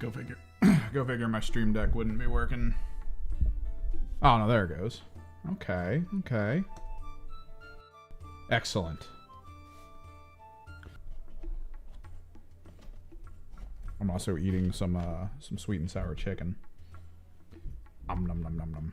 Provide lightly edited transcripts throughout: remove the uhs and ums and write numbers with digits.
Go figure. Go figure my Stream Deck wouldn't be working. Oh, no, there it goes. Okay, okay. Excellent. I'm also eating some sweet and sour chicken. Nom nom nom nom nom.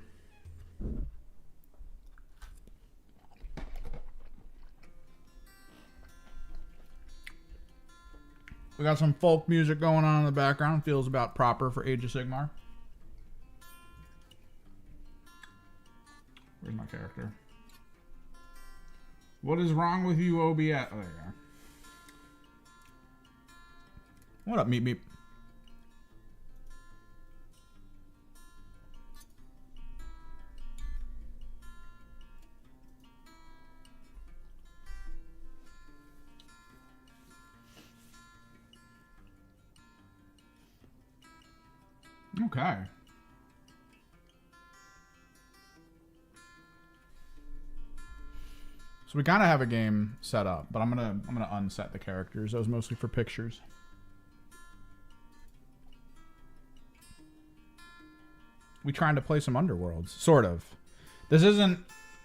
We got some folk music going on in the background. Feels about proper for Age of Sigmar. Where's my character? What is wrong with you, OBS? Oh, there you are. What up, Meep Meep? Okay. So we kind of have a game set up, but I'm gonna unset the characters. That was mostly for pictures. We trying to play some Underworlds, sort of. This isn't.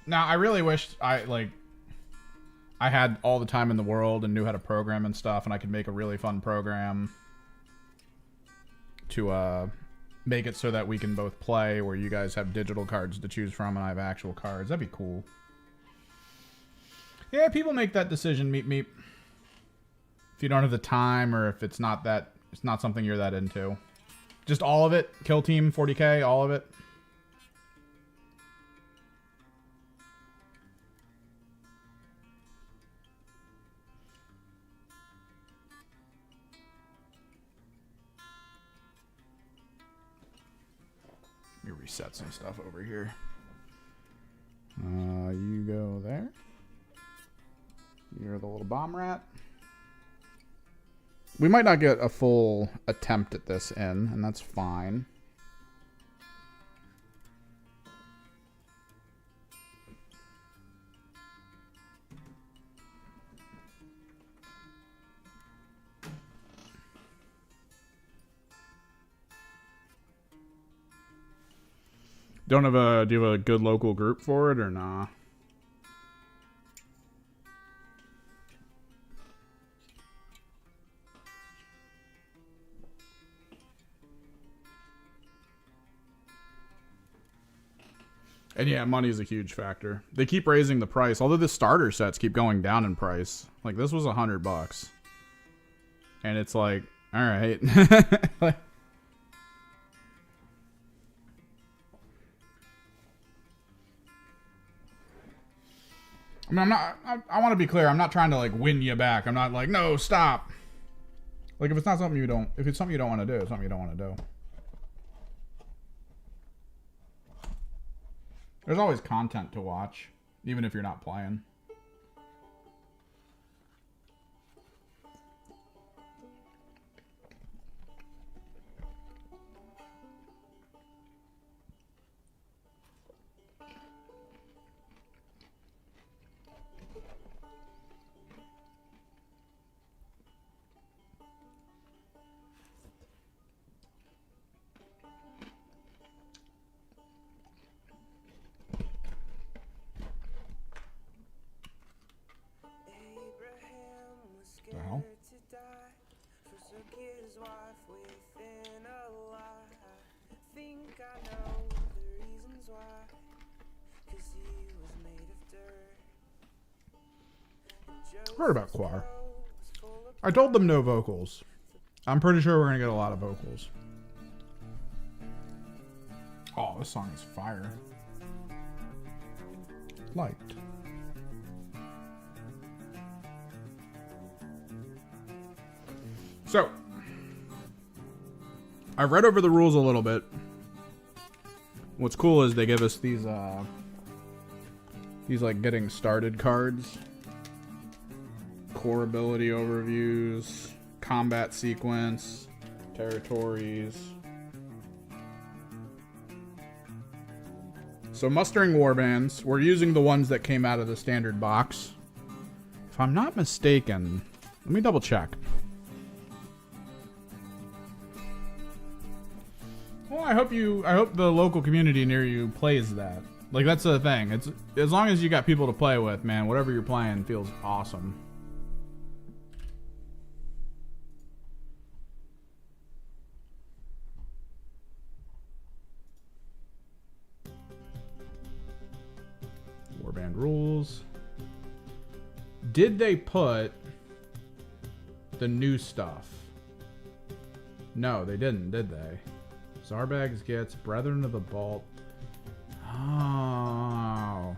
Now I really wished I had all the time in the world and knew how to program and stuff, and I could make a really fun program to make it so that we can both play, where you guys have digital cards to choose from and I have actual cards. That'd be cool. Yeah, people make that decision, Meep Meep. If you don't have the time, or if it's not something you're that into. Just all of it? Kill Team 40k, all of it? Let me reset some stuff over here. You go there. You're the little bomb rat. We might not get a full attempt at this in, and that's fine. Do you have a good local group for it or nah? And yeah, money is a huge factor. They keep raising the price, although the starter sets keep going down in price. Like, this was $100. And it's like, all right. Like, I mean, I want to be clear. I'm not trying to, like, win you back. I'm not like, no, stop. Like, if it's not something if it's something you don't want to do, it's something you don't want to do. There's always content to watch, even if you're not playing. Heard about Quar. I told them no vocals. I'm pretty sure we're gonna get a lot of vocals. Oh, this song is fire. Liked. So, I've read over the rules a little bit. What's cool is they give us these like getting started cards. Core ability overviews, combat sequence, territories. So mustering warbands, we're using the ones that came out of the standard box. If I'm not mistaken, let me double check. I hope the local community near you plays that. Like, that's the thing. It's as long as you got people to play with, man, whatever you're playing feels awesome. Warband rules. Did they put the new stuff? No, they didn't, did they? Zarbags gets Brethren of the Vault. Oh.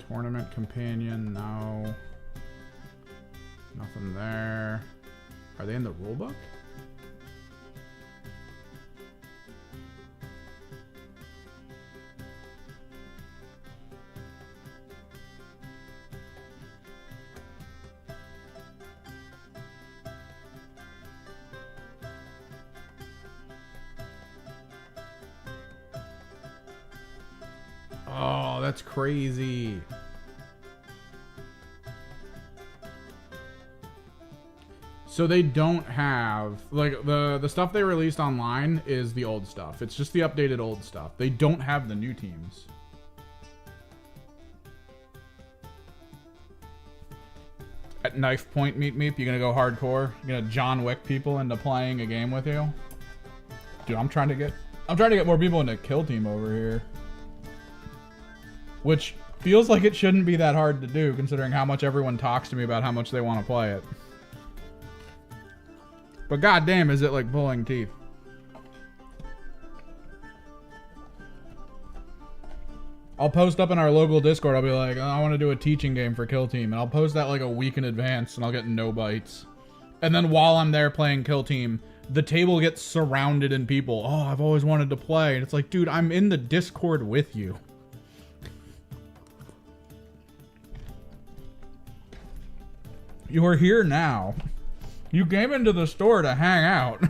Tournament companion, no. Nothing there. Are they in the rulebook? Oh, that's crazy. So they don't have, like, the stuff they released online is the old stuff. It's just the updated old stuff. They don't have the new teams. At knife point, Meep Meep, you gonna go hardcore? You gonna John Wick people into playing a game with you? Dude, I'm trying to get more people into Kill Team over here. Which feels like it shouldn't be that hard to do, considering how much everyone talks to me about how much they want to play it. But goddamn, is it like pulling teeth. I'll post up in our local Discord, I'll be like, oh, I want to do a teaching game for Kill Team. And I'll post that like a week in advance, and I'll get no bites. And then while I'm there playing Kill Team, the table gets surrounded in people. Oh, I've always wanted to play. And it's like, dude, I'm in the Discord with you. You are here now. You came into the store to hang out.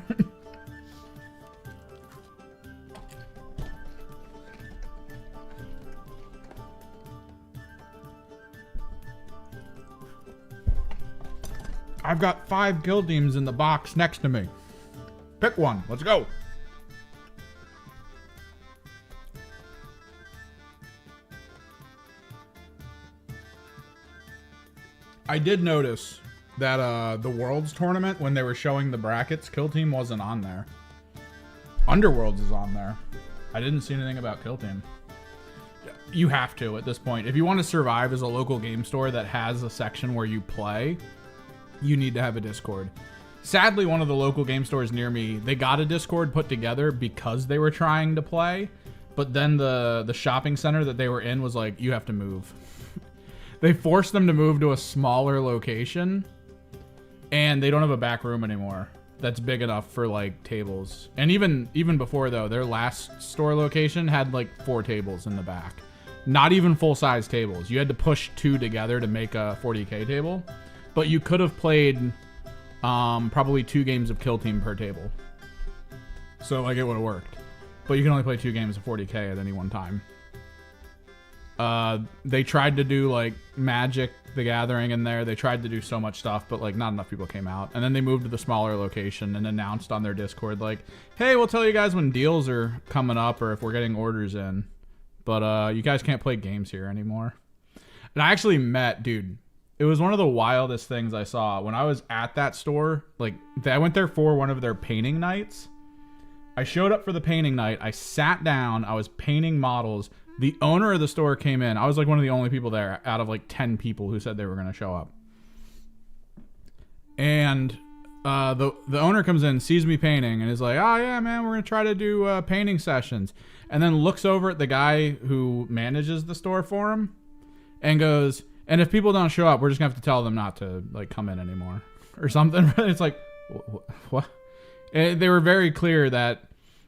I've got 5 kill teams in the box next to me. Pick one. Let's go. I did notice that the Worlds tournament, when they were showing the brackets, Kill Team wasn't on there. Underworlds is on there. I didn't see anything about Kill Team. You have to at this point. If you want to survive as a local game store that has a section where you play, you need to have a Discord. Sadly, one of the local game stores near me, they got a Discord put together because they were trying to play, but then the shopping center that they were in was like, you have to move. They forced them to move to a smaller location, and they don't have a back room anymore that's big enough for like tables. And even before though, their last store location had like 4 tables in the back. Not even full-size tables. You had to push 2 together to make a 40K table, but you could have played probably 2 games of Kill Team per table. So like it would have worked. But you can only play 2 games of 40K at any one time. They tried to do like Magic the Gathering in there. They tried to do so much stuff, but like not enough people came out. And then they moved to the smaller location and announced on their Discord like, hey, we'll tell you guys when deals are coming up or if we're getting orders in. But you guys can't play games here anymore. And I actually met, dude, it was one of the wildest things I saw when I was at that store. Like, I went there for one of their painting nights. I showed up for the painting night. I sat down. I was painting models. The owner of the store came in. I was like one of the only people there out of like 10 people who said they were going to show up. And the owner comes in, sees me painting, and is like, oh yeah, man, we're going to try to do painting sessions. And then looks over at the guy who manages the store for him and goes, and if people don't show up, we're just going to have to tell them not to like come in anymore or something. It's like, what? And they were very clear that,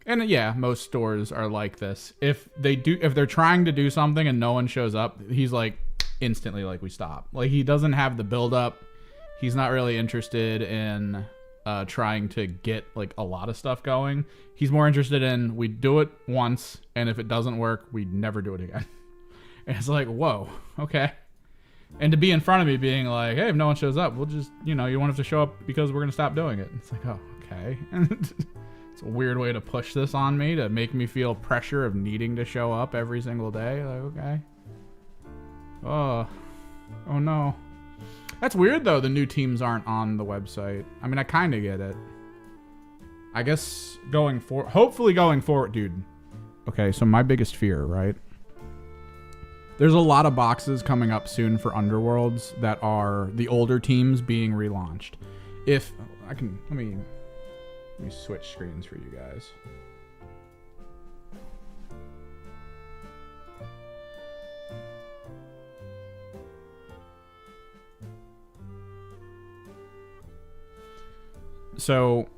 and yeah, most stores are like this. If they're trying to do something and no one shows up, he's like instantly like, we stop. Like he doesn't have the build up. He's not really interested in trying to get like a lot of stuff going. He's more interested in we do it once, and if it doesn't work, we never do it again. And it's like, whoa, okay. And to be in front of me being like, hey, if no one shows up, we'll just, you won't have to show up because we're going to stop doing it. It's like, oh, okay. It's a weird way to push this on me, to make me feel pressure of needing to show up every single day. Like, okay. Oh no. That's weird, though, the new teams aren't on the website. I mean, I kind of get it. I guess hopefully going forward, dude. Okay, so my biggest fear, right? There's a lot of boxes coming up soon for Underworlds that are the older teams being relaunched. If I can, let me switch screens for you guys. So,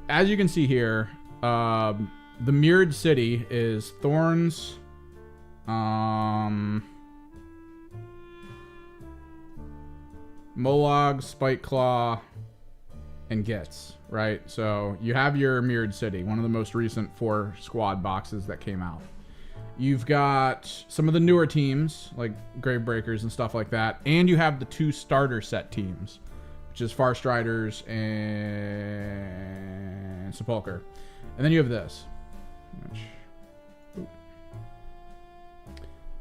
as you can see here, the mirrored city is Thorns, Molog, Spikeclaw, and Gitz, right? So you have your mirrored city, one of the most recent 4 squad boxes that came out. You've got some of the newer teams, like Gravebreakers and stuff like that, and you have the 2 starter set teams, which is Farstriders and Sepulcher. And then you have this.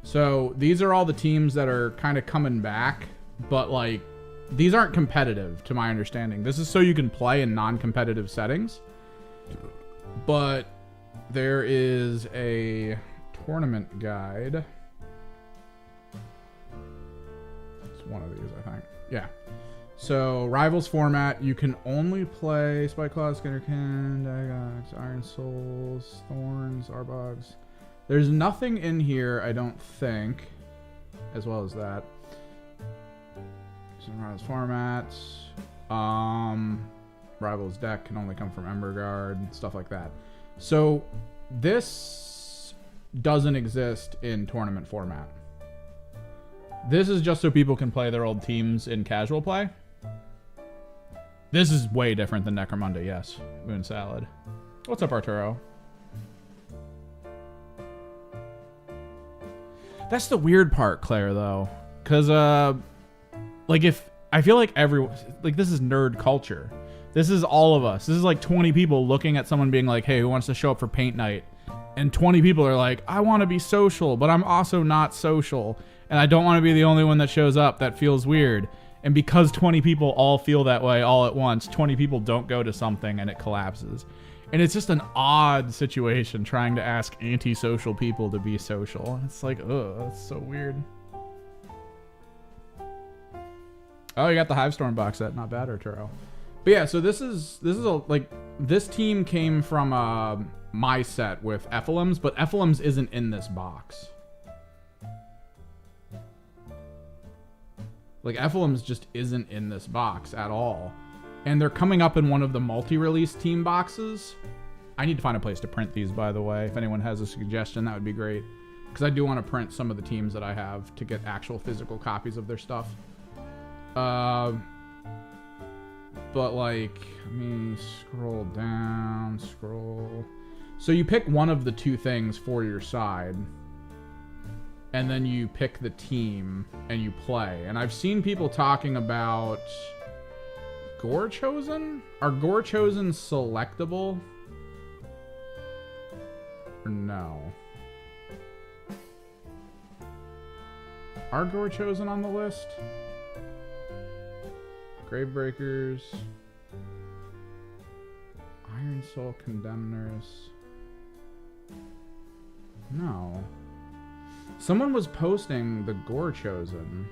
So these are all the teams that are kind of coming back, but like these aren't competitive to my understanding. This is so you can play in non-competitive settings. But there is a tournament guide. It's one of these, I think. Yeah. So, Rivals format, you can only play Spikeclaw, Skinnerkin, Dagox, Iron Souls, Thorns, Arbogs. There's nothing in here, I don't think, as well as that. Some Rivals formats. Rivals deck can only come from Emberguard, stuff like that. So, this doesn't exist in tournament format. This is just so people can play their old teams in casual play. This is way different than Necromunda, yes. Moon Salad. What's up, Arturo? That's the weird part, Claire, though. Because, like, I feel like this is nerd culture. This is all of us. This is like 20 people looking at someone being like, hey, who wants to show up for paint night? And 20 people are like, I want to be social, but I'm also not social. And I don't want to be the only one that shows up. That feels weird. And because 20 people all feel that way all at once, 20 people don't go to something and it collapses. And it's just an odd situation trying to ask antisocial people to be social. It's like, ugh, that's so weird. Oh, you got the Hivestorm box set. Not bad, Arturo. But yeah, so this team came from my set with Ephelims, but Ephelims isn't in this box. Like, Ephelims just isn't in this box at all. And they're coming up in one of the multi-release team boxes. I need to find a place to print these, by the way. If anyone has a suggestion, that would be great. Because I do want to print some of the teams that I have to get actual physical copies of their stuff. But, like, let me scroll down, So you pick one of the 2 things for your side. And then you pick the team and you play. And I've seen people talking about Gore Chosen? Are Gore Chosen selectable? Or no? Are Gore Chosen on the list? Gravebreakers. Iron Soul Condemners. No. Someone was posting the Gore Chosen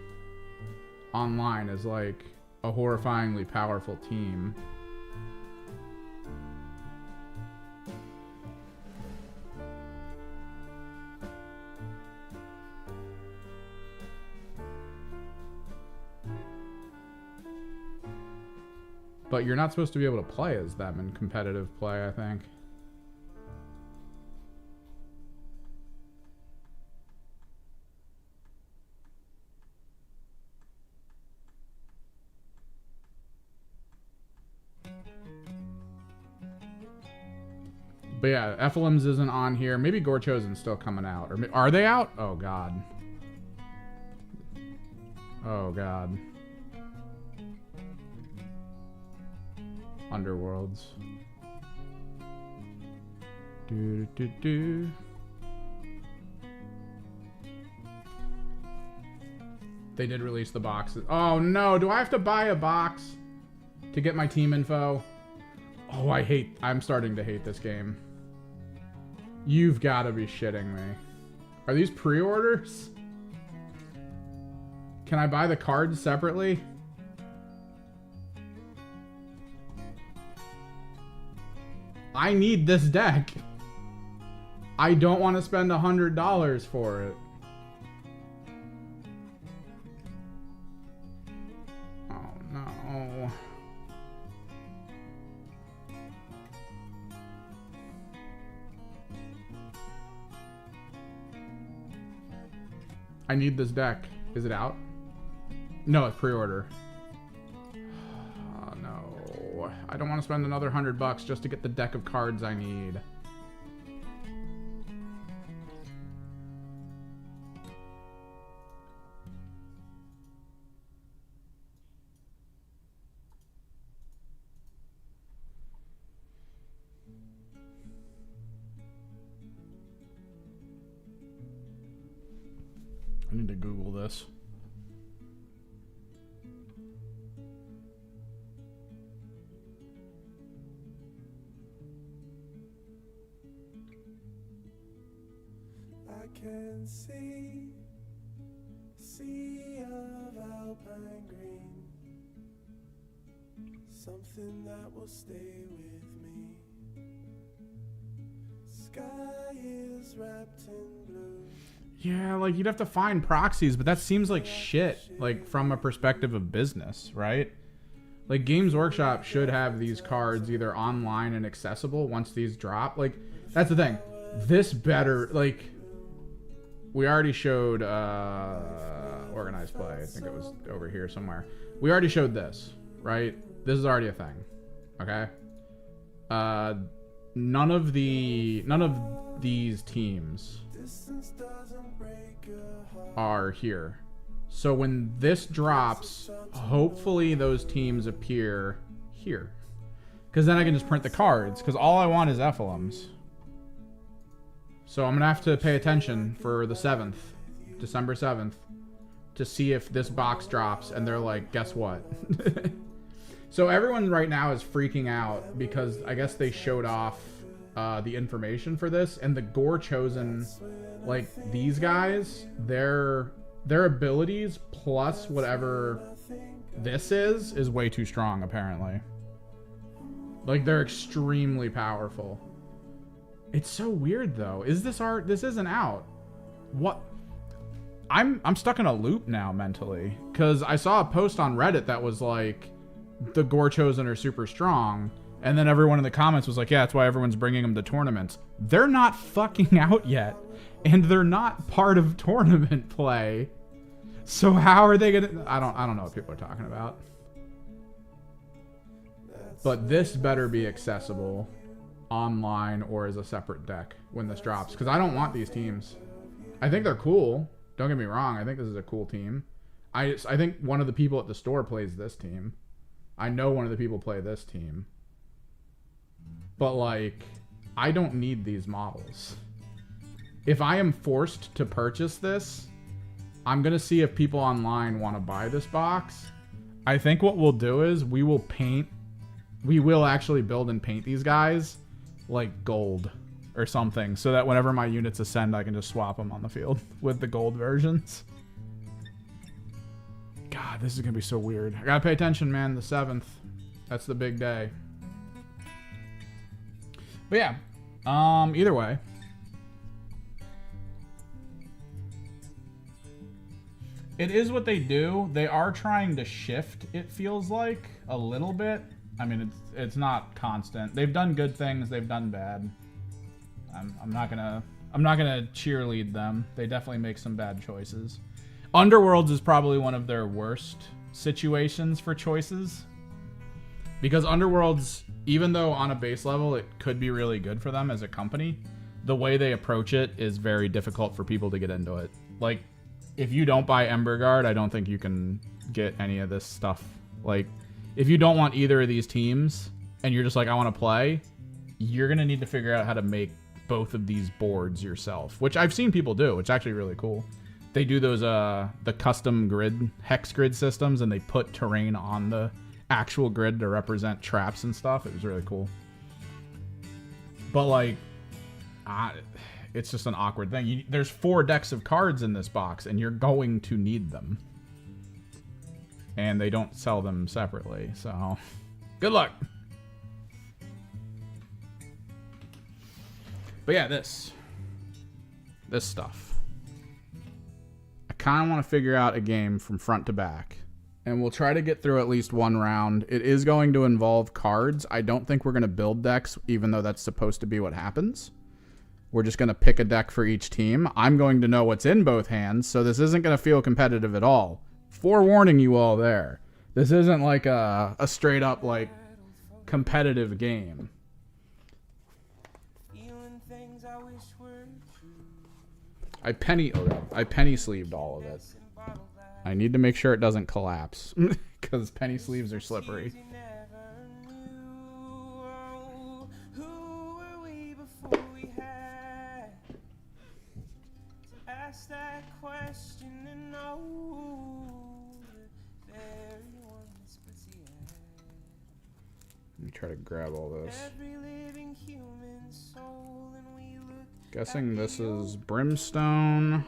online as like a horrifyingly powerful team. But you're not supposed to be able to play as them in competitive play, I think. But yeah, Ephilim's isn't on here. Maybe Gorchosen's still coming out. Or are they out? Oh, God. Oh, God. Underworlds. Do, do, do, do. They did release the boxes. Oh, no. Do I have to buy a box to get my team info? Oh, I'm starting to hate this game. You've got to be shitting me. Are these pre-orders? Can I buy the cards separately? I need this deck. I don't want to spend $100 for it. Oh, no. I need this deck. Is it out? No, it's pre-order. Oh, no. I don't want to spend another $100 just to get the deck of cards I need. I need to Google this. I can see a sea of alpine green, something that will stay with me. Sky is wrapped in blue. Yeah, like, you'd have to find proxies, but that seems like shit, like, from a perspective of business, right? Like, Games Workshop should have these cards either online and accessible once these drop. Like, that's the thing. This better, like, we already showed Organized Play. I think it was over here somewhere. We already showed this, right? This is already a thing, okay? None of these teams are here. So when this drops, hopefully those teams appear here. Because then I can just print the cards. Because all I want is Ephilims. So I'm going to have to pay attention for the 7th, December 7th, to see if this box drops. And they're like, guess what? So everyone right now is freaking out because I guess they showed off the information for this. And the Gore Chosen, like, these guys, their abilities plus whatever this is way too strong, apparently. Like, they're extremely powerful. It's so weird, though. Is this art? This isn't out. What? I'm stuck in a loop now mentally, because I saw a post on Reddit that was like, the Gore Chosen are super strong, and then everyone in the comments was like, yeah, that's why everyone's bringing them to tournaments. They're not fucking out yet, and they're not part of tournament play. So how are they gonna? I don't know what people are talking about. But this better be accessible online or as a separate deck when this drops, because I don't want these teams. I think they're cool. Don't get me wrong. I think this is a cool team. I think one of the people at the store plays this team. I know one of the people play this team. But, like, I don't need these models. If I am forced to purchase this, I'm going to see if people online want to buy this box. I think what we'll do is we will actually build and paint these guys like gold or something, so that whenever my units ascend, I can just swap them on the field with the gold versions. God, this is going to be so weird. I got to pay attention, man. The 7th. That's the big day. But yeah, either way. It is what they do. They are trying to shift, it feels like, a little bit. I mean, it's not constant. They've done good things, they've done bad. I'm not gonna cheerlead them. They definitely make some bad choices. Underworlds is probably one of their worst situations for choices. Because Underworlds, even though on a base level it could be really good for them as a company, the way they approach it is very difficult for people to get into it. Like, if you don't buy Emberguard, I don't think you can get any of this stuff. Like, if you don't want either of these teams and you're just like, I want to play, you're going to need to figure out how to make both of these boards yourself, which I've seen people do. It's actually really cool. They do those the custom grid, hex grid systems, and they put terrain on the actual grid to represent traps and stuff. It was really cool. But like, it's just an awkward thing. There's 4 decks of cards in this box, and you're going to need them. And they don't sell them separately, so good luck. But yeah, this stuff. I kind of want to figure out a game from front to back. And we'll try to get through at least one round. It is going to involve cards. I don't think we're going to build decks, even though that's supposed to be what happens. We're just going to pick a deck for each team. I'm going to know what's in both hands, so this isn't going to feel competitive at all. Forewarning you all there. This isn't like a straight up like competitive game. I penny sleeved all of it. I need to make sure it doesn't collapse because penny sleeves are slippery. Let me try to grab all this. Guessing this is Brimstone.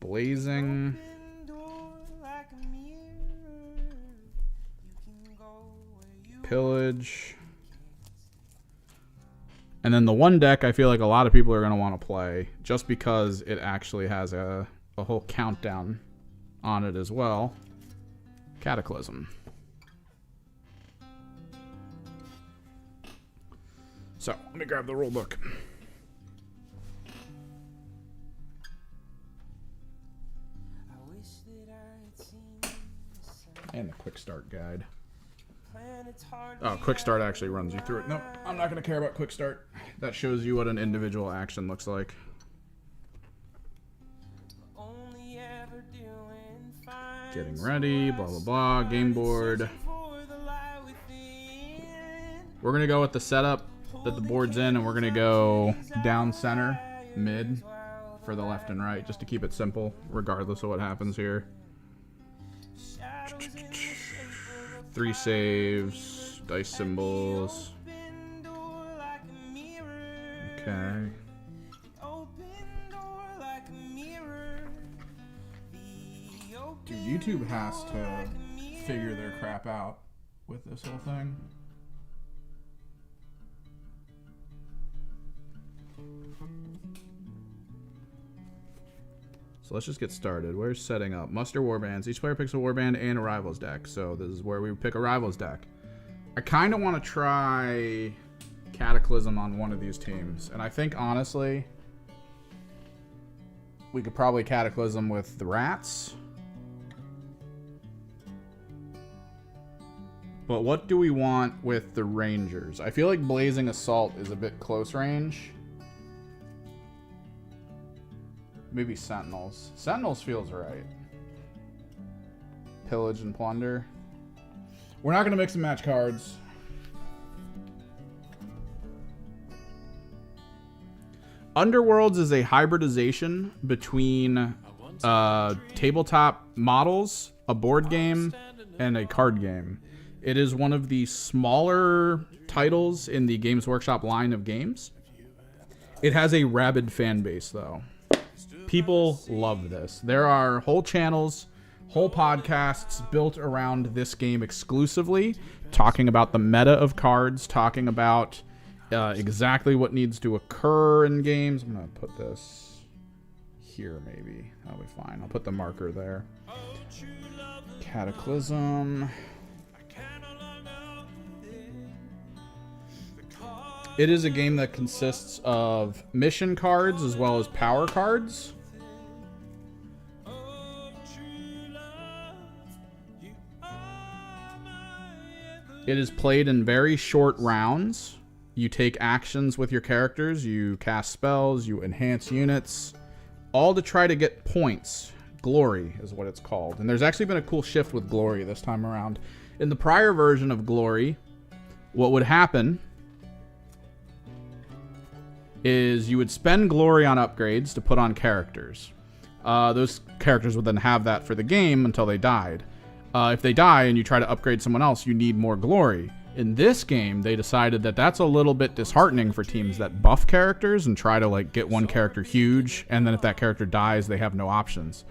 Blazing. Pillage. And then the one deck I feel like a lot of people are going to want to play just because it actually has a whole countdown on it as well. Cataclysm. So, let me grab the rule book. And the quick start guide. Oh, quick start actually runs you through it. Nope, I'm not going to care about quick start. That shows you what an individual action looks like. Getting ready, blah, blah, blah. Game board. We're going to go with the setup that the board's in, and we're going to go down center, mid, for the left and right, just to keep it simple, regardless of what happens here. 3 saves, dice symbols. Okay. Dude, YouTube has to figure their crap out with this whole thing. So let's just get started. Where's setting up? Muster warbands. Each player picks a warband and a rivals deck. So this is where we pick a rivals deck. I kind of want to try Cataclysm on one of these teams. And I think, honestly, we could probably Cataclysm with the Rats. But what do we want with the Rangers? I feel like Blazing Assault is a bit close range. Maybe Sentinels. Sentinels feels right. Pillage and Plunder. We're not going to mix and match cards. Underworlds is a hybridization between tabletop models, a board game, and a card game. It is one of the smaller titles in the Games Workshop line of games. It has a rabid fan base, though. People love this. There are whole channels, whole podcasts built around this game exclusively, talking about the meta of cards, talking about exactly what needs to occur in games. I'm going to put this here, maybe. That'll be fine. I'll put the marker there. Cataclysm. It is a game that consists of mission cards as well as power cards. It is played in very short rounds. You take actions with your characters, you cast spells, you enhance units, all to try to get points. Glory is what it's called. And there's actually been a cool shift with Glory this time around. In the prior version of Glory, what would happen is you would spend Glory on upgrades to put on characters. Those characters would then have that for the game until they died. If they die and you try to upgrade someone else, you need more Glory. In this game, they decided that that's a little bit disheartening for teams that buff characters and try to like get one character huge, and then if that character dies, they have no options.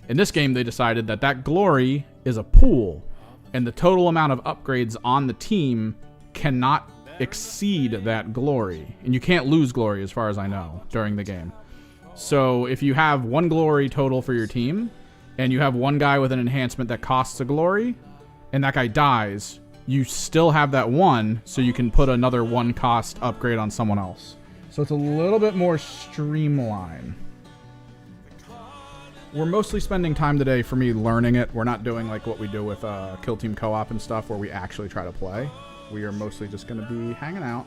In this game, they decided that that Glory is a pool, and the total amount of upgrades on the team cannot exceed that Glory. And you can't lose Glory, as far as I know, during the game. So if you have one Glory total for your team, and you have one guy with an enhancement that costs a Glory, and that guy dies, you still have that one, so you can put another one cost upgrade on someone else. So it's a little bit more streamlined. We're mostly spending time today for me learning it. We're not doing like what we do with Kill Team Co-op and stuff where we actually try to play. We are mostly just going to be hanging out,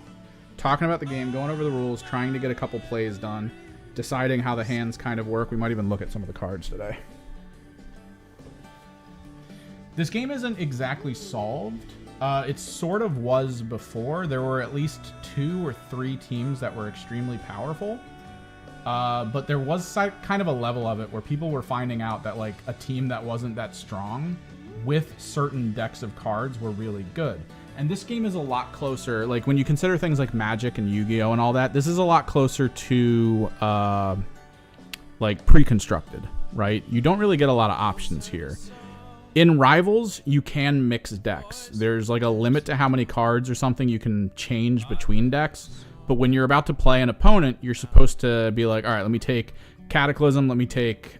talking about the game, going over the rules, trying to get a couple plays done, deciding how the hands kind of work. We might even look at some of the cards today. This game isn't exactly solved. It sort of was before. There were at least 2 or 3 teams that were extremely powerful. But there was kind of a level of it where people were finding out that like a team that wasn't that strong with certain decks of cards were really good. And this game is a lot closer. Like when you consider things like Magic and Yu-Gi-Oh and all that, this is a lot closer to like pre-constructed, right? You don't really get a lot of options here. In Rivals, you can mix decks. There's like a limit to how many cards or something you can change between decks. But when you're about to play an opponent, you're supposed to be like, all right, let me take Cataclysm, let me take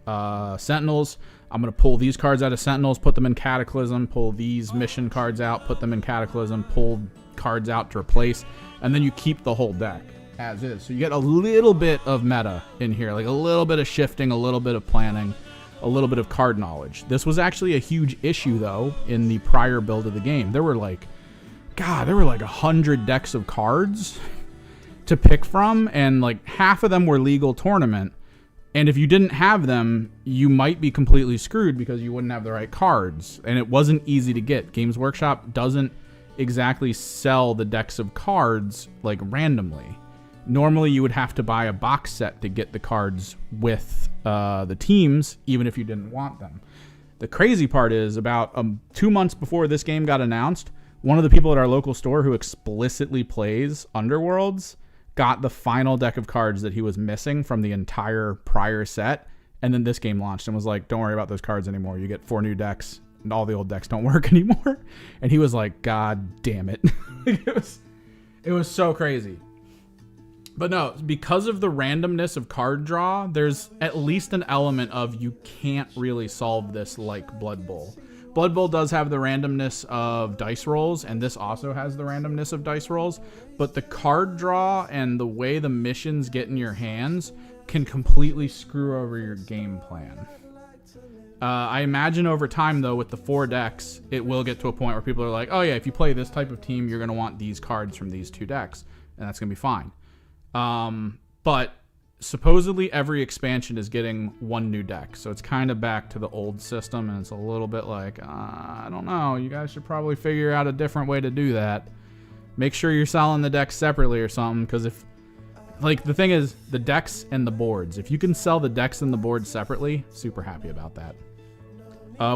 Sentinels. I'm going to pull these cards out of Sentinels, put them in Cataclysm, pull these mission cards out, put them in Cataclysm, pull cards out to replace, and then you keep the whole deck as is. So you get a little bit of meta in here, like a little bit of shifting, a little bit of planning, a little bit of card knowledge. This was actually a huge issue, though, in the prior build of the game. There were like 100 decks of cards to pick from, and like half of them were legal tournament. And if you didn't have them, you might be completely screwed because you wouldn't have the right cards. And it wasn't easy to get. Games Workshop doesn't exactly sell the decks of cards like randomly. Normally, you would have to buy a box set to get the cards with the teams, even if you didn't want them. The crazy part is about 2 months before this game got announced, one of the people at our local store who explicitly plays Underworlds got the final deck of cards that he was missing from the entire prior set. And then this game launched and was like, don't worry about those cards anymore. You get 4 new decks and all the old decks don't work anymore. And he was like, God damn it. It was so crazy. But no, because of the randomness of card draw, there's at least an element of you can't really solve this like Blood Bowl. Blood Bowl does have the randomness of dice rolls, and this also has the randomness of dice rolls, but the card draw and the way the missions get in your hands can completely screw over your game plan. I imagine over time, though, with the 4 decks, it will get to a point where people are like, oh yeah, if you play this type of team, you're going to want these cards from these 2 decks, and that's going to be fine. But supposedly every expansion is getting 1 new deck, so it's kind of back to the old system, and it's a little bit like, I don't know, you guys should probably figure out a different way to do that. Make sure you're selling the decks separately or something, because if, like, the thing is, the decks and the boards, if you can sell the decks and the boards separately, super happy about that.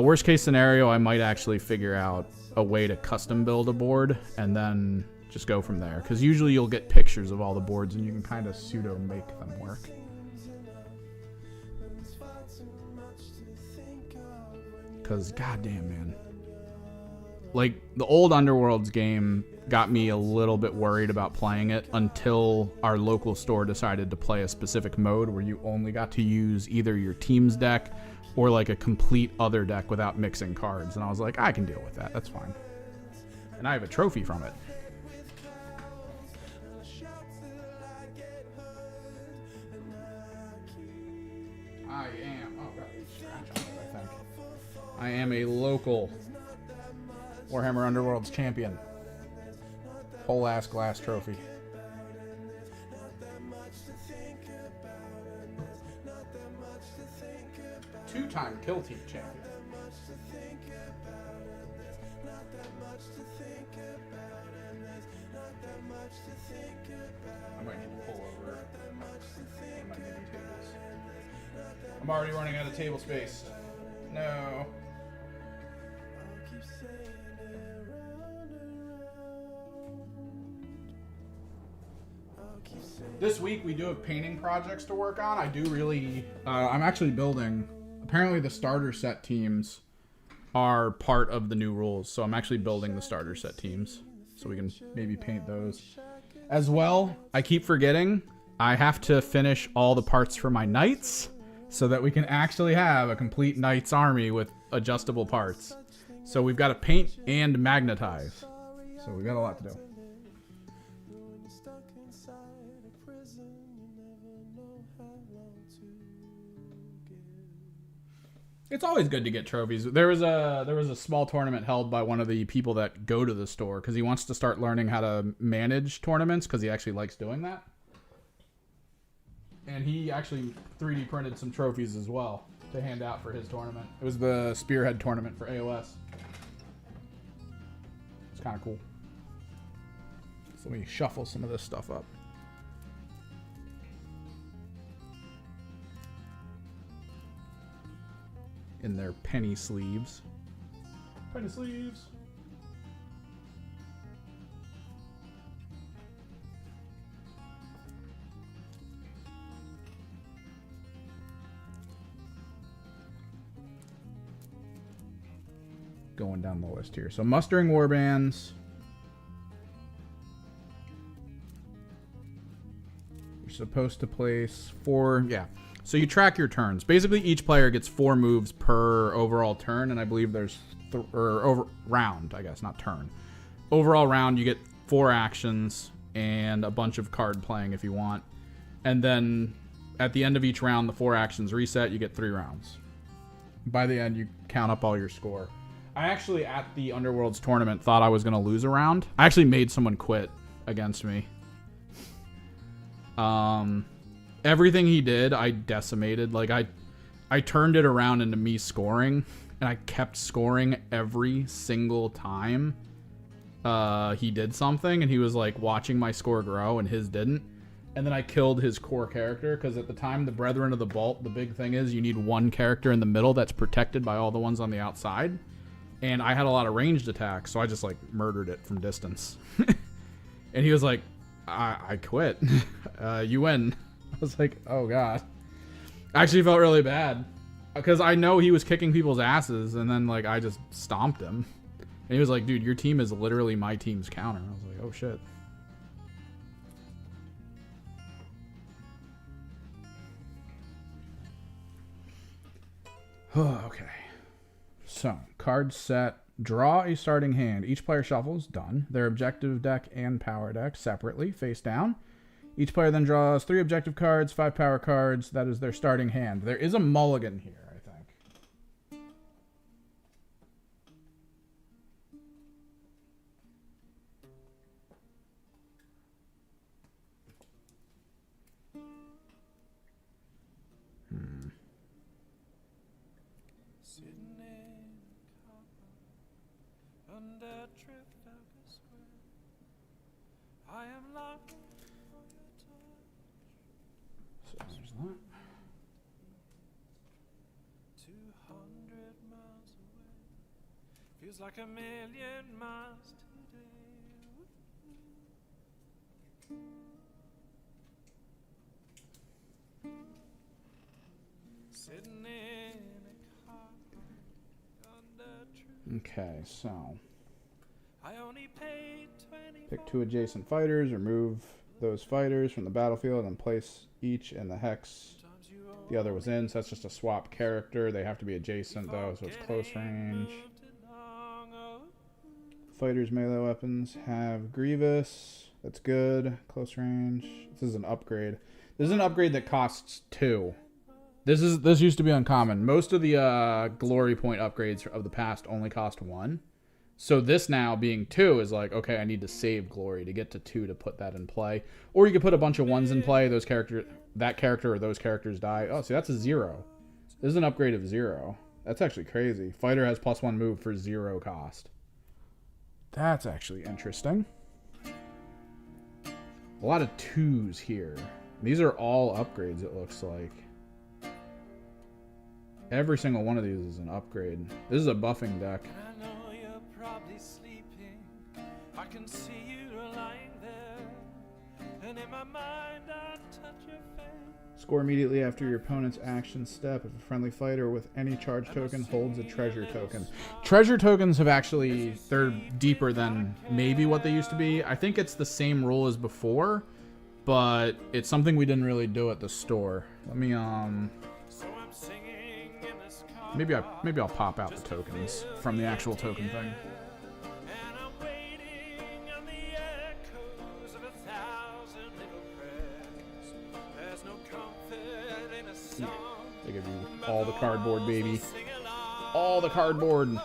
Worst case scenario, I might actually figure out a way to custom build a board, and then just go from there, because usually you'll get pictures of all the boards and you can kind of pseudo make them work. Because goddamn, man, like the old Underworlds game got me a little bit worried about playing it until our local store decided to play a specific mode where you only got to use either your team's deck or like a complete other deck without mixing cards, and I was like, I can deal with that, that's fine. And I have a trophy from it. I am a local Warhammer Underworlds champion. Whole ass glass trophy. Two-time Kill Team champion. I might need to pull over one of my mini tables. I'm already running out of table space. No. This week we do have painting projects to work on. I do really... I'm actually building... Apparently the starter set teams are part of the new rules. So I'm actually building the starter set teams. So we can maybe paint those. As well, I keep forgetting, I have to finish all the parts for my knights so that we can actually have a complete knights army with adjustable parts. So we've got to paint and magnetize. So we've got a lot to do. It's always good to get trophies. There was a small tournament held by one of the people that go to the store because he wants to start learning how to manage tournaments because he actually likes doing that. And he actually 3D printed some trophies as well to hand out for his tournament. It was the Spearhead tournament for AOS. It's kind of cool. So let me shuffle some of this stuff up. In their penny sleeves. Penny sleeves. Going down the list here. So mustering warbands. You're supposed to place 4, yeah. So you track your turns. Basically, each player gets 4 moves per overall turn, and I believe there's round, I guess, not turn. Overall round, you get 4 actions and a bunch of card playing if you want. And then at the end of each round, the 4 actions reset. You get 3 rounds. By the end, you count up all your score. I actually, at the Underworlds tournament, thought I was going to lose a round. I actually made someone quit against me. Everything he did, I decimated. Like, I turned it around into me scoring, and I kept scoring every single time he did something, and he was, like, watching my score grow, and his didn't. And then I killed his core character, because at the time, the Brethren of the Vault, the big thing is you need one character in the middle that's protected by all the ones on the outside. And I had a lot of ranged attacks, so I just, like, murdered it from distance. And he was like, I quit. You win. I was like, oh god. I actually felt really bad because I know he was kicking people's asses, and then like I just stomped him, and he was like, dude, your team is literally my team's counter. I was like, oh shit. Okay, so card set. Draw a starting hand. Each player shuffles. Done. Their objective deck and power deck separately, face down. Each player then draws 3 objective cards, 5 power cards. That is their starting hand. There is a mulligan here, I think. Sitting in a car park under Trafalgar Square, I am longing for your touch. So there's that. 200 miles away, feels like a million miles today. Sitting in a car under true. Okay, so I only paid 20. pick 2 adjacent fighters, remove those fighters from the battlefield, and place each in the hex the other was in. So that's just a swap character. They have to be adjacent though, so it's close range. Fighters melee weapons have Grievous. That's good. Close range. This is an upgrade. This is an upgrade that costs 2. This used to be uncommon. Most of the glory point upgrades of the past only cost 1. So this now being 2 is like, okay, I need to save glory to get to 2 to put that in play. Or you could put a bunch of 1s in play. That character or those characters die. Oh, see, that's a 0. This is an upgrade of 0. That's actually crazy. Fighter has +1 move for 0 cost. That's actually interesting. A lot of 2s here. These are all upgrades, it looks like. Every single one of these is an upgrade. This is a buffing deck. I know you're probably sleeping. I can see you lying there. And in my mind I touch your face. Score immediately after your opponent's action step. If a friendly fighter with any charge token holds a treasure token. Treasure tokens have actually, they're deeper than maybe what they used to be. I think it's the same rule as before, but it's something we didn't really do at the store. Let me, So I'm singing in this car. maybe I'll pop out the tokens from the actual token thing. And I'm waiting on the echoes of 1,000 little prayers. There's no comfort in a song. They give you all the cardboard, baby. Sing along. All the cardboard. One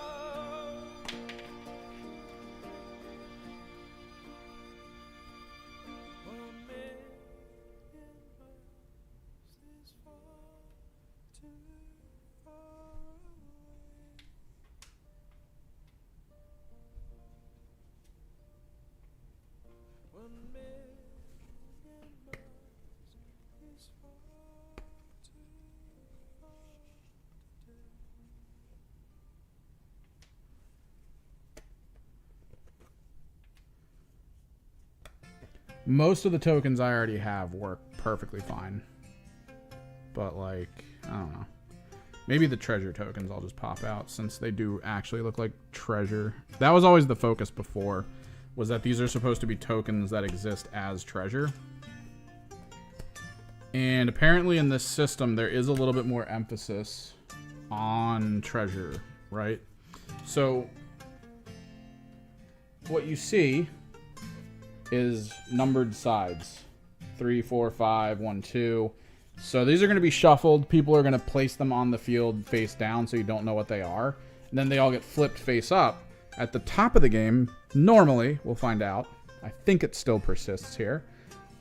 million miles is far too far away. 1 million miles is far too far today. Most of the tokens I already have work perfectly fine. But, like, I don't know. Maybe the treasure tokens I'll just pop out since they do actually look like treasure. That was always the focus before, was that these are supposed to be tokens that exist as treasure. And apparently in this system, there is a little bit more emphasis on treasure, right? So, what you see is numbered sides. 3, 4, 5, 1, 2. So these are going to be shuffled. People are going to place them on the field face down so you don't know what they are. And then they all get flipped face up. At the top of the game, normally, we'll find out. I think it still persists here.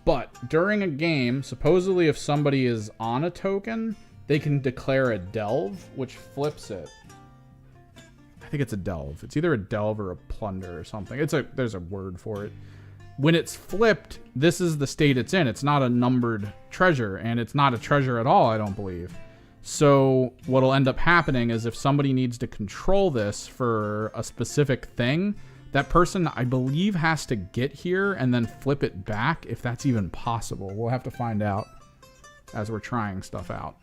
But during a game, supposedly if somebody is on a token, they can declare a delve, which flips it. I think it's a delve. It's either a delve or a plunder or something. There's a word for it. When it's flipped, this is the state it's in. It's not a numbered treasure, and it's not a treasure at all, I don't believe. So what'll end up happening is if somebody needs to control this for a specific thing, that person, I believe, has to get here and then flip it back, if that's even possible. We'll have to find out as we're trying stuff out.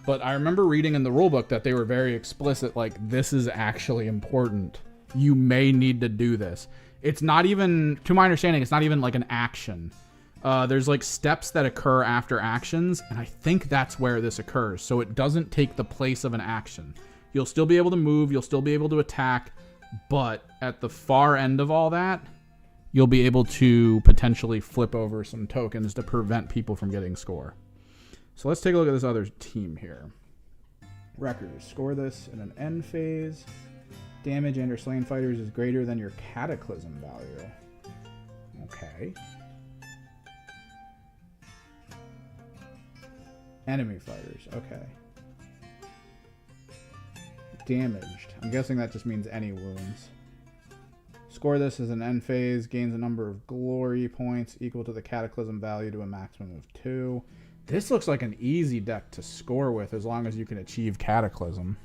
But I remember reading in the rulebook that they were very explicit, like, this is actually important. You may need to do this. It's not even, to my understanding, it's not even like an action. There's like steps that occur after actions, and I think that's where this occurs. So it doesn't take the place of an action. You'll still be able to move, you'll still be able to attack, but at the far end of all that, you'll be able to potentially flip over some tokens to prevent people from getting score. So let's take a look at this other team here. Wreckers. Score this in an end phase. Damage and or slain fighters is greater than your cataclysm value. Okay. Enemy fighters. Okay. Damaged. I'm guessing that just means any wounds. Score this as an end phase. Gains a number of glory points equal to the cataclysm value to a maximum of 2. This looks like an easy deck to score with as long as you can achieve cataclysm.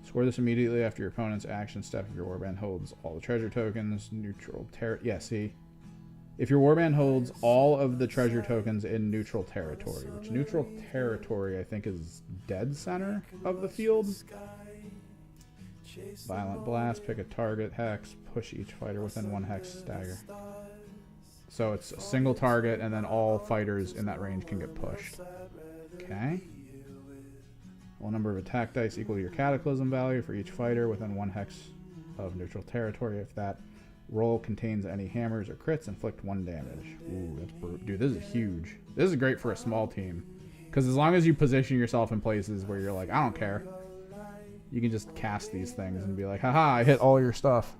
Score this immediately after your opponent's action step if your warband holds all the treasure tokens. Neutral territory. Yeah, see? If your warband holds all of the treasure tokens in neutral territory, which neutral territory I think is dead center of the field. Violent blast, pick a target, hex, push each fighter within 1 hex stagger. So it's a single target and then all fighters in that range can get pushed. Okay. Well, number of attack dice equal to your cataclysm value for each fighter within 1 hex of neutral territory. If that roll contains any hammers or crits, inflict 1 damage. Ooh, that's brutal. Dude, this is huge. This is great for a small team. Because as long as you position yourself in places where you're like, I don't care. You can just cast these things and be like, haha, I hit all your stuff.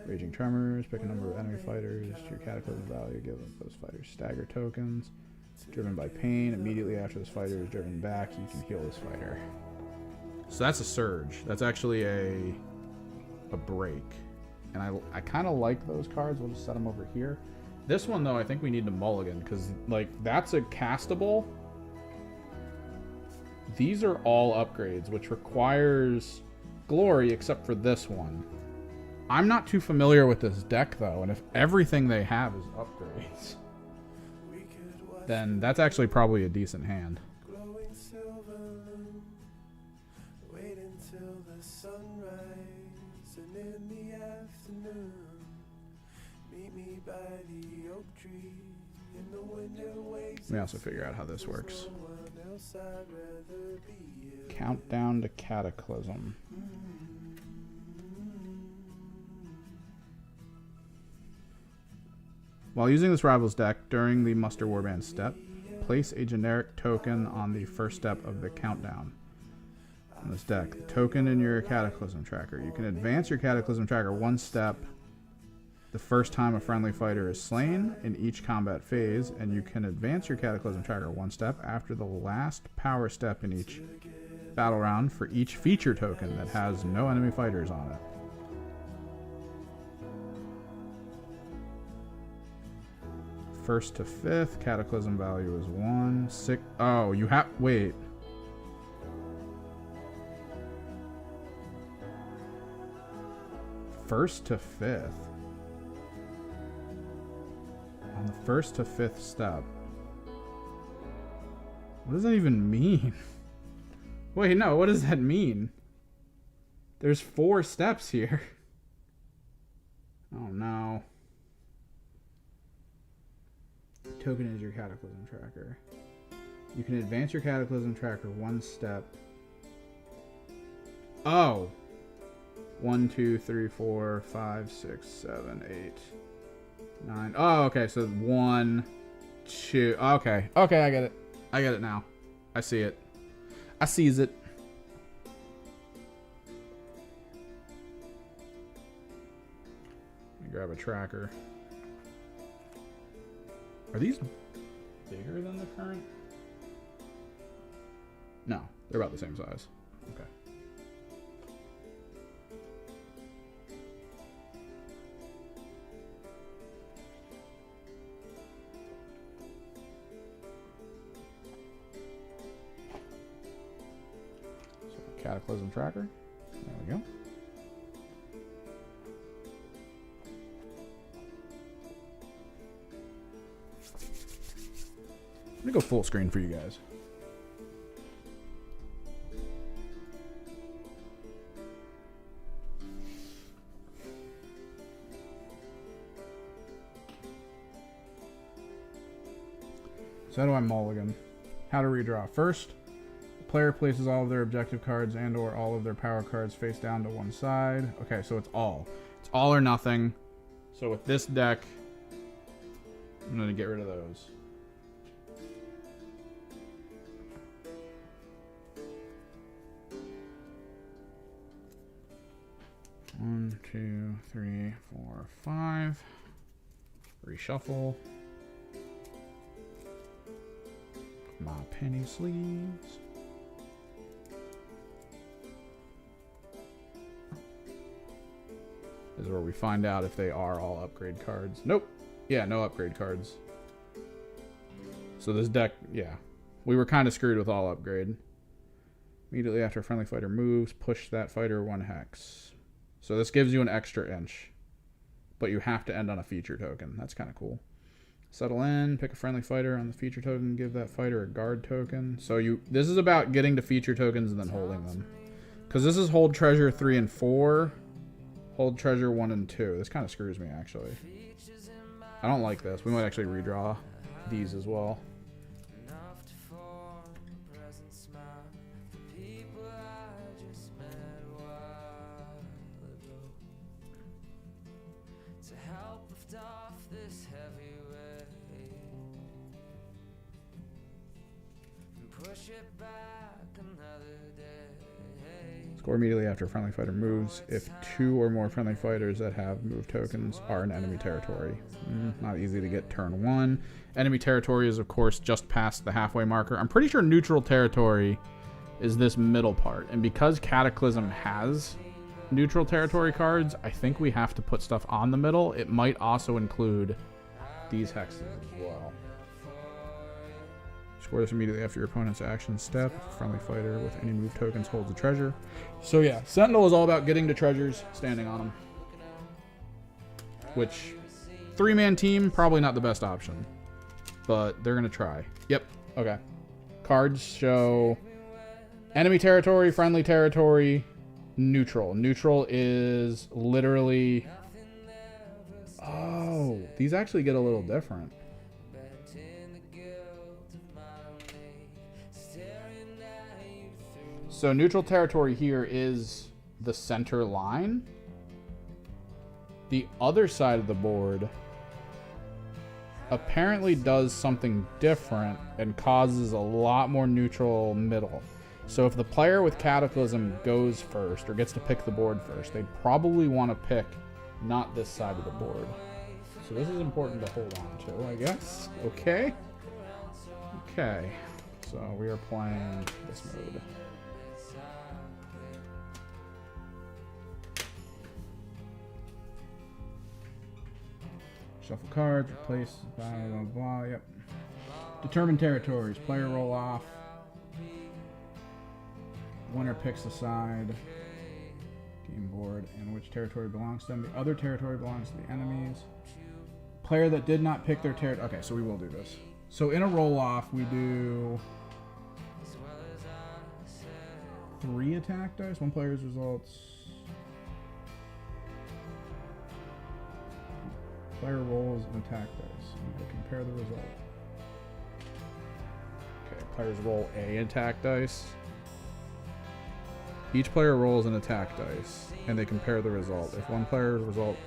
Raging Tremors, pick a number of enemy fighters to your Cataclysm value, give those fighters stagger tokens. Driven by pain, immediately after this fighter is driven back, you can heal this fighter. So that's a surge. That's actually a break. And I kind of like those cards. We'll just set them over here. This one, though, I think we need to mulligan, because, like, that's a castable. These are all upgrades, which requires glory, except for this one. I'm not too familiar with this deck, though, and if everything they have is upgrades, then that's actually probably a decent hand. Let me also figure out how this works. Countdown to Cataclysm. While using this Rivals deck during the Muster Warband step, place a generic token on the first step of the countdown. On this deck, the token in your Cataclysm tracker. You can advance your Cataclysm tracker one step the first time a friendly fighter is slain in each combat phase, and you can advance your Cataclysm tracker one step after the last power step in each battle round for each feature token that has no enemy fighters on it. First to fifth, Cataclysm value is 1. 6. Oh, you have. Wait. First to fifth. On the first to fifth step. What does that even mean? Wait, no, what does that mean? There's 4 steps here. Oh no. Token is your Cataclysm tracker. You can advance your Cataclysm tracker one step. Oh. 1, 2, 3, 4, 5, 6, 7, 8, 9. Oh, okay. So 1, 2. Okay. Okay, I get it. I get it now. I see it. I sees it. Let me grab a tracker. Are these bigger than the current? No, they're about the same size. Okay. So, Cataclysm tracker. There we go. Let me go full screen for you guys. So how do I mulligan? How to redraw. First, the player places all of their objective cards and or all of their power cards face down to one side. Okay, so it's all. It's all or nothing. So with this deck, I'm going to get rid of those. One, 2, 3, 4, 5. Reshuffle. My penny sleeves. This is where we find out if they are all upgrade cards. Nope. Yeah, no upgrade cards. So this deck, yeah. We were kind of screwed with all upgrade. Immediately after a friendly fighter moves, push that fighter 1 hex. So this gives you an extra inch. But you have to end on a feature token. That's kind of cool. Settle in, pick a friendly fighter on the feature token, give that fighter a guard token. So this is about getting to feature tokens and then holding them. Because this is hold treasure 3 and 4. Hold treasure 1 and 2. This kind of screws me, actually. I don't like this. We might actually redraw these as well. Score immediately after a friendly fighter moves if 2 or more friendly fighters that have move tokens are in enemy territory. Not easy to get turn 1. Enemy territory is, of course, just past the halfway marker. I'm pretty sure neutral territory is this middle part. And because Cataclysm has neutral territory cards, I think we have to put stuff on the middle. It might also include these hexes as well. Score this immediately after your opponent's action step. If a friendly fighter with any move tokens holds a treasure. So yeah, Sentinel is all about getting to treasures, standing on them. Which, 3-man team, probably not the best option. But they're going to try. Yep, okay. Cards show enemy territory, friendly territory, neutral. Neutral is literally... Oh, these actually get a little different. So neutral territory here is the center line. The other side of the board apparently does something different and causes a lot more neutral middle. So if the player with Cataclysm goes first or gets to pick the board first, they'd probably want to pick not this side of the board. So this is important to hold on to, I guess. Okay. Okay. So we are playing this mode. Shuffle cards, replace, blah, blah, blah, yep. Determine territories. Player roll off. Winner picks a side. Game board and which territory belongs to them. The other territory belongs to the enemies. Player that did not pick their territory. Okay, so we will do this. So in a roll off, we do 3 attack dice. One player's results. Player rolls an attack dice. And we'll compare the result. Okay, players roll a attack dice. Each player rolls an attack dice, and they compare the result. If one player's result...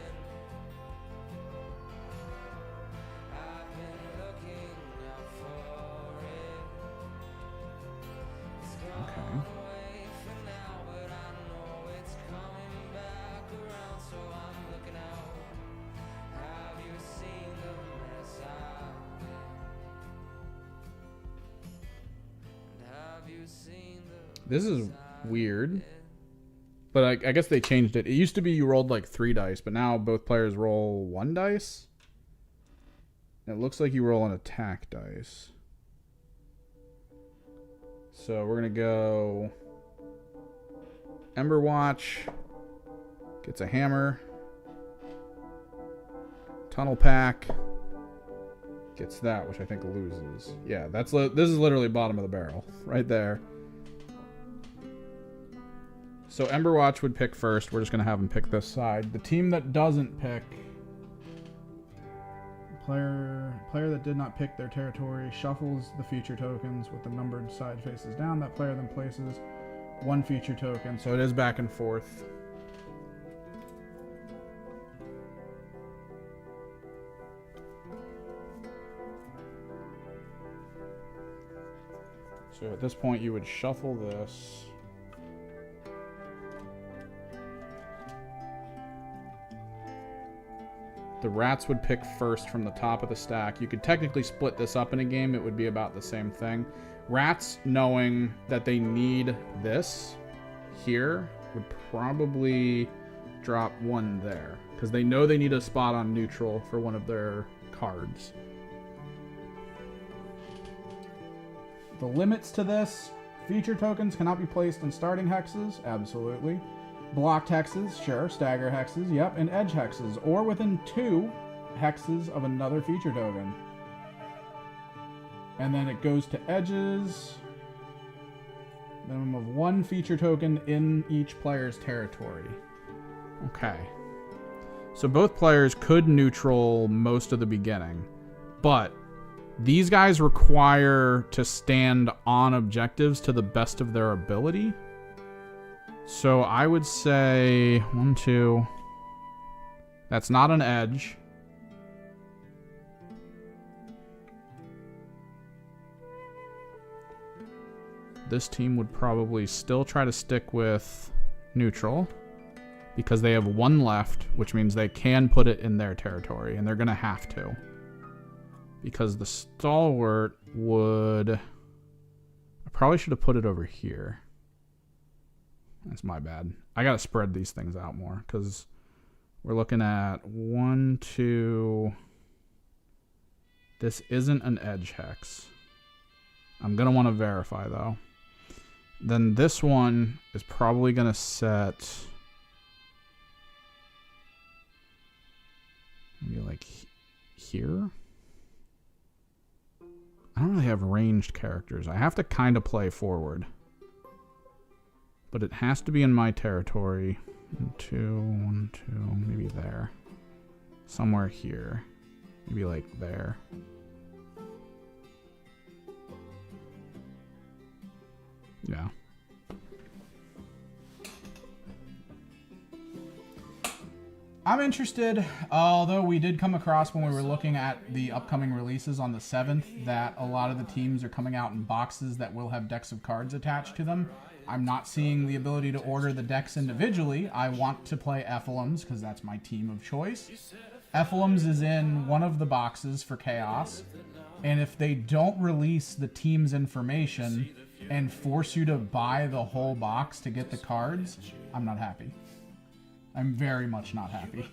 Okay. This is weird, but I guess they changed it. It used to be you rolled like 3 dice, but now both players roll 1 dice. And it looks like you roll an attack dice. So we're gonna go Ember Watch gets a hammer. Tunnel Pack gets that, which I think loses. Yeah, this is literally bottom of the barrel right there. So Ember Watch would pick first. We're just going to have him pick this side. The team that doesn't pick... Player that did not pick their territory shuffles the feature tokens with the numbered side faces down. That player then places 1 feature token. So it is back and forth. So at this point you would shuffle this. The rats would pick first from the top of the stack. You could technically split this up in a game. It would be about the same thing. Rats, knowing that they need this here, would probably drop 1 there. Because they know they need a spot on neutral for one of their cards. The limits to this: feature tokens cannot be placed in starting hexes. Absolutely. Blocked hexes, sure. Stagger hexes, yep. And edge hexes, or within 2 hexes of another feature token. And then it goes to edges. Minimum of 1 feature token in each player's territory. Okay. So both players could neutral most of the beginning. But these guys require to stand on objectives to the best of their ability. So I would say 1, 2. That's not an edge. this team would probably still try to stick with neutral because they have one left, which means they can put it in their territory, and they're going to have to. Because the stalwart would... I probably should have put it over here. That's my bad. I got to spread these things out more because we're looking at 1, 2... This isn't an edge hex. I'm going to want to verify, though. Then this one is probably going to set... maybe like here? I don't really have ranged characters. I have to kind of play forward. But it has to be in my territory. 1, 2, maybe there. Somewhere here. Maybe like there. Yeah. I'm interested, although we did come across when we were looking at the upcoming releases on the 7th that a lot of the teams are coming out in boxes that will have decks of cards attached to them. I'm not seeing the ability to order the decks individually. I want to play Ephilums because that's my team of choice. Ephilums is in one of the boxes for Chaos, and if they don't release the team's information and force you to buy the whole box to get the cards, I'm not happy. I'm very much not happy.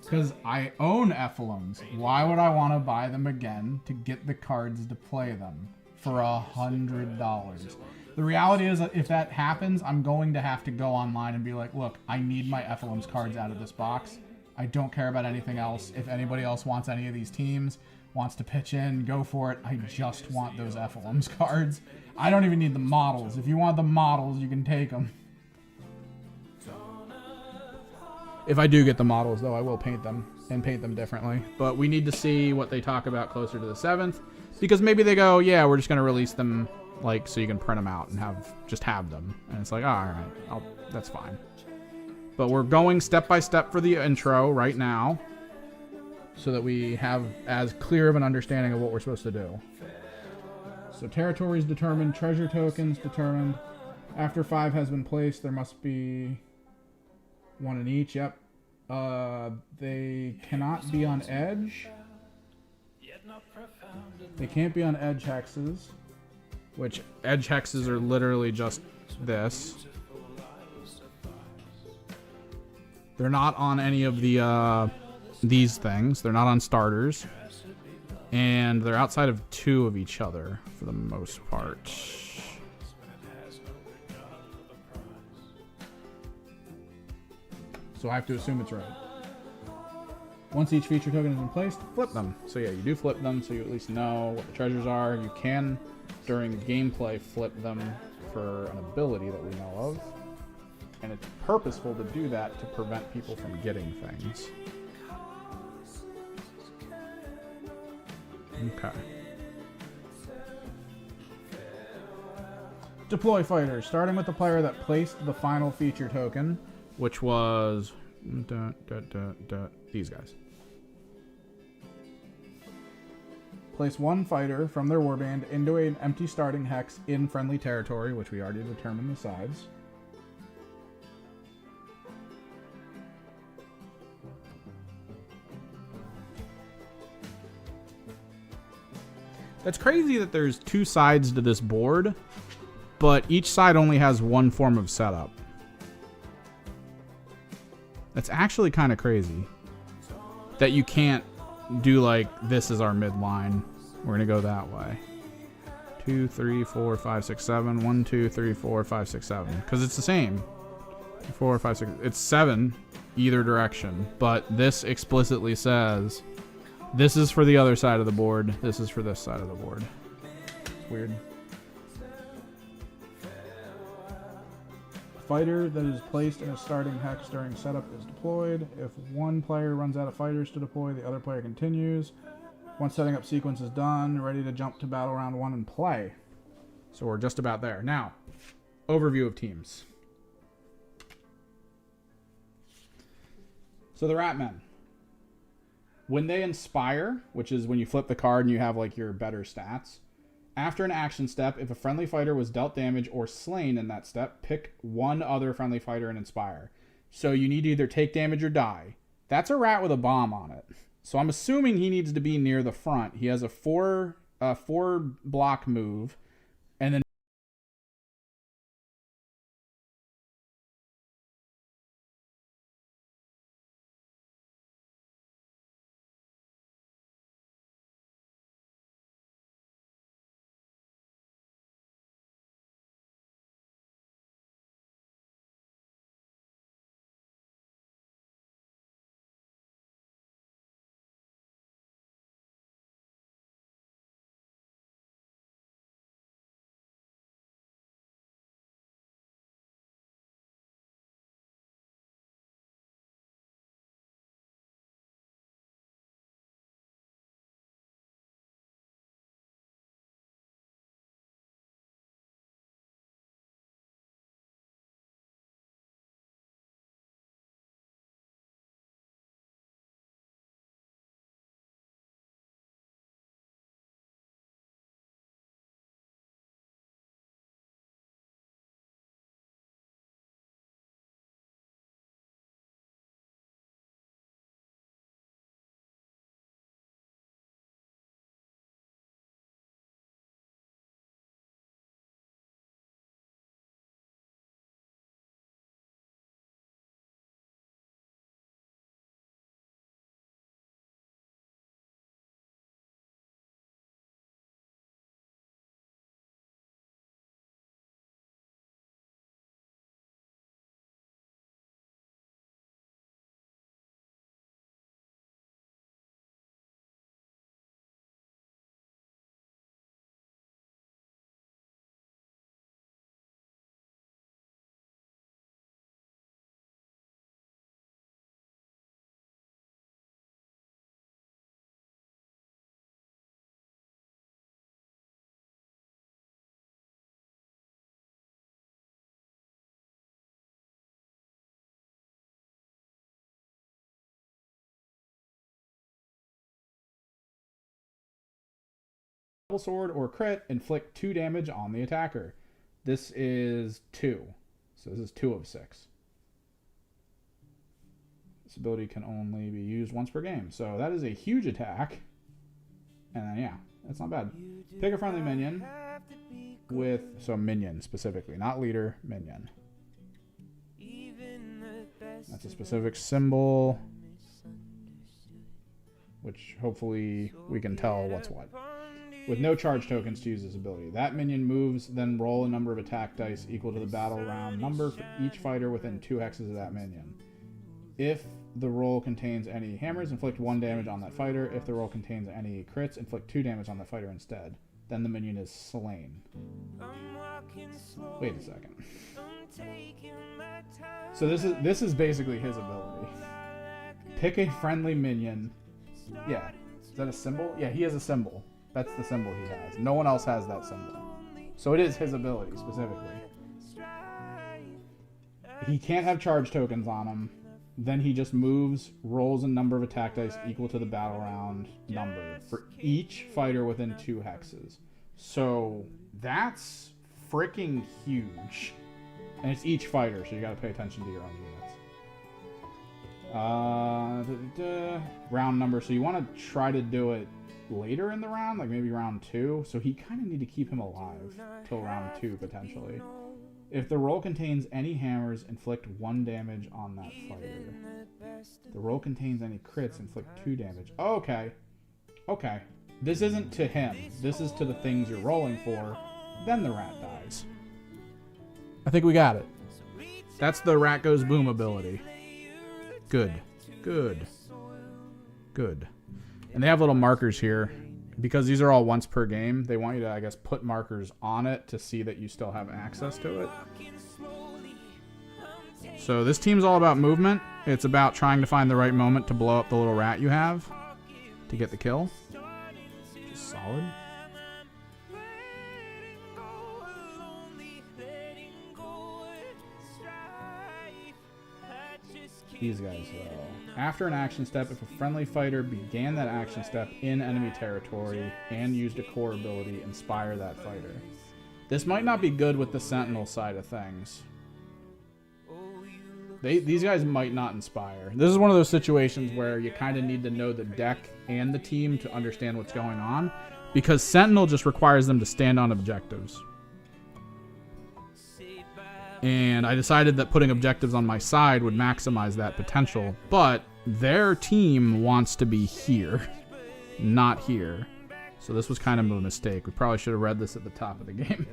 Because I own Ephilums. Why would I want to buy them again to get the cards to play them for $100? The reality is that if that happens, I'm going to have to go online and be like, look, I need my Ephilums cards out of this box. I don't care about anything else. If anybody else wants any of these teams, wants to pitch in, go for it. I just want those Ephilums cards. I don't even need the models. If you want the models, you can take them. If I do get the models, though, I will paint them and paint them differently. But we need to see what they talk about closer to the 7th. Because maybe they go, yeah, we're just going to release them like so you can print them out and have them. And it's like, oh, all right, that's fine. But we're going step by step for the intro right now so that we have as clear of an understanding of what we're supposed to do. So territories determined, treasure tokens determined. After 5 has been placed, there must be... 1 in each, yep. They cannot be on edge. They can't be on edge hexes. Which, edge hexes are literally just this. They're not on any of the, these things. They're not on starters. And they're outside of 2 of each other, for the most part. So I have to assume it's right. Once each feature token has been placed, flip them. So yeah, you do flip them so you at least know what the treasures are. You can, during gameplay, flip them for an ability that we know of. And it's purposeful to do that to prevent people from getting things. Okay. Deploy fighters, starting with the player that placed the final feature token, which was these guys. Place 1 fighter from their warband into an empty starting hex in friendly territory, which we already determined the size. That's crazy that there's 2 sides to this board, but each side only has 1 form of setup. That's actually kind of crazy that you can't do like, this is our midline. We're going to go that way. 2, 3, 4, 5, 6, 7. 1, 2, 3, 4, 5, 6, 7. Because it's the same. 4, 5, 6. It's 7 either direction. But this explicitly says this is for the other side of the board. This is for this side of the board. It's weird. Fighter that is placed in a starting hex during setup is deployed. If one player runs out of fighters to deploy, the other player continues. Once setting up sequence is done, ready to jump to battle round 1 and play. So we're just about there. Now, overview of teams. So the Ratmen. When they inspire, which is when you flip the card and you have like your better stats, After an action step, if a friendly fighter was dealt damage or slain in that step, pick one other friendly fighter and inspire. So you need to either take damage or die. That's a rat with a bomb on it. So I'm assuming he needs to be near the front. He has a four block move, and then sword or crit, inflict 2 damage on the attacker. This is 2. So this is 2 of 6. This ability can only be used once per game. So that is a huge attack. And then, yeah, that's not bad. Pick a friendly minion with, so minion specifically, not leader, minion. That's a specific symbol, which hopefully we can tell what's what. With no charge tokens to use this ability. That minion moves, then roll a number of attack dice equal to the battle round number for each fighter within 2 hexes of that minion. If the roll contains any hammers, inflict 1 damage on that fighter. If the roll contains any crits, inflict 2 damage on that fighter instead. Then the minion is slain. Wait a second. So this is basically his ability. Pick a friendly minion. Yeah. Is that a symbol? Yeah, he has a symbol. That's the symbol he has. No one else has that symbol. So it is his ability, specifically. He can't have charge tokens on him. Then he just moves, rolls a number of attack dice equal to the battle round number for each fighter within 2 hexes. So that's freaking huge. And it's each fighter, so you gotta pay attention to your own units. Round number. So you want to try to do it later in the round, like maybe round 2. So he kind of need to keep him alive till round 2 potentially. If the roll contains any hammers, inflict 1 damage on that fighter. If the roll contains any crits, inflict 2 damage. Oh, okay. Okay. This isn't to him. This is to the things you're rolling for. Then the rat dies. I think we got it. That's the rat goes boom ability. Good. Good. Good. And they have little markers here. Because these are all once per game, they want you to, I guess, put markers on it to see that you still have access to it. So this team's all about movement. It's about trying to find the right moment to blow up the little rat you have to get the kill. Which is solid. These guys, though. After an action step, if a friendly fighter began that action step in enemy territory and used a core ability, inspire that fighter. This might not be good with the Sentinel side of things. These guys might not inspire. This is one of those situations where you kind of need to know the deck and the team to understand what's going on, because Sentinel just requires them to stand on objectives. And I decided that putting objectives on my side would maximize that potential, but their team wants to be here, not here. So this was kind of a mistake. We probably should have read this at the top of the game.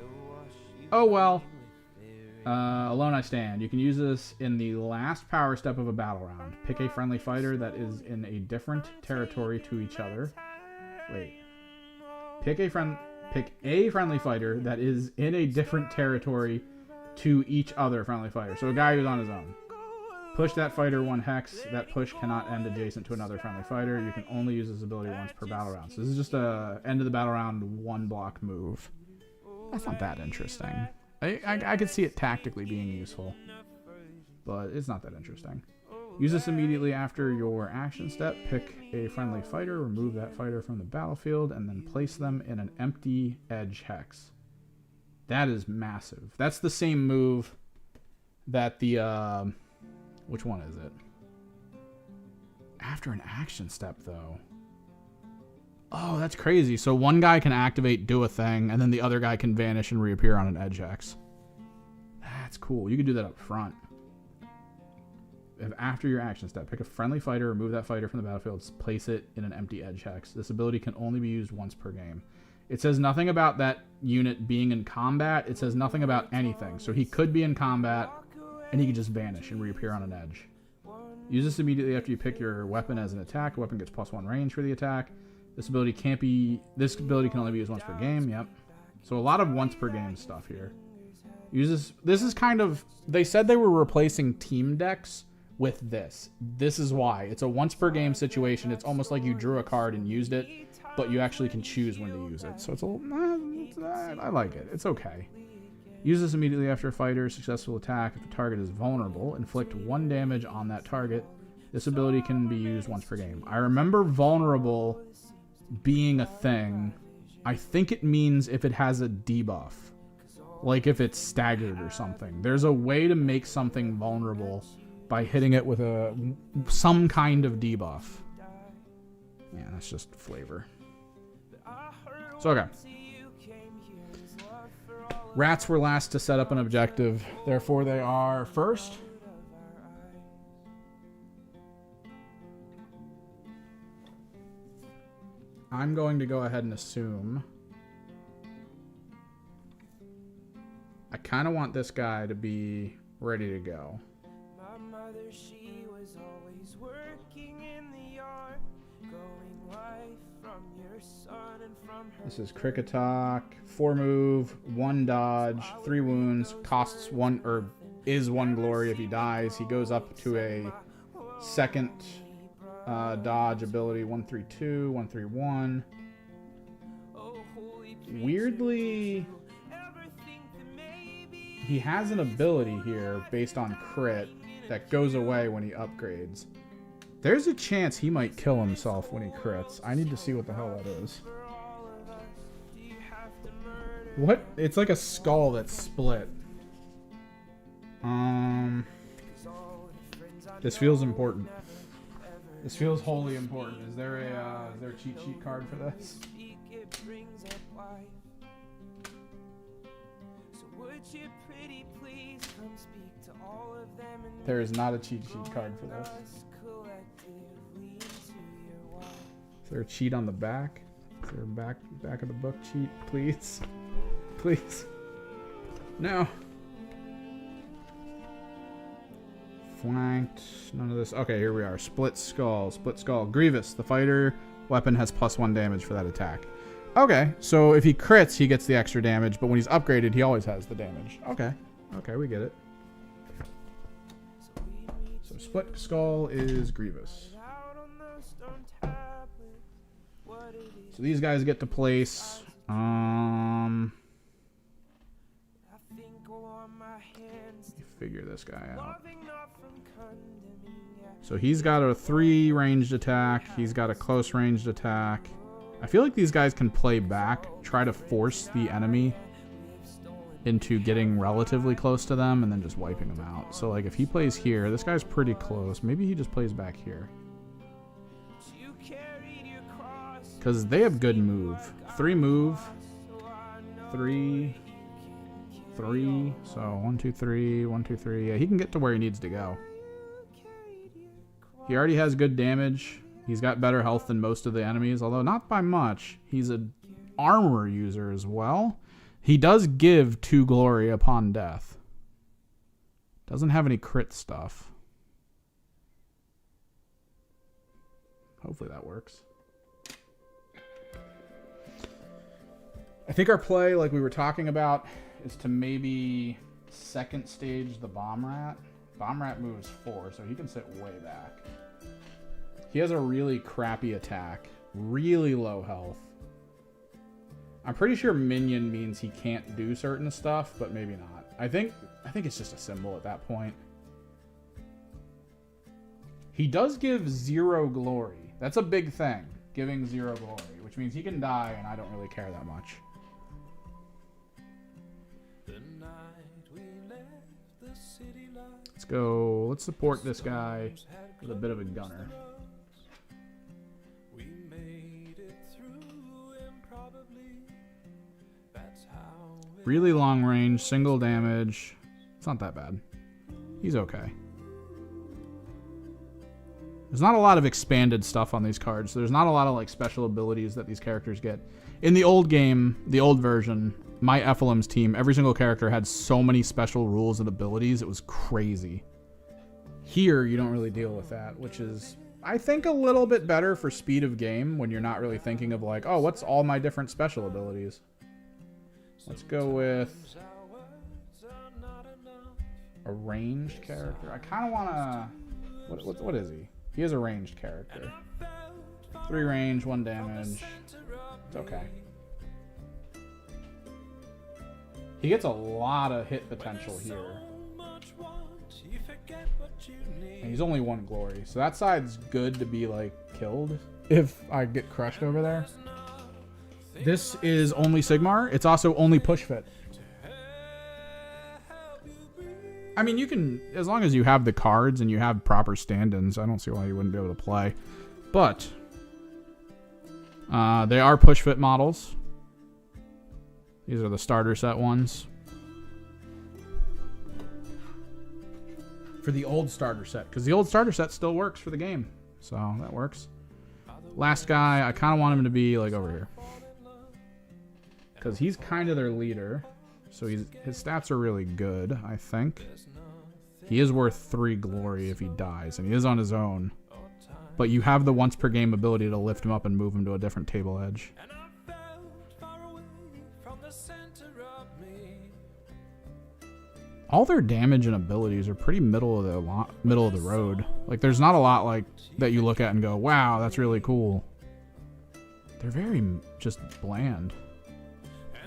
Oh well. Alone I stand. You can use this in the last power step of a battle round. Pick a friendly fighter that is in a different territory to each other. Wait. Pick a friendly fighter that is in a different territory to each other friendly fighter. So a guy who's on his own. Push that fighter 1 hex. That push cannot end adjacent to another friendly fighter. You can only use this ability once per battle round. So this is just a end of the battle round 1 block move. That's not that interesting. I could see it tactically being useful, but it's not that interesting. Use this immediately after your action step. Pick a friendly fighter, remove that fighter from the battlefield, and then place them in an empty edge hex. That is massive. That's the same move that the... which one is it? After an action step, though. Oh, that's crazy. So one guy can activate, do a thing, and then the other guy can vanish and reappear on an edge hex. That's cool. You can do that up front. If after your action step, pick a friendly fighter, remove that fighter from the battlefield, place it in an empty edge hex. This ability can only be used once per game. It says nothing about that unit being in combat. It says nothing about anything. So he could be in combat, and he could just vanish and reappear on an edge. Use this immediately after you pick your weapon as an attack. A weapon gets +1 range for the attack. This ability can only be used once per game. Yep. So a lot of once per game stuff here. This is kind of, they said they were replacing team decks with this. This is why. It's a once per game situation. It's almost like you drew a card and used it, but you actually can choose when to use it. So it's a little, I like it. It's okay. Use this immediately after a fighter's successful attack. If the target is vulnerable, inflict 1 damage on that target. This ability can be used once per game. I remember vulnerable being a thing. I think it means if it has a debuff, like if it's staggered or something. There's a way to make something vulnerable by hitting it with some kind of debuff. Yeah, that's just flavor. So okay, rats were last to set up an objective, therefore they are first. I'm going to go ahead and assume. I kind of want this guy to be ready to go. My mother, she was always working in the yard, growing life from your son and from her. This is Crick Attack, 4 move, 1 dodge, 3 wounds, costs 1 or is 1 glory if he dies. He goes up to a second dodge ability, 132, 131. Weirdly, he has an ability here based on crit that goes away when he upgrades. There's a chance he might kill himself when he crits. I need to see what the hell that is. What? It's like a skull that's split. This feels important. This feels wholly important. Is there a cheat sheet card for this? There is not a cheat sheet card for this. Is there a cheat on the back? Is there a back of the book cheat, please? Please. No. Flanked. None of this. Okay, here we are. Split skull. Split skull. Grievous. The fighter weapon has +1 damage for that attack. Okay, so if he crits, he gets the extra damage, but when he's upgraded, he always has the damage. Okay. Okay, we get it. So split skull is Grievous. So these guys get to place. Let me figure this guy out. So he's got a 3 ranged attack. He's got a close ranged attack. I feel like these guys can play back, try to force the enemy into getting relatively close to them and then just wiping them out. So like if he plays here, this guy's pretty close. Maybe he just plays back here. Because they have good move. 3 move. 3. 3. So 1, 2, 3. 1, 2, 3. Yeah, he can get to where he needs to go. He already has good damage. He's got better health than most of the enemies, although not by much. He's an armor user as well. He does give 2 glory upon death. Doesn't have any crit stuff. Hopefully that works. I think our play, like we were talking about, is to maybe second stage the Bomb Rat. Bomb Rat moves 4, so he can sit way back. He has a really crappy attack. Really low health. I'm pretty sure minion means he can't do certain stuff, but maybe not. I think it's just a symbol at that point. He does give 0 glory. That's a big thing. Giving 0 glory, which means he can die, and I don't really care that much. Let's go. Let's support this guy with a bit of a gunner. Really long range, single damage. It's not that bad. He's okay. There's not a lot of expanded stuff on these cards. There's not a lot of like special abilities that these characters get. In the old game, the old version, my Ephilim's team, every single character had so many special rules and abilities. It was crazy. Here, you don't really deal with that, which is, I think, a little bit better for speed of game when you're not really thinking of like, oh, what's all my different special abilities? Let's go with a ranged character. I kind of want to... What is he? He is a ranged character. 3 range, 1 damage. It's okay. He gets a lot of hit potential here. And he's only 1 glory. So that side's good to be, like, killed if I get crushed over there. This is only Sigmar. It's also only push fit. I mean, you can, as long as you have the cards and you have proper stand-ins, I don't see why you wouldn't be able to play. But they are push fit models. These are the starter set ones. For the old starter set, because the old starter set still works for the game. So that works. Last guy, I kind of want him to be like over here. Because he's kind of their leader. So his stats are really good, I think. He is worth 3 glory if he dies, and he is on his own. But you have the once per game ability to lift him up and move him to a different table edge. All their damage and abilities are pretty middle of the road. Like there's not a lot like that you look at and go, wow, that's really cool. They're very just bland.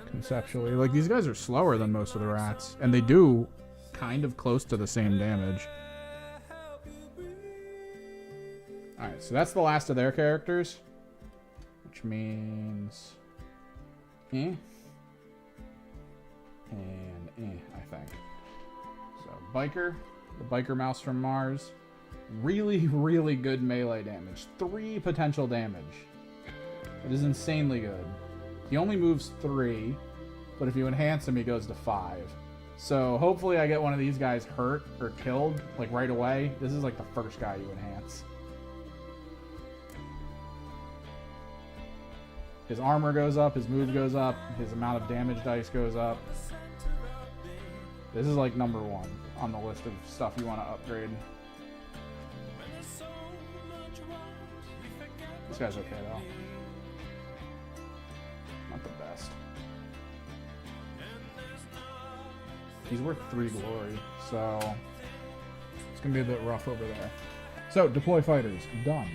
Conceptually, like these guys are slower than most of the rats, and they do kind of close to the same damage. Alright, so that's the last of their characters, which means and I think. So biker, the biker mouse from Mars, really, really good melee damage. 3 potential damage. It is insanely good. He only moves 3, but if you enhance him, he goes to 5. So hopefully I get one of these guys hurt or killed, like right away. This is like the first guy you enhance. His armor goes up, his move goes up, his amount of damage dice goes up. This is like number 1 on the list of stuff you want to upgrade. This guy's okay though. Not the best. He's worth 3 glory, so it's gonna be a bit rough over there. So, deploy fighters, done.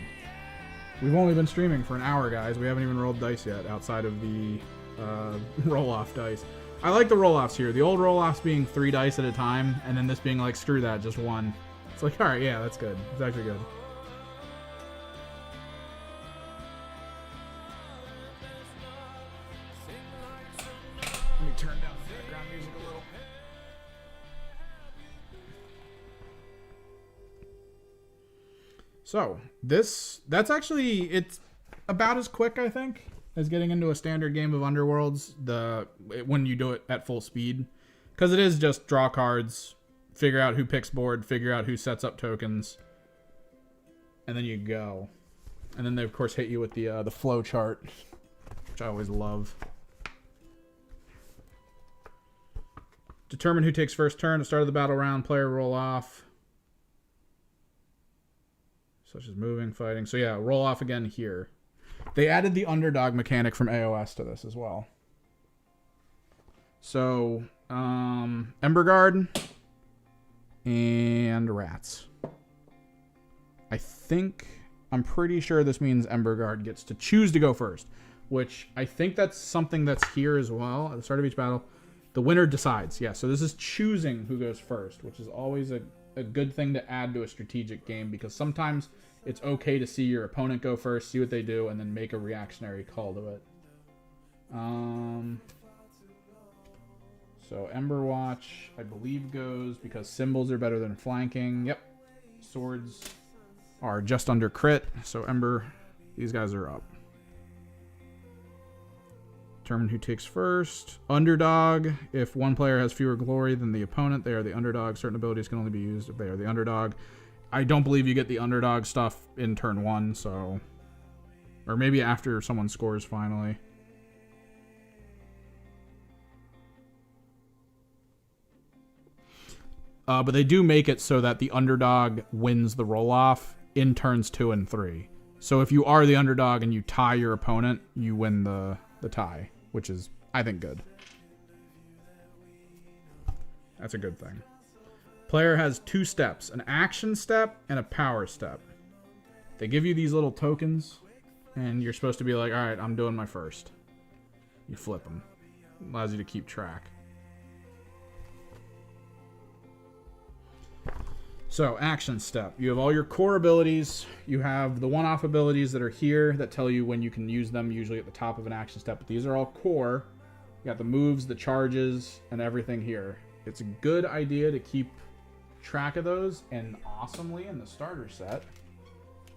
We've only been streaming for an hour, guys. We haven't even rolled dice yet, outside of the roll-off dice. I like the roll-offs here. The old roll-offs being 3 dice at a time, and then this being like, screw that, just 1. It's like, all right, yeah, that's good. It's actually good. Let me turn down the background music a little. So that's actually, it's about as quick, I think, as getting into a standard game of Underworlds. When you do it at full speed, because it is just draw cards, figure out who picks board, figure out who sets up tokens, and then you go. And then they of course hit you with the flow chart, which I always love. Determine who takes first turn. At the start of the battle round, player roll off. Such as moving, fighting. So yeah, roll off again here. They added the underdog mechanic from AOS to this as well. So, Ember Guard and Rats. I'm pretty sure this means Ember Guard gets to choose to go first, which I think that's something that's here as well. At the start of each battle, the winner decides. Yeah, so this is choosing who goes first, which is always a good thing to add to a strategic game, because sometimes it's okay to see your opponent go first, see what they do, and then make a reactionary call to it. So Ember Watch, I believe, goes because symbols are better than flanking. Yep. Swords are just under crit, so Ember, these guys are up. Determine who takes first. Underdog. If one player has fewer glory than the opponent, they are the underdog. Certain abilities can only be used if they are the underdog. I don't believe you get the underdog stuff in turn 1, so... Or maybe after someone scores finally. But they do make it so that the underdog wins the roll-off in turns 2 and 3. So if you are the underdog and you tie your opponent, you win the tie, which is, I think, good. That's a good thing. Player has 2 steps, an action step and a power step. They give you these little tokens, and you're supposed to be like, all right, I'm doing my first. You flip them. Allows you to keep track. So, action step. You have all your core abilities. You have the one-off abilities that are here that tell you when you can use them, usually at the top of an action step. But these are all core. You got the moves, the charges, and everything here. It's a good idea to keep track of those, and awesomely in the starter set,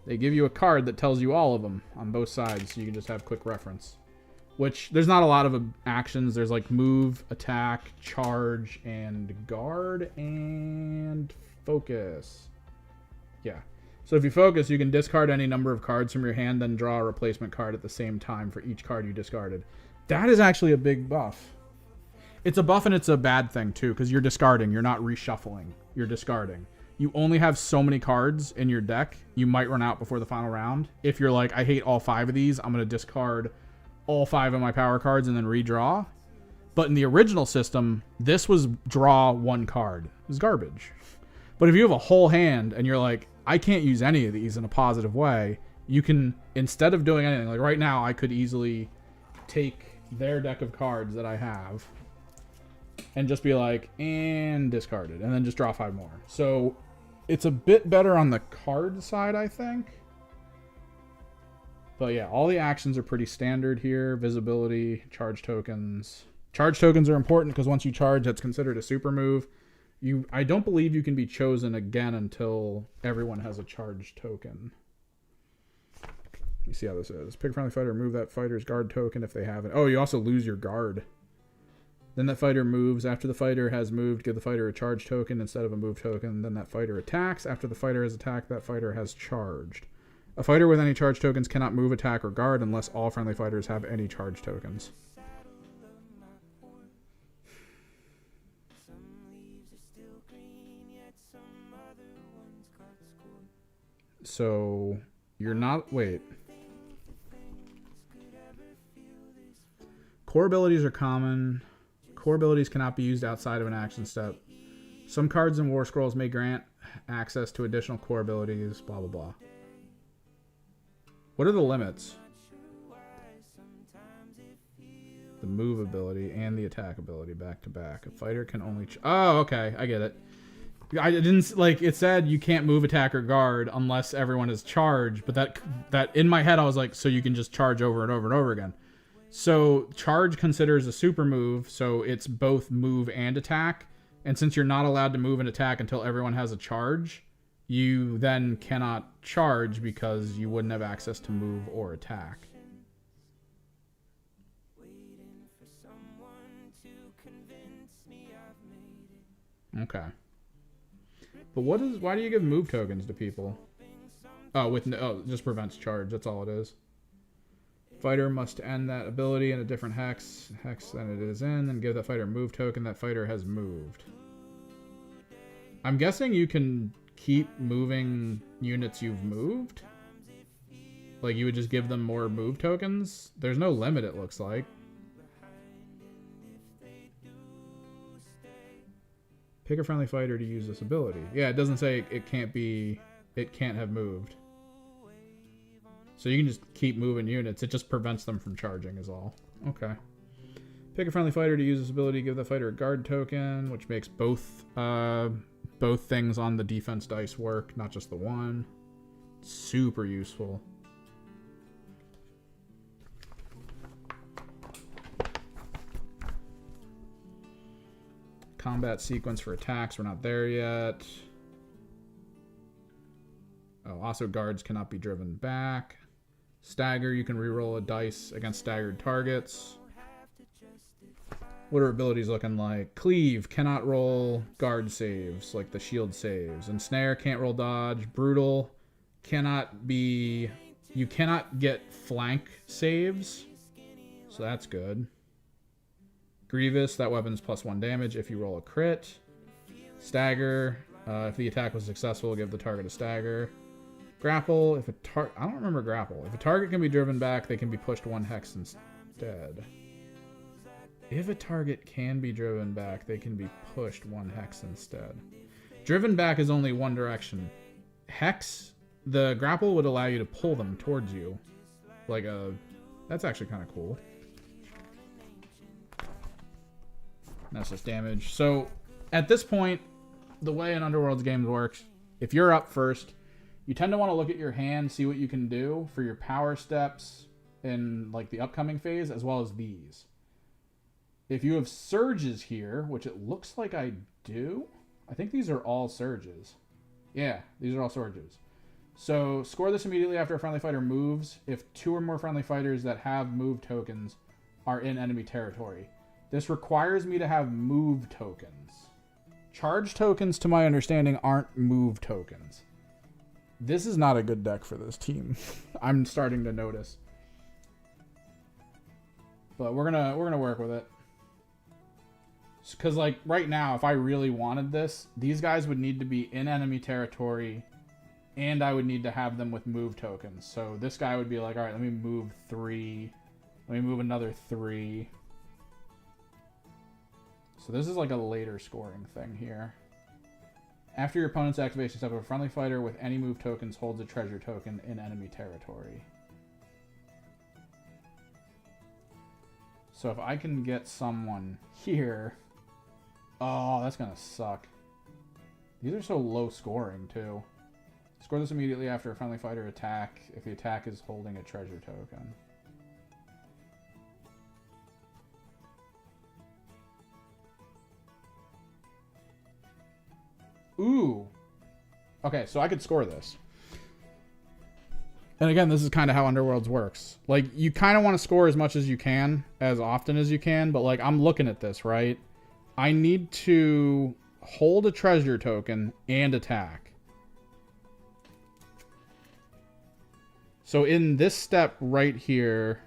they give you a card that tells you all of them on both sides, so you can just have quick reference. Which, there's not a lot of actions. There's like move, attack, charge, and guard, and focus. Yeah. So if you focus, you can discard any number of cards from your hand, then draw a replacement card at the same time for each card you discarded. That is actually a big buff. It's a buff and it's a bad thing too, because you're discarding. You're not reshuffling. You're discarding. You only have so many cards in your deck. You might run out before the final round. If you're like, I hate all 5 of these, I'm going to discard all 5 of my power cards and then redraw. But in the original system, this was draw 1 card. It was garbage. But if you have a whole hand and you're like, I can't use any of these in a positive way, you can, instead of doing anything, like right now, I could easily take their deck of cards that I have and just be like, and discard it, and then just draw 5 more. So it's a bit better on the card side, I think. But yeah, all the actions are pretty standard here. Visibility, charge tokens. Charge tokens are important because once you charge, that's considered a super move. I don't believe you can be chosen again until everyone has a charge token. Let me see how this is. Pick a friendly fighter, remove that fighter's guard token if they have it. Oh, you also lose your guard. Then that fighter moves. After the fighter has moved, give the fighter a charge token instead of a move token. Then that fighter attacks. After the fighter has attacked, that fighter has charged. A fighter with any charge tokens cannot move, attack, or guard unless all friendly fighters have any charge tokens. So, you're not... Wait. Core abilities are common. Core abilities cannot be used outside of an action step. Some cards in War Scrolls may grant access to additional core abilities, blah, blah, blah. What are the limits? The move ability and the attack ability back to back. A fighter can only... Oh, okay. I get it. I didn't like it said you can't move, attack, or guard unless everyone is charged. But that in my head I was like, so you can just charge over and over and over again. So charge considers a super move, so it's both move and attack. And since you're not allowed to move and attack until everyone has a charge, you then cannot charge because you wouldn't have access to move or attack. Okay. But why do you give move tokens to people? Oh, it just prevents charge. That's all it is. Fighter must end that ability in a different hex than it is in, and give that fighter a move token that fighter has moved. I'm guessing you can keep moving units you've moved. Like you would just give them more move tokens. There's no limit, it looks like. Pick a friendly fighter to use this ability. Yeah, it doesn't say it can't have moved. So you can just keep moving units. It just prevents them from charging is all. Okay. Pick a friendly fighter to use this ability. Give the fighter a guard token, which makes both things on the defense dice work, not just the one. Super useful. Combat sequence for attacks. We're not there yet. Oh, also guards cannot be driven back. Stagger, you can reroll a dice against staggered targets. What are abilities looking like? Cleave, cannot roll guard saves, like the shield saves. Ensnare, can't roll dodge. Brutal, you cannot get flank saves. So that's good. Grievous, that weapon's +1 damage if you roll a crit. Stagger, if the attack was successful, give the target a stagger. Grapple, I don't remember grapple. If a target can be driven back, they can be pushed 1 hex instead. If a target can be driven back, they can be pushed 1 hex instead. Driven back is only one direction. Hex, the grapple would allow you to pull them towards you. That's actually kind of cool. That's just damage. So, at this point, the way an Underworlds game works, if you're up first, you tend to want to look at your hand, see what you can do for your power steps in like the upcoming phase, as well as these. If you have surges here, which it looks like I do, I think these are all surges. Yeah, these are all surges. So score this immediately after a friendly fighter moves if 2 or more friendly fighters that have move tokens are in enemy territory. This requires me to have move tokens. Charge tokens, to my understanding, aren't move tokens. This is not a good deck for this team. I'm starting to notice. But we're gonna work with it. Because like right now, if I really wanted this, these guys would need to be in enemy territory, and I would need to have them with move tokens. So this guy would be like, all right, let me move 3. Let me move another 3. So this is like a later scoring thing here. After your opponent's activation step, a friendly fighter with any move tokens holds a treasure token in enemy territory. So if I can get someone here... Oh, that's going to suck. These are so low scoring, too. Score this immediately after a friendly fighter attack if the attack is holding a treasure token. Ooh. Okay, so I could score this. And again, this is kind of how Underworlds works. Like, you kind of want to score as much as you can, as often as you can, but like, I'm looking at this, right? I need to hold a treasure token and attack. So in this step right here,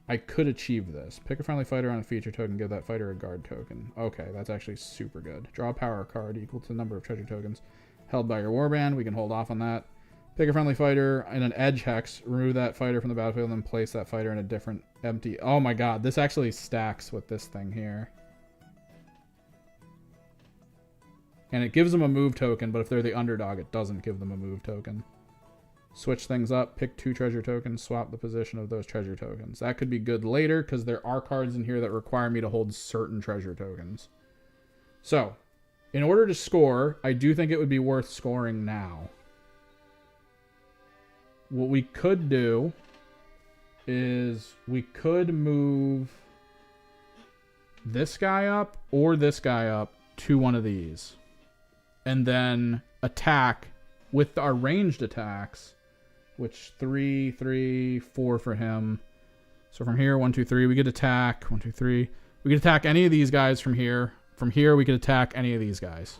I could achieve this. Pick a friendly fighter on a feature token, give that fighter a guard token. Okay, that's actually super good. Draw a power card equal to the number of treasure tokens held by your warband. We can hold off on that. Pick a friendly fighter in an edge hex, remove that fighter from the battlefield, and place that fighter in a different empty... Oh my god, this actually stacks with this thing here. And it gives them a move token, but if they're the underdog, it doesn't give them a move token. Switch things up, pick 2 treasure tokens, swap the position of those treasure tokens. That could be good later, because there are cards in here that require me to hold certain treasure tokens. So, In order to score, I do think it would be worth scoring now. What we could do is we could move this guy up or this guy up to one of these. And then attack with our ranged attacks, which 3, 3, 4 for him. So from here, 1, 2, 3, we could attack. 1, 2, 3. We could attack any of these guys from here. From here, we could attack any of these guys.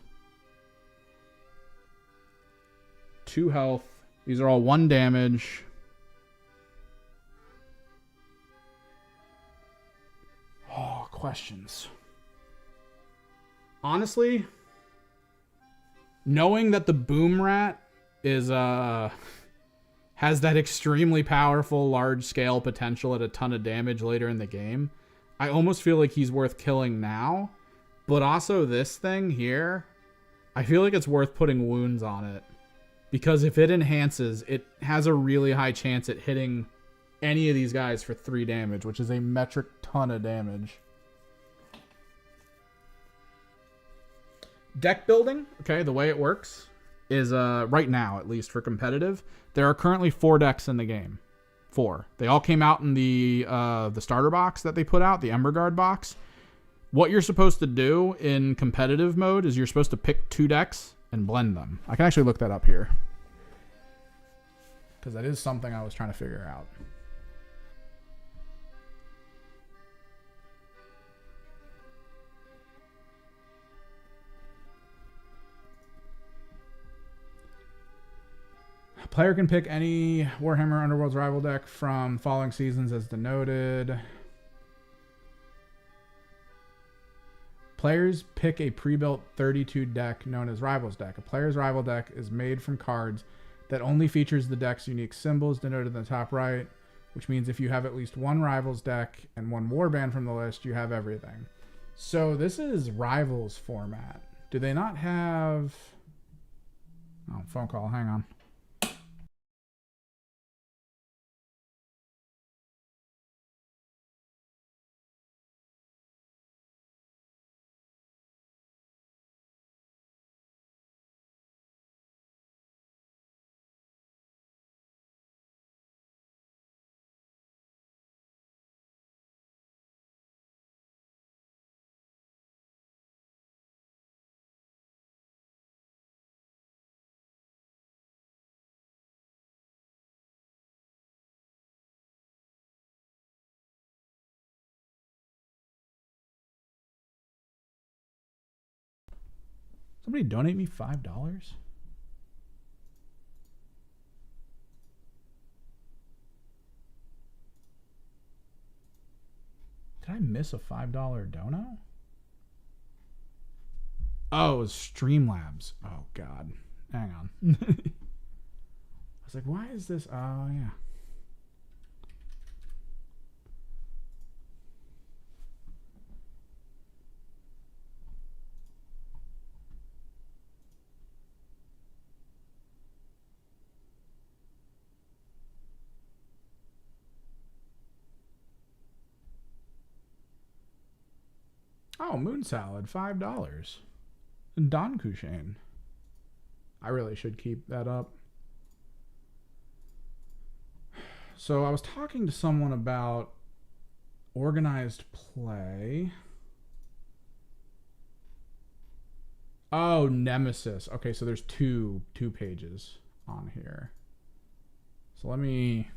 2 health. These are all 1 damage. Oh, questions. Honestly, knowing that the Boom Rat is has that extremely powerful large scale potential at a ton of damage later in the game, I almost feel like he's worth killing now. But also this thing here, I feel like it's worth putting wounds on it. Because if it enhances, it has a really high chance at hitting any of these guys for 3 damage, which is a metric ton of damage. Deck building, okay, the way it works is, right now, at least for competitive, there are currently 4 decks in the game. 4. They all came out in the starter box that they put out, the Ember Guard box. What you're supposed to do in competitive mode is you're supposed to pick 2 decks and blend them. I can actually look that up here, because that is something I was trying to figure out. A player can pick any Warhammer Underworlds rival deck from following seasons as denoted. Players pick a pre-built 32 deck known as Rivals deck. A player's rival deck is made from cards that only features the deck's unique symbols denoted in the top right, which means if you have at least 1 Rivals deck and 1 Warband from the list, you have everything. So this is Rivals format. Do they not have... Oh, phone call. Hang on. Somebody donate me $5? Did I miss a $5 dono? Oh, it was Streamlabs. Oh, God. Hang on. I was like, why is this? Oh, yeah. Oh, Moon Salad, $5. And Don Cushane. I really should keep that up. So I was talking to someone about organized play. Oh, Nemesis. Okay, so there's two pages on here. So let me...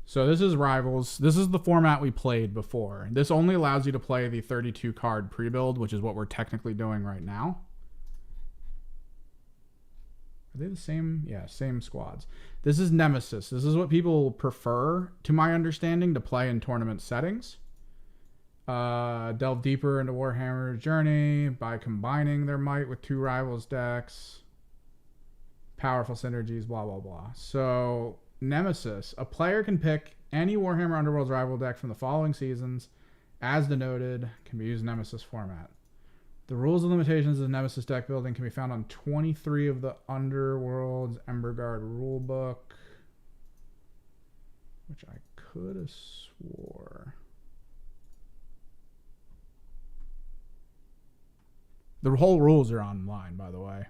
So this is Rivals. This is the format we played before. This only allows you to play the 32 card pre-build, which is what we're technically doing right now. Are they the same? Yeah, same squads. This is Nemesis. This is what people prefer, to my understanding, to play in tournament settings. Delve deeper into Warhammer's journey by combining their might with 2 Rivals decks. Powerful synergies, blah, blah, blah. So... Nemesis. A player can pick any Warhammer Underworlds rival deck from the following seasons. As denoted, can be used in Nemesis format. The rules and limitations of Nemesis deck building can be found on 23 of the Underworlds Emberguard rulebook, which I could have swore. The whole rules are online, by the way.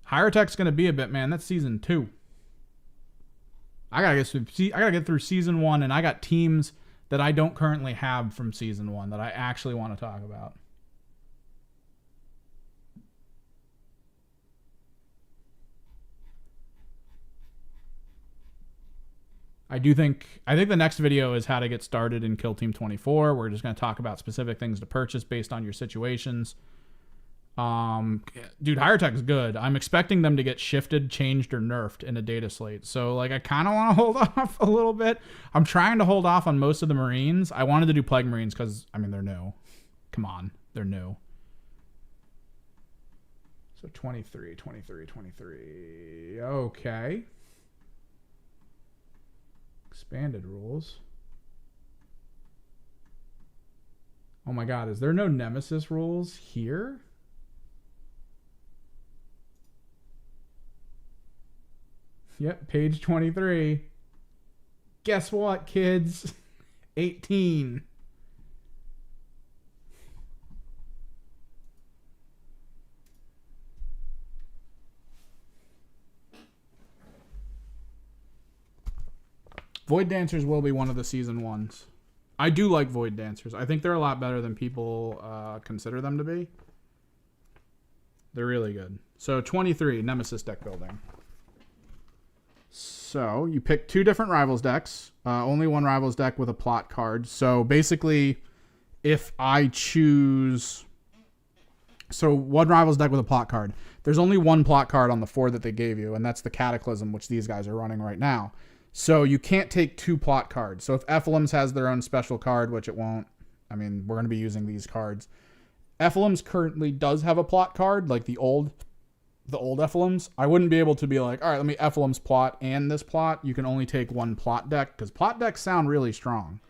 Higher Tech's going to be a bit, man. That's season 2. I gotta get through season 1, and I got teams that I don't currently have from season 1 that I actually want to talk about. I think the next video is how to get started in Kill Team 24. We're just going to talk about specific things to purchase based on your situations. Dude, Higher Tech is good. I'm expecting them to get shifted, changed, or nerfed in a data slate. So, like, I kind of want to hold off a little bit. I'm trying to hold off on most of the Marines. I wanted to do Plague Marines because, I mean, they're new. Come on. They're new. So, 23. Okay. Expanded rules. Oh my god, is there no Nemesis rules here? Yep, page 23. Guess what, kids? 18. Void Dancers will be one of the season 1s. I do like Void Dancers. I think they're a lot better than people consider them to be. They're really good. So 23, Nemesis deck building. So you pick 2 different Rivals decks. Only one Rivals deck with a plot card. So basically, if I choose... So one Rivals deck with a plot card. There's only one plot card on the 4 that they gave you, and that's the Cataclysm, which these guys are running right now. So you can't take 2 plot cards. So if Ephelim's has their own special card, which it won't, I mean, we're going to be using these cards. Ephelim's currently does have a plot card, like the old Ephelim's. I wouldn't be able to be like, all right, let me Ephelim's plot and this plot. You can only take 1 plot deck, because plot decks sound really strong.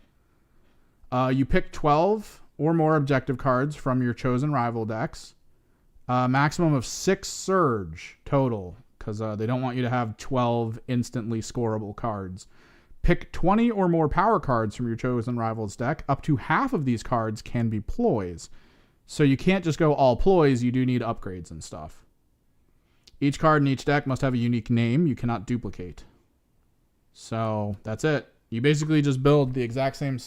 You pick 12 or more objective cards from your chosen rival decks. Maximum of 6 Surge total, because they don't want you to have 12 instantly scoreable cards. Pick 20 or more power cards from your chosen rival's deck. Up to half of these cards can be ploys. So you can't just go all ploys, you do need upgrades and stuff. Each card in each deck must have a unique name you cannot duplicate. So that's it. You basically just build the exact same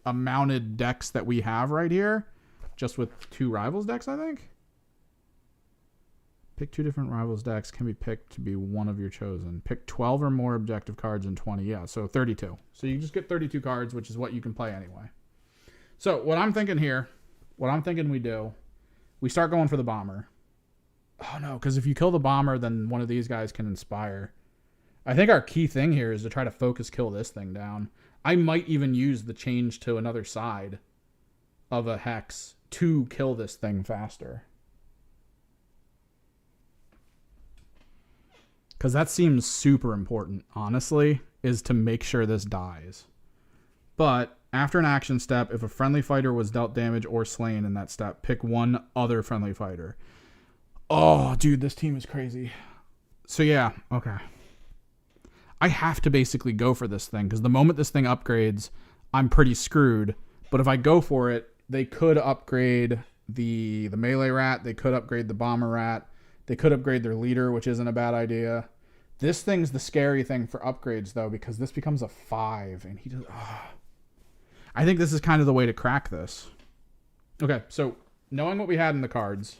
amounted decks that we have right here, just with 2 rivals decks, I think. Pick 2 different Rivals decks. Can be picked to be one of your chosen. Pick 12 or more objective cards and 20. Yeah, so 32. So you just get 32 cards, which is what you can play anyway. So what I'm thinking here, what I'm thinking we do, we start going for the Bomber. Oh, no, because if you kill the Bomber, then one of these guys can inspire. I think our key thing here is to try to focus kill this thing down. I might even use the change to another side of a Hex to kill this thing faster. Because that seems super important, honestly, is to make sure this dies. But after an action step, if a friendly fighter was dealt damage or slain in that step, pick 1 other friendly fighter. Oh, dude, this team is crazy. So yeah, okay. I have to basically go for this thing, because the moment this thing upgrades, I'm pretty screwed. But if I go for it, they could upgrade the melee rat, they could upgrade the bomber rat, they could upgrade their leader, which isn't a bad idea. This thing's the scary thing for upgrades, though, because this becomes a 5, and he just... I think this is kind of the way to crack this. Okay, so knowing what we had in the cards,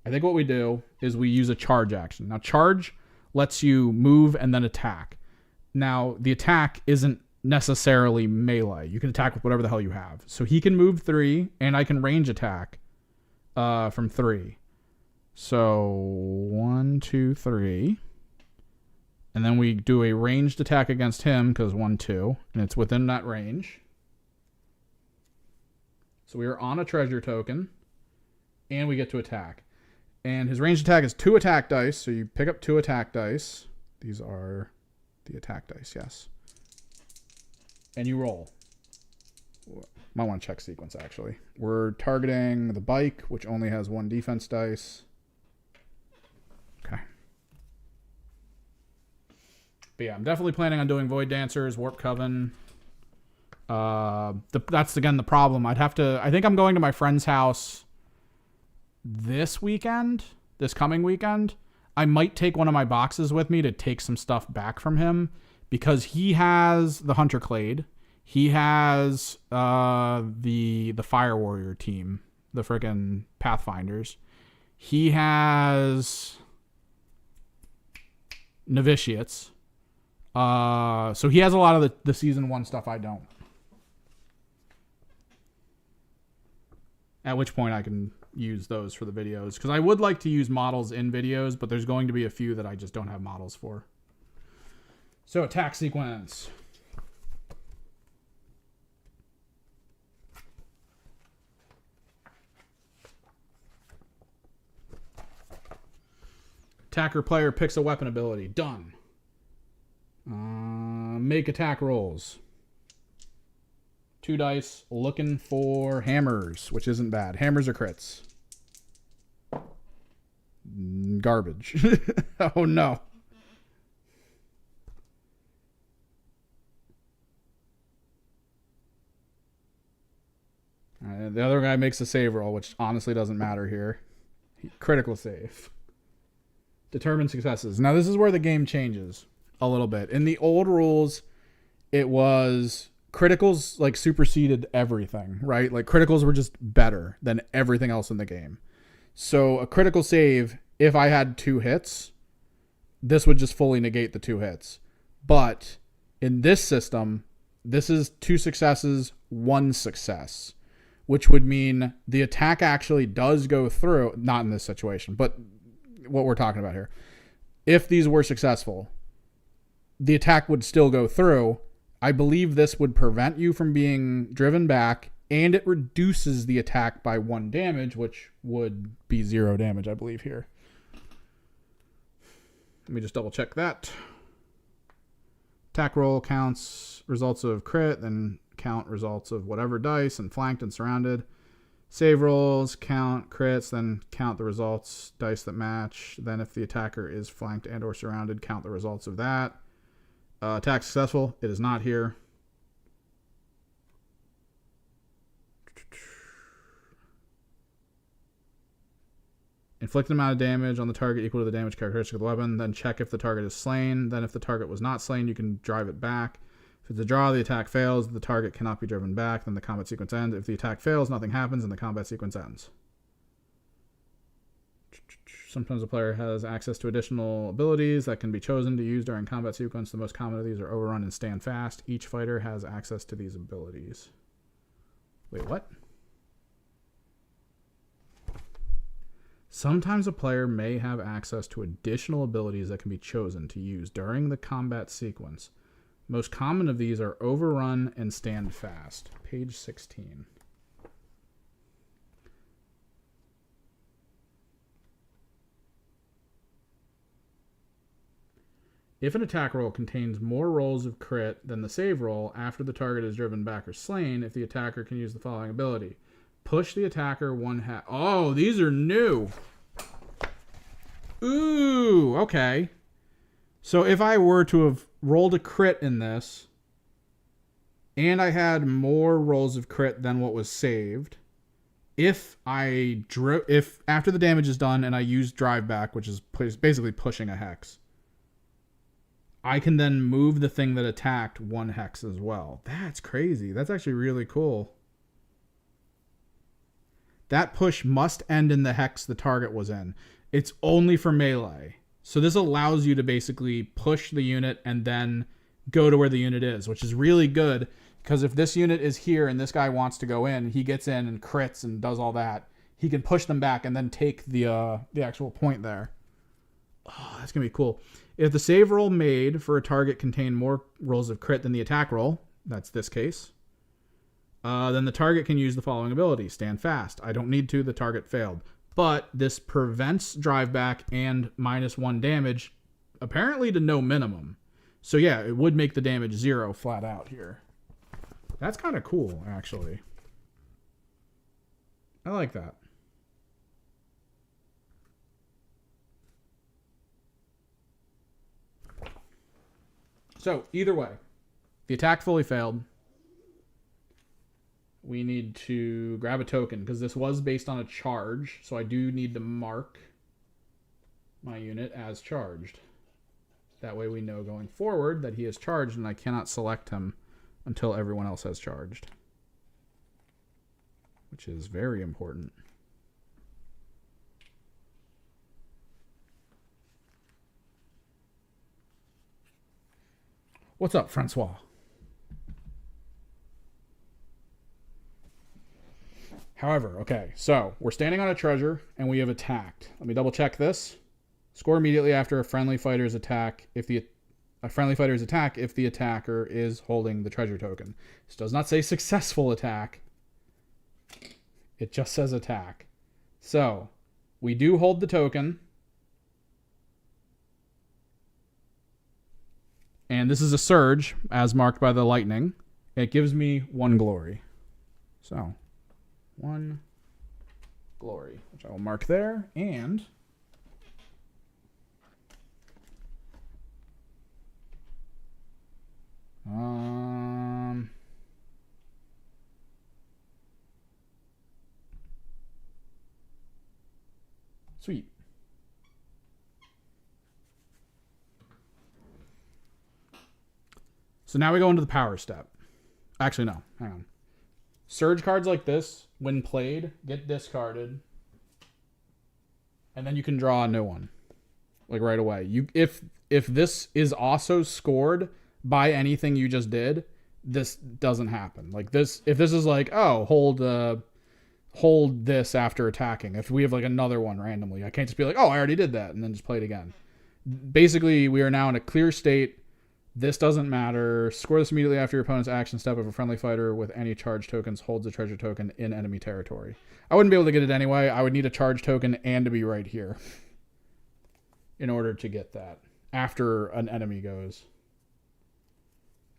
I think what we do is we use a charge action. Now, charge lets you move and then attack. Now, the attack isn't necessarily melee. You can attack with whatever the hell you have. So he can move 3, and I can range attack from 3. So 1, 2, 3. And then we do a ranged attack against him, because 1, 2. And it's within that range. So we are on a treasure token. And we get to attack. And his ranged attack is 2 attack dice. So you pick up 2 attack dice. These are the attack dice, yes. And you roll. Might want to check sequence, actually. We're targeting the bike, which only has 1 defense dice. Okay. But yeah, I'm definitely planning on doing Void Dancers, Warp Coven. That's, again, the problem. I think I'm going to my friend's house this coming weekend. I might take one of my boxes with me to take some stuff back from him, because he has the Hunter Clade. He has the Fire Warrior team, the freaking Pathfinders. He has Novitiates. So he has a lot of the season 1 stuff I don't. At which point I can use those for the videos, because I would like to use models in videos, but there's going to be a few that I just don't have models for. So attack sequence. Attacker player picks a weapon ability. Done. Make attack rolls. 2 dice. Looking for hammers, which isn't bad. Hammers or crits? Garbage. Oh no. The other guy makes a save roll, which honestly doesn't matter here. Critical save. Determine successes. Now this is where the game changes a little bit. In the old rules, it was criticals like superseded everything, right? Like criticals were just better than everything else in the game. So a critical save, if I had 2 hits, this would just fully negate the 2 hits. But in this system, this is 2 successes, 1 success, which would mean the attack actually does go through. Not in this situation, but what we're talking about here. If these were successful, the attack would still go through. I believe this would prevent you from being driven back, and it reduces the attack by 1 damage, which would be 0 damage, I believe, here. Let me just double check that. Attack roll counts results of crit, then count results of whatever dice, and flanked and surrounded. Save rolls, count crits, then count the results, dice that match. Then if the attacker is flanked and or surrounded, count the results of that. Attack successful. It is not here. Inflict an amount of damage on the target equal to the damage characteristic of the weapon. Then check if the target is slain. Then if the target was not slain, you can drive it back. If it's a draw, the attack fails. The target cannot be driven back. Then the combat sequence ends. If the attack fails, nothing happens, and the combat sequence ends. Sometimes a player has access to additional abilities that can be chosen to use during combat sequence. The most common of these are Overrun and Stand Fast. Each fighter has access to these abilities. Wait, what? Sometimes a player may have access to additional abilities that can be chosen to use during the combat sequence. Most common of these are Overrun and Stand Fast. Page 16. If an attack roll contains more rolls of crit than the save roll after the target is driven back or slain, if the attacker can use the following ability. Push the attacker 1/2. Oh, these are new. Ooh, okay. So if I were to have rolled a crit in this, and I had more rolls of crit than what was saved, if after the damage is done and I use drive back, which is basically pushing a hex, I can then move the thing that attacked 1 hex as well. That's crazy. That's actually really cool. That push must end in the hex the target was in. It's only for melee. So this allows you to basically push the unit and then go to where the unit is, which is really good, because if this unit is here and this guy wants to go in, he gets in and crits and does all that, he can push them back and then take the actual point there. Oh, that's going to be cool. If the save roll made for a target contained more rolls of crit than the attack roll, that's this case, then the target can use the following ability. Stand Fast. I don't need to. The target failed. But this prevents drive back and -1 damage, apparently to no minimum. So yeah, it would make the damage 0 flat out here. That's kind of cool, actually. I like that. So, either way, the attack fully failed. We need to grab a token because this was based on a charge. So I do need to mark my unit as charged. That way we know going forward that he is charged and I cannot select him until everyone else has charged. Which is very important. What's up, Francois? However, okay, so we're standing on a treasure and we have attacked. Let me double check this. Score immediately after a friendly fighter's attack if the attacker is holding the treasure token. This does not say successful attack. It just says attack. So, we do hold the token. And this is a surge, as marked by the lightning. It gives me 1 glory. So, 1 glory, which I will mark there. And sweet. So now we go into the power step. Actually, no. Hang on. Surge cards like this, when played, get discarded. And then you can draw a new one. Like right away. If this is also scored by anything you just did, this doesn't happen. Like this, if this is like, oh, hold this after attacking. If we have like another one randomly, I can't just be like, oh, I already did that, and then just play it again. Basically, we are now in a clear state. This doesn't matter. Score this immediately after your opponent's action step if a friendly fighter with any charge tokens holds a treasure token in enemy territory. I wouldn't be able to get it anyway. I would need a charge token and to be right here in order to get that after an enemy goes.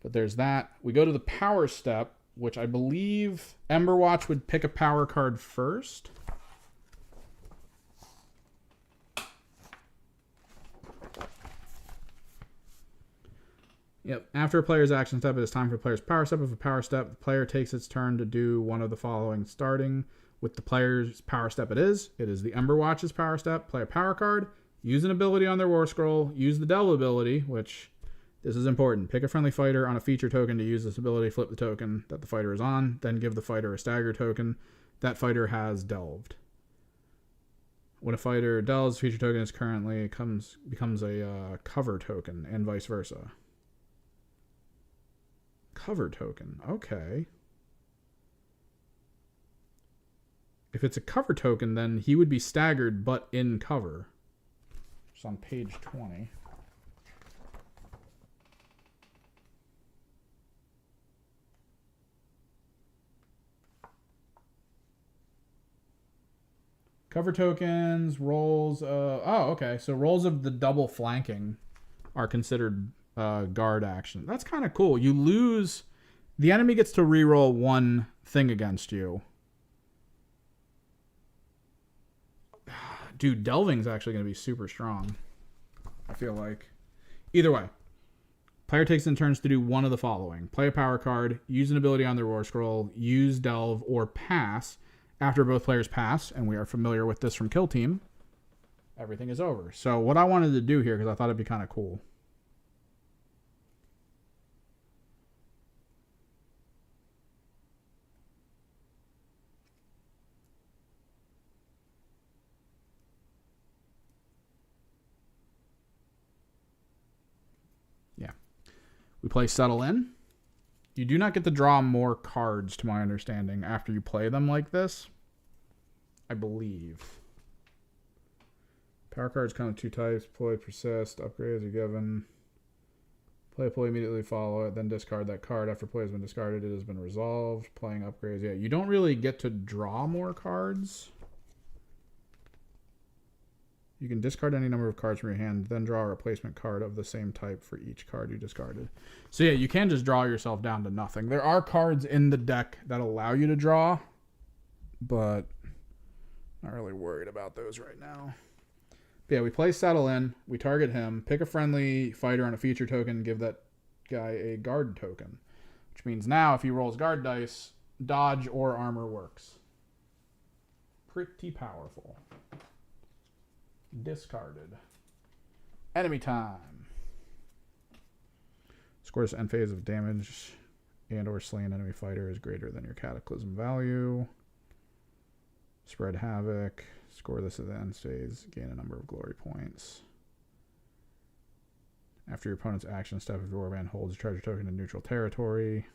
But there's that. We go to the power step, which I believe Emberwatch would pick a power card first. Yep. After a player's action step, it is time for a player's power step. If a power step, the player takes its turn to do one of the following, starting with the player's power step. It is the Emberwatch's power step. Play a power card. Use an ability on their war scroll. Use the delve ability, which this is important. Pick a friendly fighter on a feature token to use this ability. Flip the token that the fighter is on. Then give the fighter a stagger token. That fighter has delved. When a fighter delves, feature token is currently becomes a cover token, and vice versa. Cover token. Okay. If it's a cover token, then he would be staggered but in cover. It's on page 20. Cover tokens, rolls. Okay. So rolls of the double flanking are considered guard action. That's kind of cool. You lose. The enemy gets to reroll one thing against you. Dude, delving's actually going to be super strong. I feel like. Either way. Player takes in turns to do one of the following. Play a power card, use an ability on their war scroll, use delve, or pass. After both players pass, and we are familiar with this from Kill Team, everything is over. So what I wanted to do here, because I thought it'd be kind of cool. Yeah. We play Settle In. You do not get to draw more cards, to my understanding, after you play them like this. I believe. Power cards come in 2 types. Play, persist, upgrades are given. Play immediately follow it, then discard that card. After play has been discarded, it has been resolved. Playing upgrades. Yeah, you don't really get to draw more cards. You can discard any number of cards from your hand, then draw a replacement card of the same type for each card you discarded. So yeah, you can just draw yourself down to nothing. There are cards in the deck that allow you to draw, but Not really worried about those right now. But yeah, we play Settle In. We target him. Pick a friendly fighter on a feature token. Give that guy a guard token. Which means now if he rolls guard dice, dodge or armor works. Pretty powerful. Discarded. Enemy time. Scores end phase of damage and or slain enemy fighter is greater than your cataclysm value. Spread havoc. Score this at the end phase. Gain a number of glory points. After your opponent's action step, if your warband holds a treasure token in neutral territory.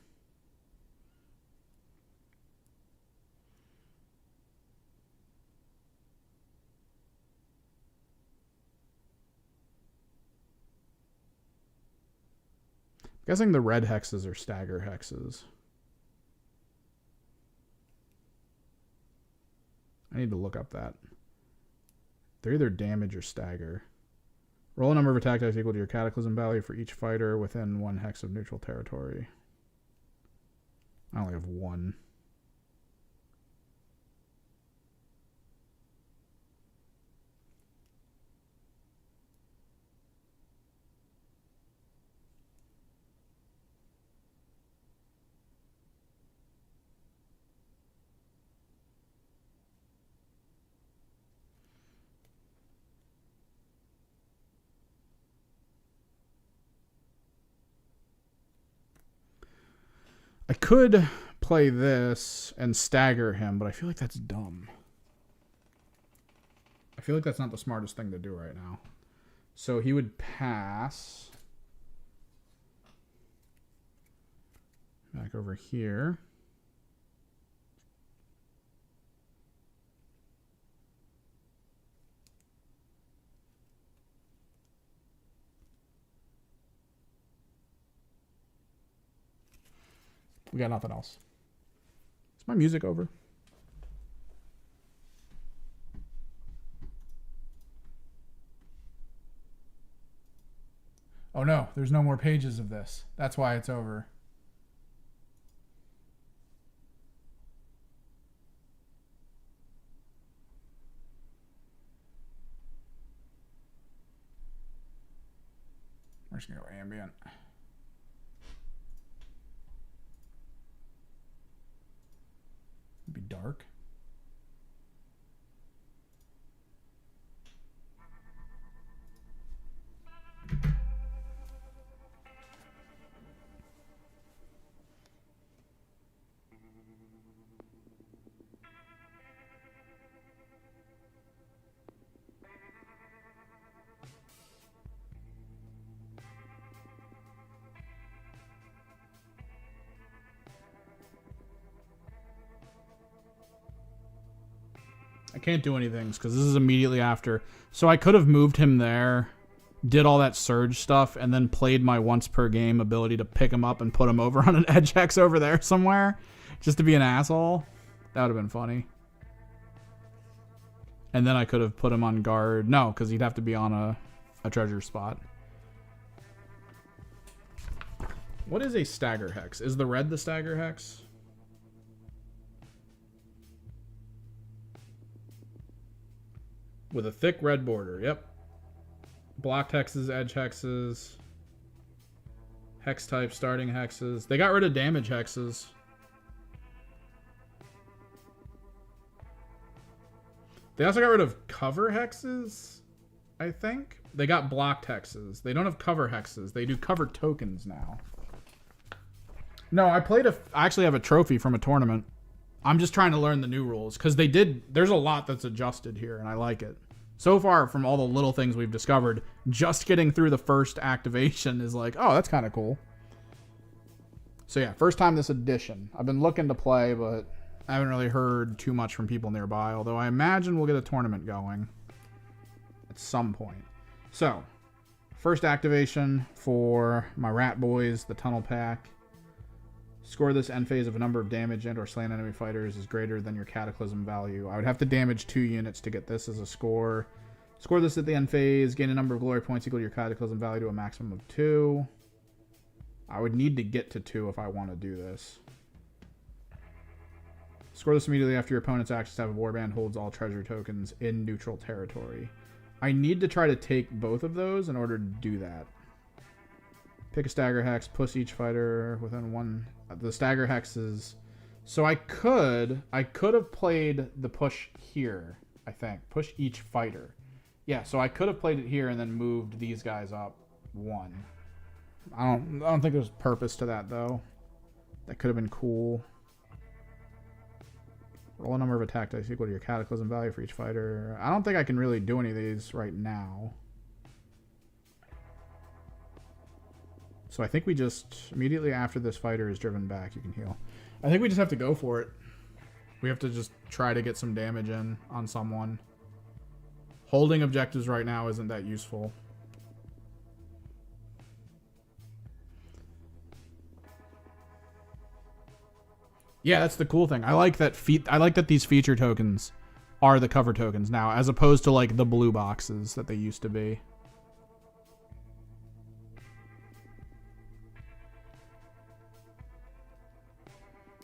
I'm guessing the red hexes are stagger hexes. I need to look up that. They're either damage or stagger. Roll a number of attack dice equal to your cataclysm value for each fighter within 1 hex of neutral territory. I only have 1. I could play this and stagger him, but I feel like that's dumb. I feel like that's not the smartest thing to do right now. So he would pass. Back over here. We got nothing else. Is my music over? Oh no, there's no more pages of this. That's why it's over. We're just gonna go ambient. Be dark. I can't do anything because this is immediately after. So I could have moved him there, did all that surge stuff, and then played my once per game ability to pick him up and put him over on an edge hex over there somewhere, just to be an asshole. That would have been funny. And then I could have put him on guard. No, because he'd have to be on a treasure spot. What is a stagger hex? Is the red the stagger hex? With a thick red border. Yep. Blocked hexes, edge hexes. Hex type, starting hexes. They got rid of damage hexes. They also got rid of cover hexes, I think. They got blocked hexes. They don't have cover hexes. They do cover tokens now. No, I actually have a trophy from a tournament. I'm just trying to learn the new rules because there's a lot that's adjusted here and I like it. So far from all the little things we've discovered, just getting through the first activation is like, oh, that's kind of cool. So yeah, first time this edition. I've been looking to play, but I haven't really heard too much from people nearby, although I imagine we'll get a tournament going at some point. So, first activation for my rat boys, the tunnel pack. Score this end phase of a number of damage and or slain enemy fighters is greater than your cataclysm value. I would have to damage 2 units to get this as a score. Score this at the end phase. Gain a number of glory points equal to your cataclysm value to a maximum of 2. I would need to get to 2 if I want to do this. Score this immediately after your opponent's action step. A warband holds all treasure tokens in neutral territory. I need to try to take both of those in order to do that. Pick a stagger hex. Push each fighter within one. The stagger hexes. So I could have played the push here. I think push each fighter. Yeah. So I could have played it here and then moved these guys up one. I don't think there's purpose to that though. That could have been cool. Roll a number of attack dice equal to your cataclysm value for each fighter. I don't think I can really do any of these right now. So I think we just, immediately after this fighter is driven back, you can heal. I think we just have to go for it. We have to just try to get some damage in on someone. Holding objectives right now isn't that useful. Yeah, that's the cool thing. I like that these feature tokens are the cover tokens now, as opposed to like the blue boxes that they used to be.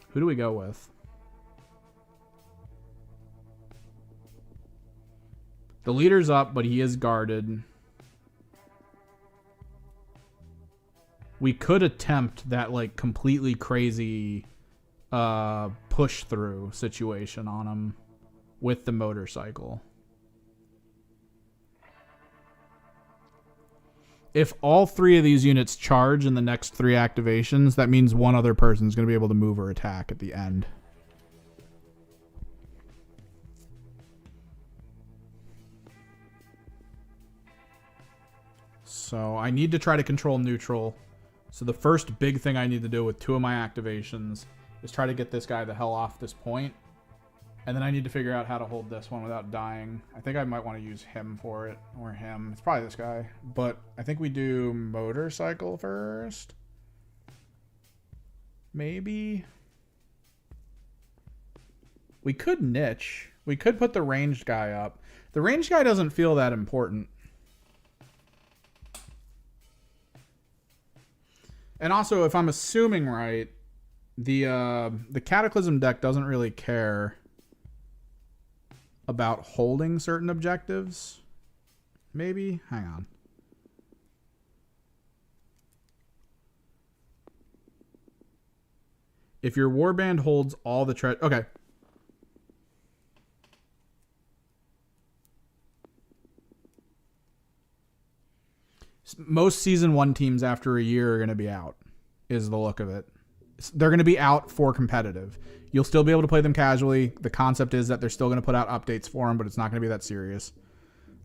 Who do we go with? The leader's up, but he is guarded. We could attempt that like completely crazy push through situation on him with the motorcycle. If all three of these units charge in the next 3 activations, that means one other person's going to be able to move or attack at the end. So I need to try to control neutral. So the first big thing I need to do with 2 of my activations is try to get this guy the hell off this point. And then I need to figure out how to hold this one without dying. I think I might want to use him for it. Or him. It's probably this guy. But I think we do motorcycle first. Maybe. We could niche. We could put the ranged guy up. The ranged guy doesn't feel that important. And also, if I'm assuming right, the Cataclysm deck doesn't really care about holding certain objectives. Maybe? Hang on. If your warband holds all the treasure... Okay. Most Season 1 teams after a year are going to be out, is the look of it. They're going to be out for competitive. You'll still be able to play them casually. The concept is that they're still going to put out updates for them, but it's not going to be that serious.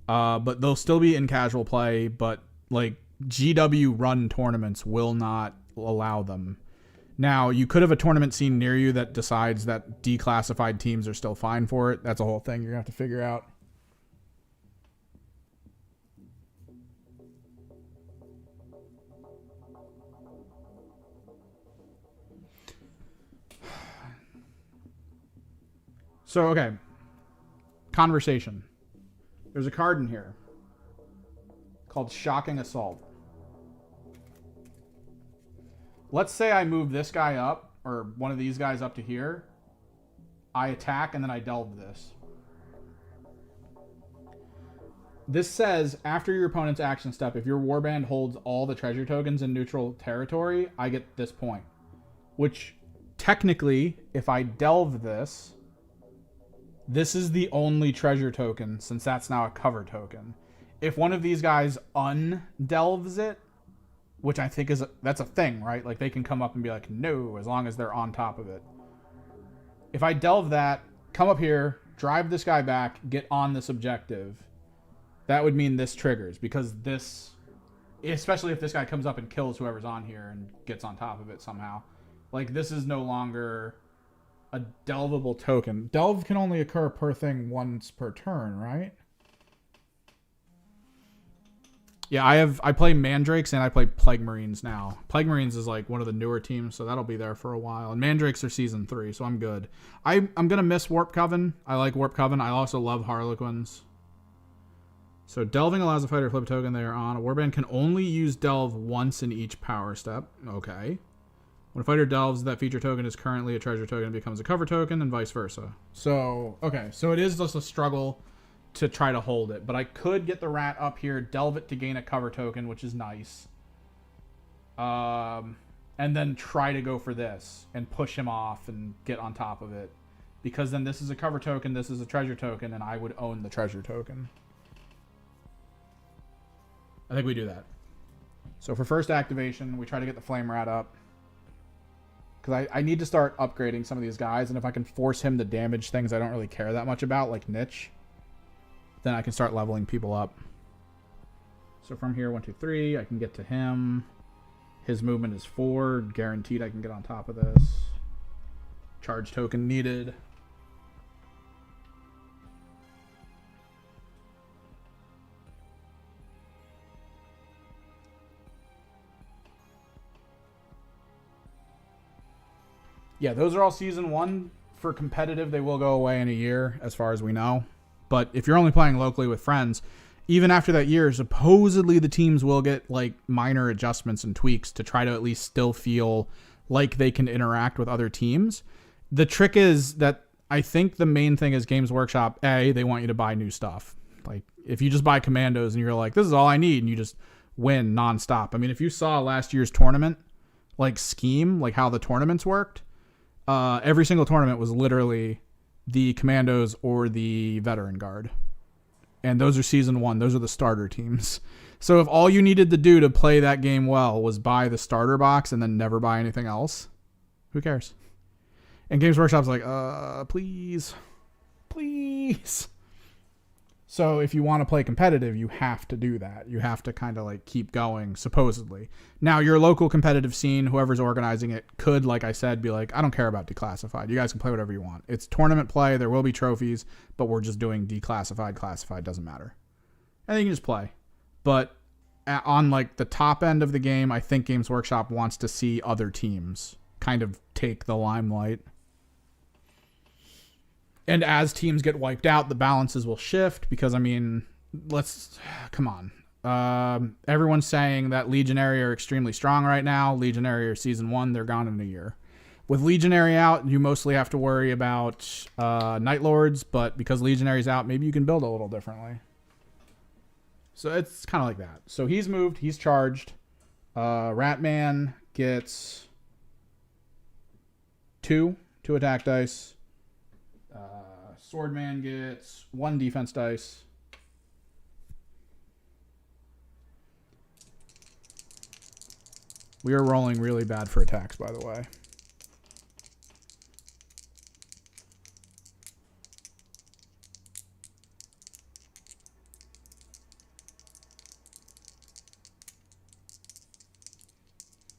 But they'll still be in casual play, but like GW run tournaments will not allow them. Now, you could have a tournament scene near you that decides that declassified teams are still fine for it. That's a whole thing you're going to have to figure out. So, okay. Conversation. There's a card in here called Shocking Assault. Let's say I move this guy up, or one of these guys up to here. I attack, and then I delve this. This says, after your opponent's action step, if your warband holds all the treasure tokens in neutral territory, I get this point. Which, technically, if I delve this... This is the only treasure token, since that's now a cover token. If one of these guys undelves it, which I think that's a thing, right? Like, they can come up and be like, no, as long as they're on top of it. If I delve that, come up here, drive this guy back, get on this objective, that would mean this triggers, because this, especially if this guy comes up and kills whoever's on here and gets on top of it somehow, like, this is no longer a delvable token. Delve can only occur per thing once per turn, right? Yeah, I play Mandrakes and I play Plague Marines now. Plague Marines is like one of the newer teams, so that'll be there for a while. And Mandrakes are Season 3, so I'm good. I'm going to miss Warp Coven. I like Warp Coven. I also love Harlequins. So delving allows a fighter to flip a token they are on. A warband can only use delve once in each power step. Okay. When a fighter delves, that feature token is currently a treasure token and becomes a cover token, and vice versa. So, okay, so it is just a struggle to try to hold it. But I could get the rat up here, delve it to gain a cover token, which is nice. And then try to go for this and push him off and get on top of it. Because then this is a cover token, this is a treasure token, and I would own the treasure token. I think we do that. So for first activation, we try to get the flame rat up. Because I need to start upgrading some of these guys, and if I can force him to damage things I don't really care that much about, like Niche, then I can start leveling people up. So from here, 1, 2, 3, I can get to him. His movement is 4, guaranteed I can get on top of this. Charge token needed. Yeah, those are all season 1. For competitive, they will go away in a year, as far as we know. But if you're only playing locally with friends, even after that year, supposedly the teams will get like minor adjustments and tweaks to try to at least still feel like they can interact with other teams. The trick is that I think the main thing is Games Workshop, they want you to buy new stuff. Like if you just buy Commandos and you're like, this is all I need, and you just win nonstop. I mean, if you saw last year's tournament, like scheme, like how the tournaments worked, every single tournament was literally the Commandos or the Veteran Guard. And those are season 1. Those are the starter teams. So if all you needed to do to play that game well was buy the starter box and then never buy anything else, who cares? And Games Workshop's like, please. Please. So if you want to play competitive, you have to do that. You have to kind of like keep going, supposedly. Now, your local competitive scene, whoever's organizing it, could, like I said, be like, I don't care about declassified. You guys can play whatever you want. It's tournament play. There will be trophies, but we're just doing declassified, classified. Doesn't matter. And you can just play. But on like the top end of the game, I think Games Workshop wants to see other teams kind of take the limelight. And as teams get wiped out, the balances will shift because, I mean, come on. Everyone's saying that Legionary are extremely strong right now. Legionary are season 1. They're gone in a year. With Legionary out, you mostly have to worry about Night Lords, but because Legionary's out, maybe you can build a little differently. So it's kind of like that. So he's moved. He's charged. Ratman gets 2 attack dice. Swordman gets 1 defense dice. We are rolling really bad for attacks, by the way.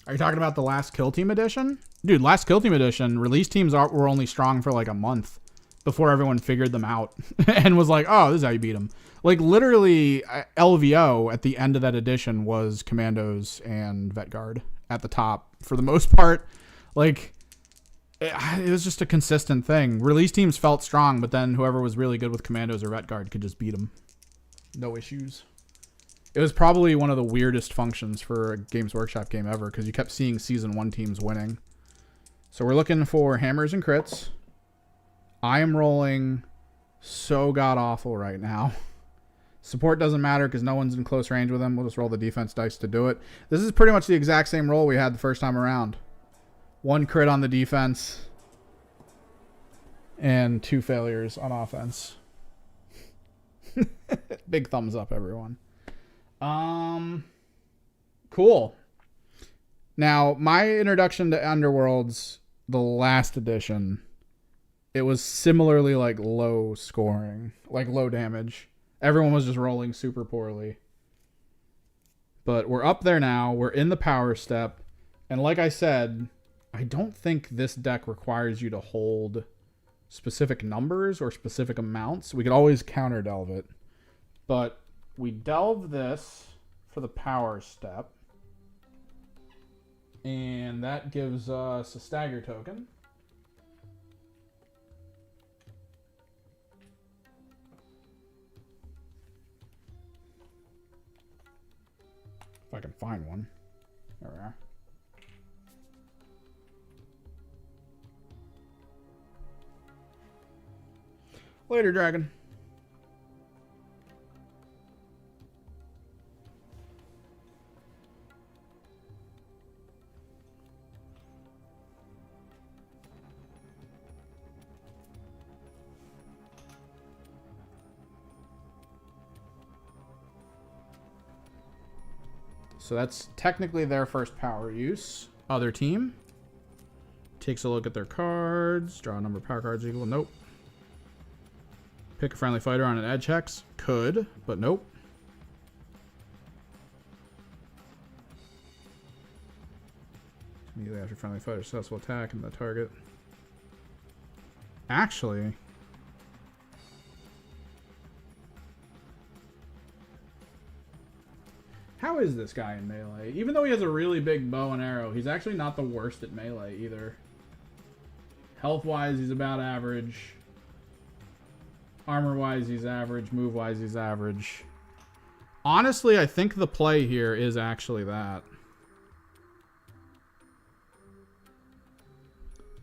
Are you talking about the last Kill Team edition? Dude, last Kill Team edition, release teams were only strong for like a month before everyone figured them out and was like, oh, this is how you beat them. Like, literally, LVO at the end of that edition was Commandos and Vet Guard at the top for the most part. Like, it was just a consistent thing. Release teams felt strong, but then whoever was really good with Commandos or Vet Guard could just beat them. No issues. It was probably one of the weirdest functions for a Games Workshop game ever because you kept seeing Season 1 teams winning. So we're looking for hammers and crits. I am rolling so god-awful right now. Support doesn't matter because no one's in close range with him. We'll just roll the defense dice to do it. This is pretty much the exact same roll we had the first time around. 1 crit on the defense. And 2 failures on offense. Big thumbs up, everyone. Cool. Now, my introduction to Underworlds, the last edition, it was similarly like low scoring, like low damage. Everyone was just rolling super poorly. But we're up there now. We're in the power step. And like I said, I don't think this deck requires you to hold specific numbers or specific amounts. We could always counter delve it. But we delve this for the power step. And that gives us a stagger token. If I can find one. There we are. Later, dragon. So that's technically their first power use. Other team takes a look at their cards. Draw a number of power cards equal. Nope. Pick a friendly fighter on an edge hex. Could, but nope. Immediately after friendly fighter successful attack and the target. Actually, how is this guy in melee? Even though he has a really big bow and arrow, he's actually not the worst at melee either. Health-wise, he's about average. Armor-wise, he's average. Move-wise, he's average. Honestly, I think the play here is actually that.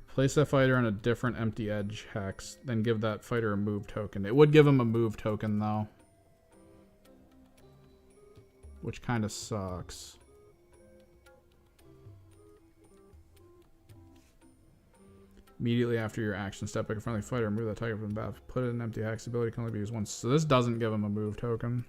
Place that fighter on a different empty edge hex, then give that fighter a move token. It would give him a move token, though. Which kind of sucks. Immediately after your action step, pick a friendly fighter, move that target from the battlefield. Put it in an empty hex. Ability can only be used once. So this doesn't give him a move token.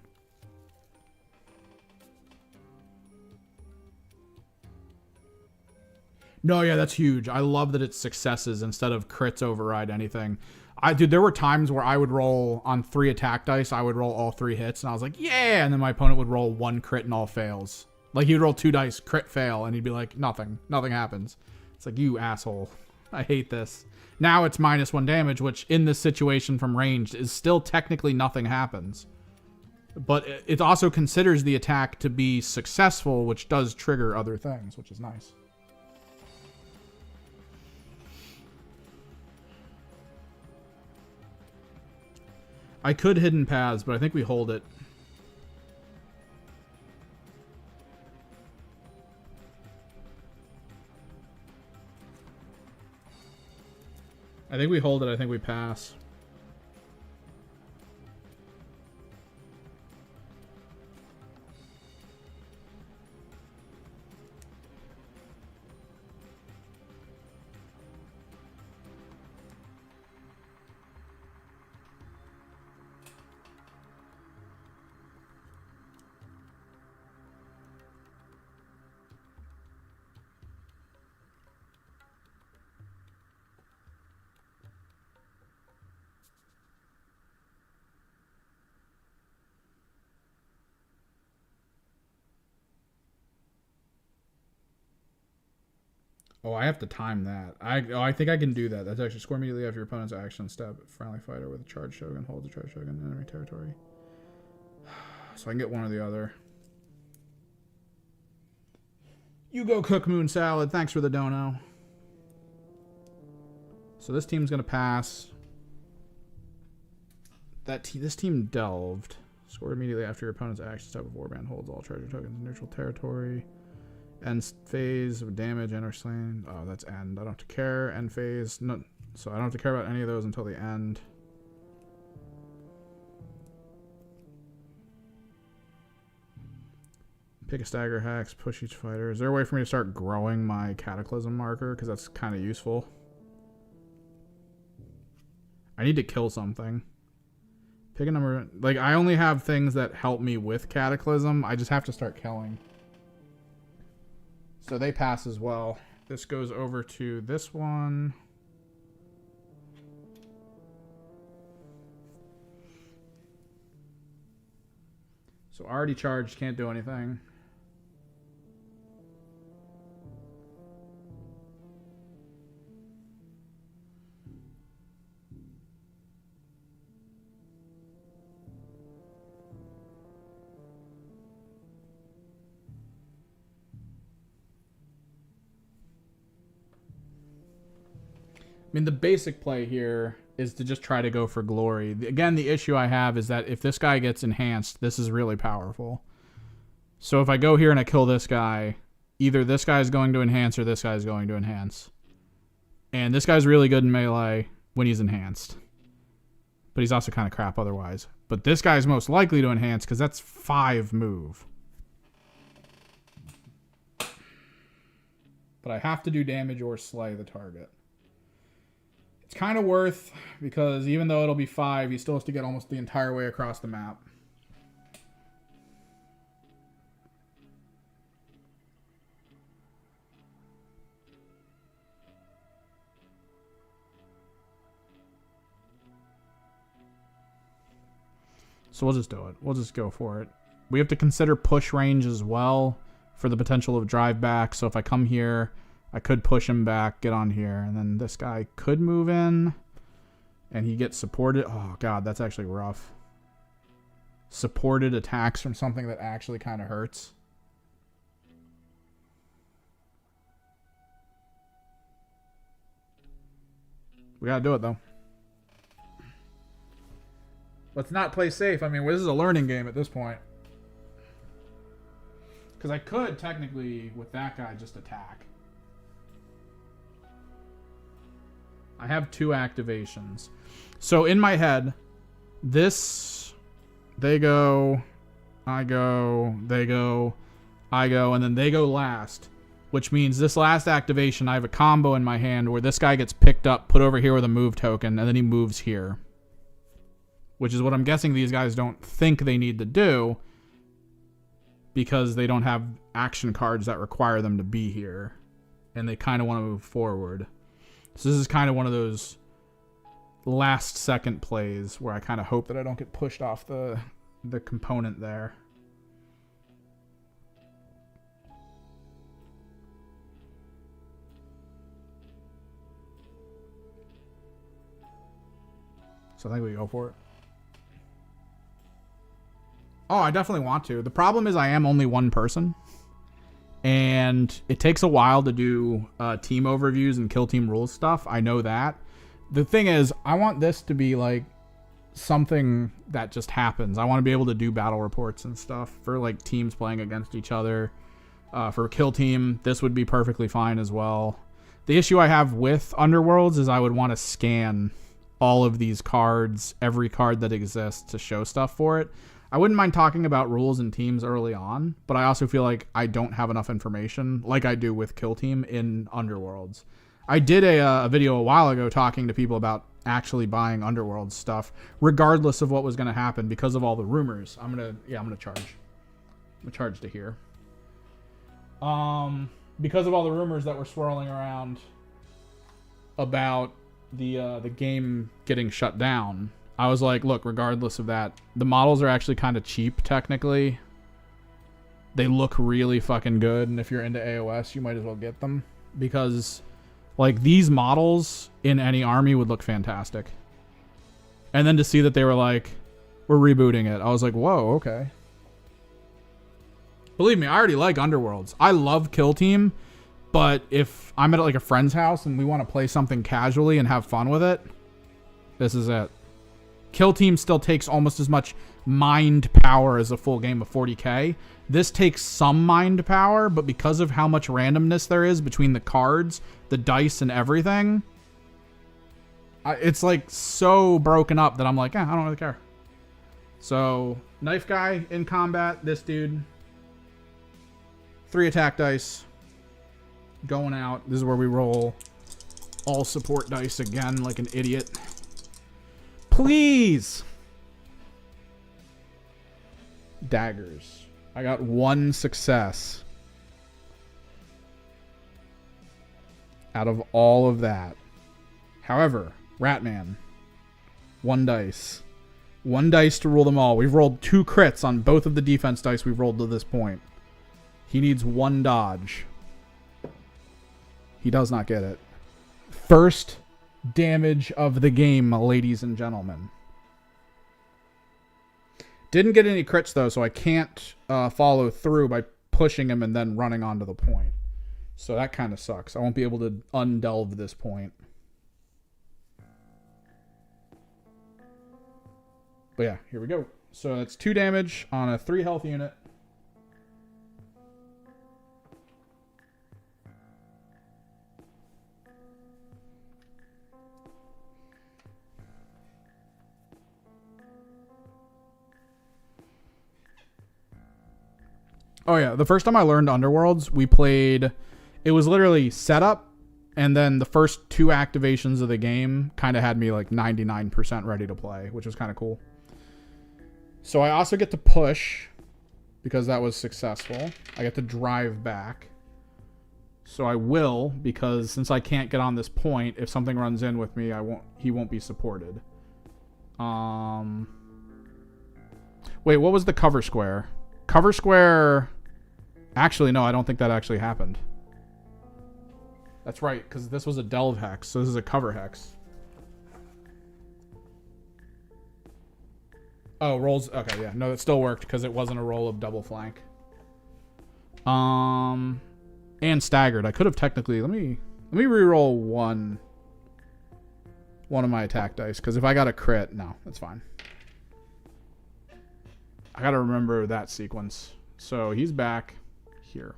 No, yeah, that's huge. I love that it's successes instead of crits override anything. Dude, there were times where I would roll on 3 attack dice. I would roll all 3 hits, and I was like, yeah! And then my opponent would roll 1 crit and all fails. Like, he'd roll 2 dice, crit, fail, and he'd be like, nothing. Nothing happens. It's like, you asshole. I hate this. Now it's -1 damage, which in this situation from ranged is still technically nothing happens. But it also considers the attack to be successful, which does trigger other things, which is nice. I could hidden paths, but I think we hold it. I think we hold it. I think we pass. Oh, I have to time that. I think I can do that. That's actually score immediately after your opponent's action step. Friendly fighter with a charge shogun holds a charge shogun in enemy territory. So I can get one or the other. You go cook moon salad. Thanks for the dono. So this team's gonna pass. This team delved. Score immediately after your opponent's action step of warband holds all treasure tokens in neutral territory. End phase of damage and or slain. Oh, that's end. I don't have to care. End phase. No, so I don't have to care about any of those until the end. Pick a stagger hex. Push each fighter. Is there a way for me to start growing my cataclysm marker? Because that's kind of useful. I need to kill something. Pick a number. Like, I only have things that help me with cataclysm. I just have to start killing. So they pass as well. This goes over to this one. So already charged, can't do anything. I mean, the basic play here is to just try to go for glory. Again, the issue I have is that if this guy gets enhanced, this is really powerful. So if I go here and I kill this guy, either this guy's going to enhance or this guy's going to enhance. And this guy's really good in melee when he's enhanced. But he's also kind of crap otherwise. But this guy's most likely to enhance because that's 5 move. But I have to do damage or slay the target. It's kind of worth because even though it'll be 5, he still has to get almost the entire way across the map. So we'll just do it. We'll just go for it. We have to consider push range as well for the potential of drive back. So if I come here, I could push him back, get on here, and then this guy could move in, and he gets supported. Oh, God, that's actually rough. Supported attacks from something that actually kind of hurts. We got to do it, though. Let's not play safe. I mean, this is a learning game at this point. Because I could, technically, with that guy, just attack. I have 2 activations. So, in my head, this, they go, I go, they go, I go, and then they go last. Which means this last activation, I have a combo in my hand where this guy gets picked up, put over here with a move token, and then he moves here. Which is what I'm guessing these guys don't think they need to do because they don't have action cards that require them to be here. And they kind of want to move forward. So this is kind of one of those last second plays where I kind of hope that I don't get pushed off the component there. So I think we go for it. Oh, I definitely want to. The problem is I am only one person. And it takes a while to do team overviews and kill team rules stuff. I know that. The thing is, I want this to be like something that just happens. I want to be able to do battle reports and stuff for like teams playing against each other. For kill team, this would be perfectly fine as well. The issue I have with Underworlds is I would want to scan all of these cards, every card that exists to show stuff for it. I wouldn't mind talking about rules and teams early on, but I also feel like I don't have enough information like I do with Kill Team in Underworlds. I did a video a while ago talking to people about actually buying Underworlds stuff, regardless of what was going to happen because of all the rumors. I'm gonna charge. I'm gonna charge to here. Because of all the rumors that were swirling around about the game getting shut down. I was like, look, regardless of that, the models are actually kind of cheap, technically. They look really fucking good, and if you're into AOS, you might as well get them. Because, like, these models in any army would look fantastic. And then to see that they were like, we're rebooting it, I was like, whoa, okay. Believe me, I already like Underworlds. I love Kill Team, but if I'm at, like, a friend's house and we want to play something casually and have fun with it, this is it. Kill Team still takes almost as much mind power as a full game of 40k. This takes some mind power, but because of how much randomness there is between the cards, the dice, and everything, it's like so broken up that I'm like, I don't really care. So, knife guy in combat, this dude. 3 attack dice. Going out. This is where we roll all support dice again like an idiot. Please! Daggers. I got 1 success out of all of that. However, Ratman. 1 dice. 1 dice to rule them all. We've rolled 2 crits on both of the defense dice we've rolled to this point. He needs 1 dodge. He does not get it. First damage of the game, ladies and gentlemen. Didn't get any crits, though, so I can't follow through by pushing him and then running onto the point. So that kind of sucks. I won't be able to undelve this point. But yeah, here we go. So that's 2 damage on a 3 health unit. Oh yeah, the first time I learned Underworlds, we played. It was literally setup, and then the first 2 activations of the game kind of had me like 99% ready to play, which was kind of cool. So I also get to push because that was successful. I get to drive back. So I will, because since I can't get on this point, if something runs in with me, he won't be supported. Wait, what was the cover square? Cover square. Actually, no, I don't think that actually happened. That's right, because this was a delve hex, so this is a cover hex. Oh, rolls. Okay, yeah. No, it still worked because it wasn't a roll of double flank. And staggered. I could have technically. Let me re-roll one of my attack dice, because if I got a crit, no, that's fine. I gotta remember that sequence. So he's back here.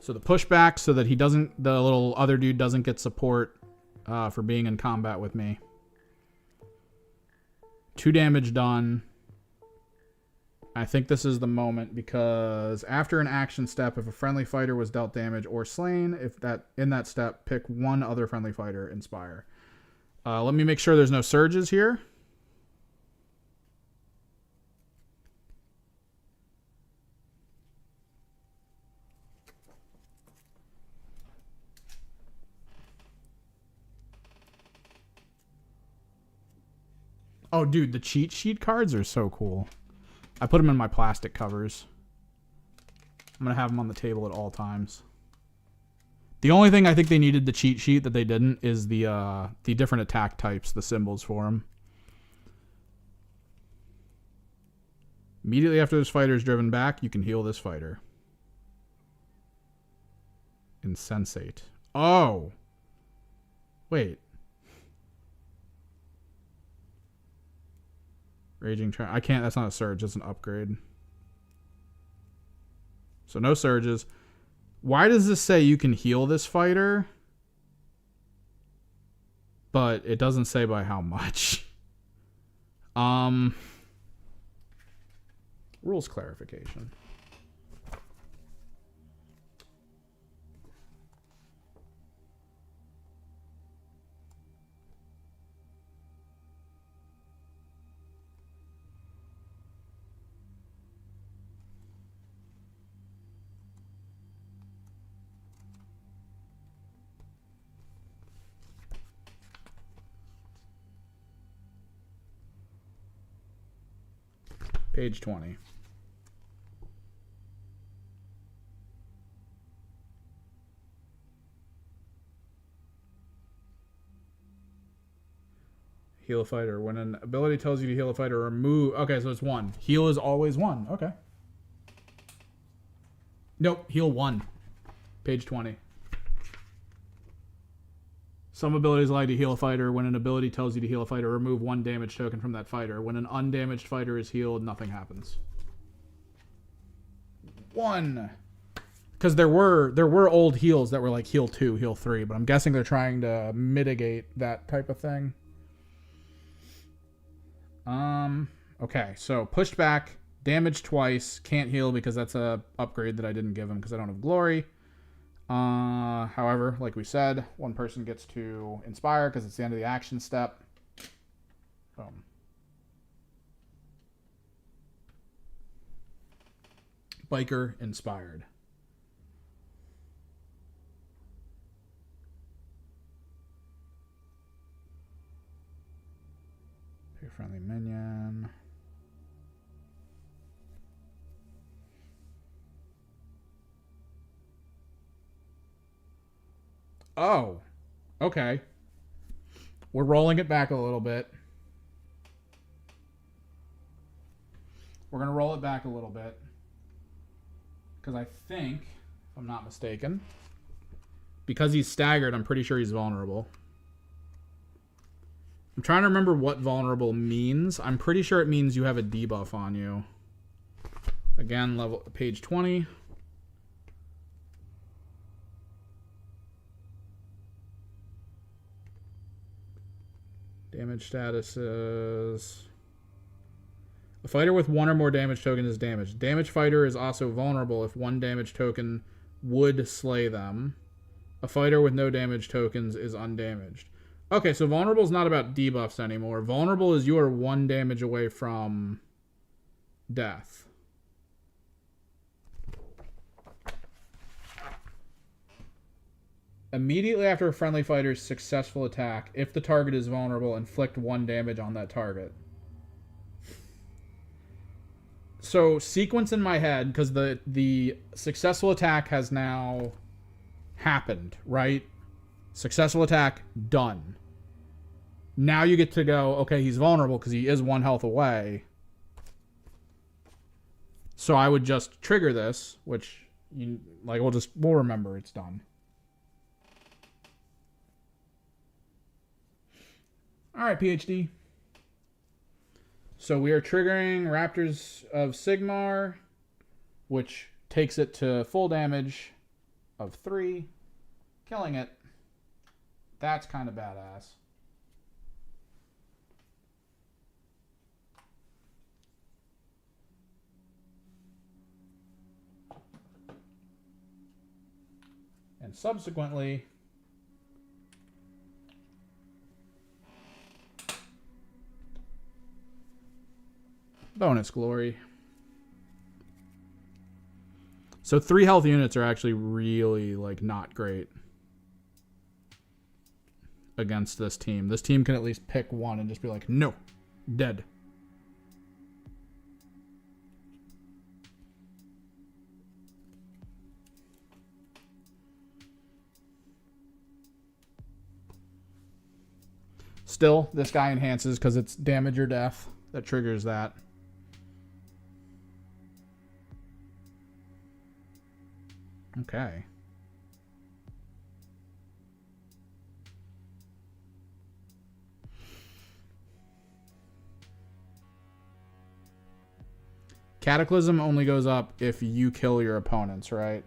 So the pushback so that the little other dude doesn't get support for being in combat with me. 2 damage done. I think this is the moment, because after an action step, if a friendly fighter was dealt damage or slain, in that step, pick 1 other friendly fighter, inspire. Let me make sure there's no surges here. Oh, dude, the cheat sheet cards are so cool. I put them in my plastic covers. I'm going to have them on the table at all times. The only thing I think they needed the cheat sheet that they didn't is the different attack types, the symbols for them. Immediately after this fighter is driven back, you can heal this fighter. Insensate. Oh! Wait. Raging Triumph. I can't. That's not a surge. That's an upgrade. So no surges. Why does this say you can heal this fighter? But it doesn't say by how much. Rules clarification. Page 20. Heal a fighter. When an ability tells you to heal a fighter, remove... Okay, so it's 1. Heal is always 1. Okay. Nope, heal 1. Page 20. Some abilities allow you to heal a fighter. When an ability tells you to heal a fighter, remove 1 damage token from that fighter. When an undamaged fighter is healed, nothing happens. 1. Because there were old heals that were like heal 2, heal 3, but I'm guessing they're trying to mitigate that type of thing. Okay, so pushed back, damaged twice, can't heal because that's a upgrade that I didn't give him because I don't have glory. However, like we said, 1 person gets to inspire because it's the end of the action step. Boom. Biker inspired. Pick a friendly minion. Oh, okay. We're rolling it back a little bit. We're going to roll it back a little bit. Because I think, if I'm not mistaken, because he's staggered, I'm pretty sure he's vulnerable. I'm trying to remember what vulnerable means. I'm pretty sure it means you have a debuff on you. Again, page 20. Damage statuses. A fighter with one or more damage tokens is damaged. Damage fighter is also vulnerable if one damage token would slay them. A fighter with no damage tokens is undamaged. Okay, so vulnerable is not about debuffs anymore. Vulnerable is you are 1 damage away from death. Immediately after a friendly fighter's successful attack, if the target is vulnerable, inflict 1 damage on that target. So, sequence in my head, because the successful attack has now happened, right? Successful attack, done. Now you get to go, okay, he's vulnerable because he is 1 health away. So I would just trigger this, which, we'll remember it's done. Alright, PhD. So we are triggering Raptors of Sigmar, which takes it to full damage of 3, killing it. That's kind of badass. And subsequently, bonus glory. So 3 health units are actually really, not great against this team. This team can at least pick one and just be like, no, dead. Still, this guy enhances because it's damage or death that triggers that. Okay. Cataclysm only goes up if you kill your opponents, right?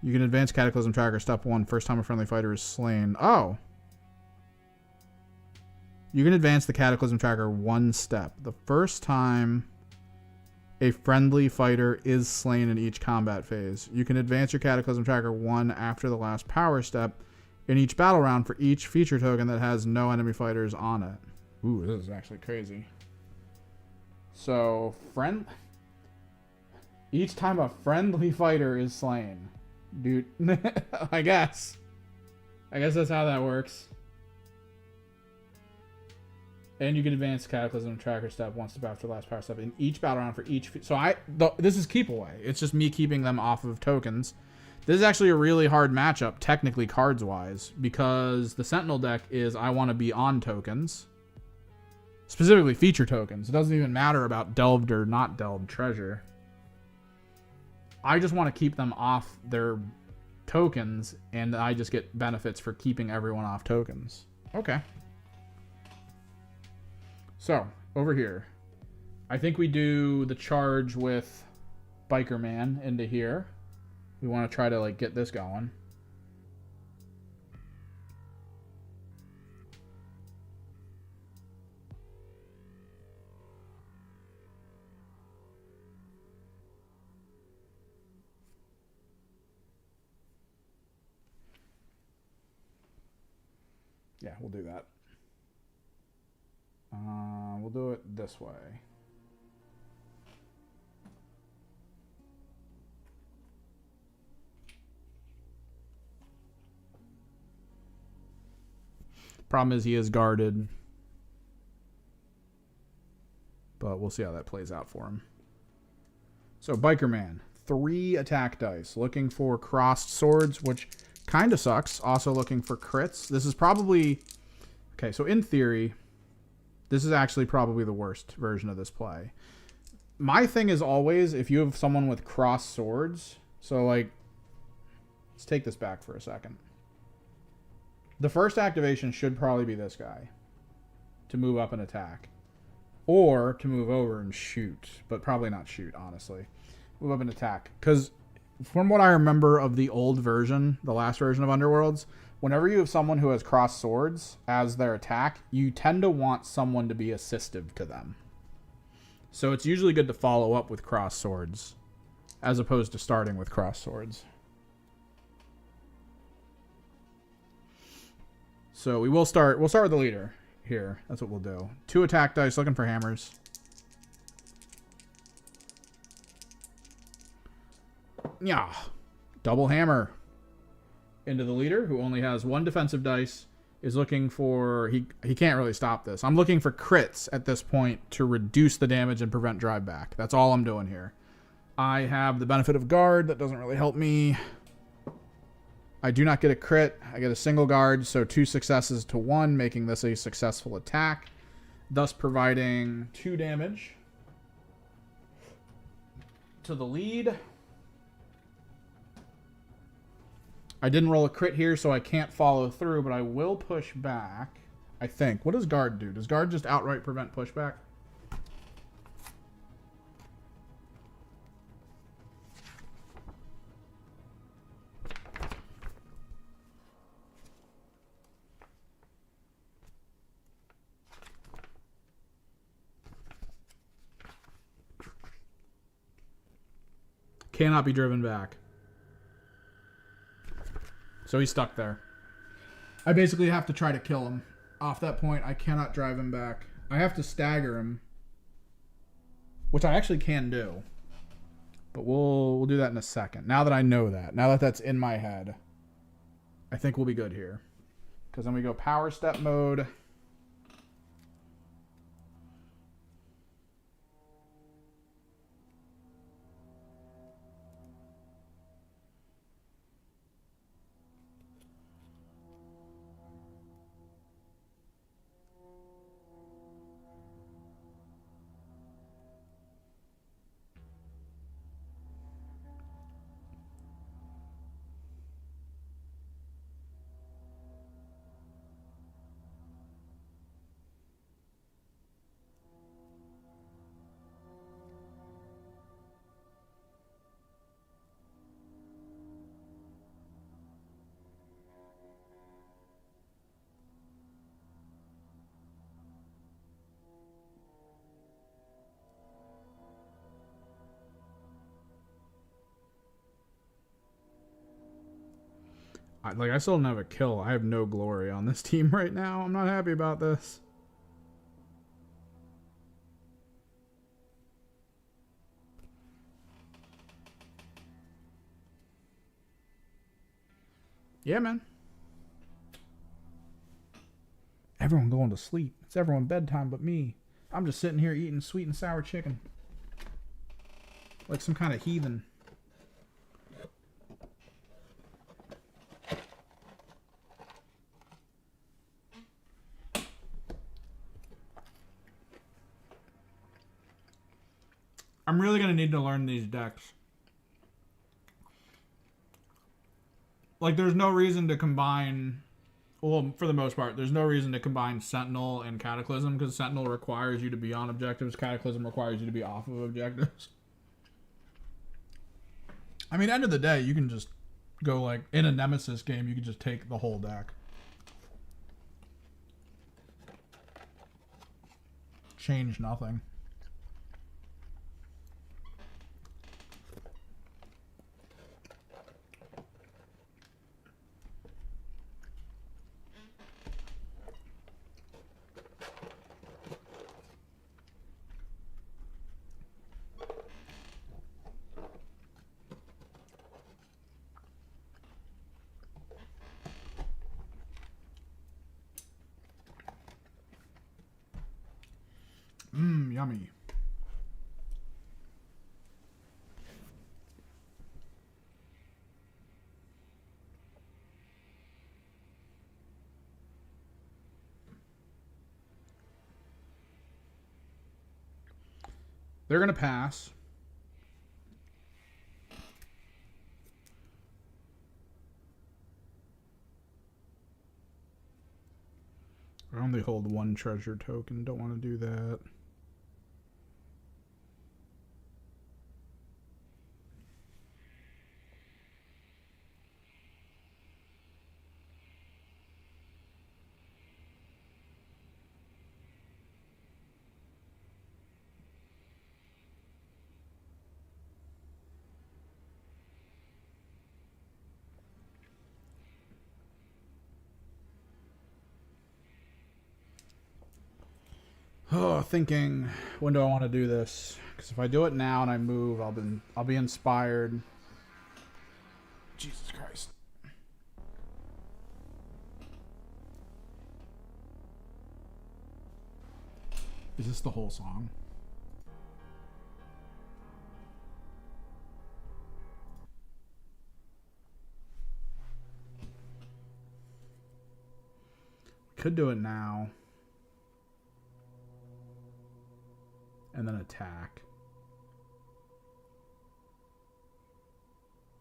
You can advance Cataclysm Tracker step 1, first time a friendly fighter is slain. Oh! You can advance the Cataclysm Tracker 1 step. The first time a friendly fighter is slain in each combat phase. You can advance your Cataclysm Tracker 1 after the last power step in each battle round for each feature token that has no enemy fighters on it. Ooh, this is actually crazy. So, each time a friendly fighter is slain. Dude, I guess that's how that works. And you can advance Cataclysm Tracker step 1 step after the last power step in each battle round for each. So this is keep away. It's just me keeping them off of tokens. This is actually a really hard matchup, technically cards wise, because the Sentinel deck is I want to be on tokens, specifically feature tokens. It doesn't even matter about delved or not delved treasure. I just want to keep them off their tokens, and I just get benefits for keeping everyone off tokens. Okay. So, over here. I think we do the charge with Biker Man into here. We want to try to, get this going. Yeah, we'll do that. We'll do it this way. Problem is he is guarded. But we'll see how that plays out for him. So, Biker Man. 3 attack dice. Looking for crossed swords, which kind of sucks. Also looking for crits. This is probably... Okay, so in theory, this is actually probably the worst version of this play. My thing is always, if you have someone with crossed swords... So, let's take this back for a second. The first activation should probably be this guy. To move up and attack. or to move over and shoot, but probably not shoot, honestly. Move up and attack. Because from what I remember of the old version, the last version of Underworlds, whenever you have someone who has crossed swords as their attack, you tend to want someone to be assistive to them. So it's usually good to follow up with cross swords as opposed to starting with cross swords. So we'll start with the leader here. That's what we'll do. 2 attack dice, looking for hammers. Yeah. Double hammer into the leader, who only has 1 defensive dice, is looking for... He can't really stop this. I'm looking for crits at this point to reduce the damage and prevent drive back. That's all I'm doing here. I have the benefit of guard. That doesn't really help me. I do not get a crit. I get a single guard, so 2 successes to 1, making this a successful attack, thus providing 2 damage to the lead. I didn't roll a crit here, so I can't follow through, but I will push back, I think. What does guard do? Does guard just outright prevent pushback? Cannot be driven back. So he's stuck there. I basically have to try to kill him. Off that point, I cannot drive him back. I have to stagger him, which I actually can do. But we'll do that in a second. Now that I know that, now that that's in my head, I think we'll be good here. Because then we go power step mode. I still don't have a kill. I have no glory on this team right now. I'm not happy about this. Yeah, man. Everyone going to sleep. It's everyone bedtime but me. I'm just sitting here eating sweet and sour chicken. Like some kind of heathen. I'm really going to need to learn these decks. Like, there's no reason to combine... Well, for the most part, there's no reason to combine Sentinel and Cataclysm, because Sentinel requires you to be on objectives. Cataclysm requires you to be off of objectives. I mean, end of the day, you can just go, like, in a Nemesis game, you can just take the whole deck. Change nothing. Yummy. They're going to pass. I only hold 1 treasure token. Don't want to do that. Oh, thinking, when do I want to do this? Because if I do it now and I move, I'll be inspired. Jesus Christ. Is this the whole song? Could do it now. And then attack.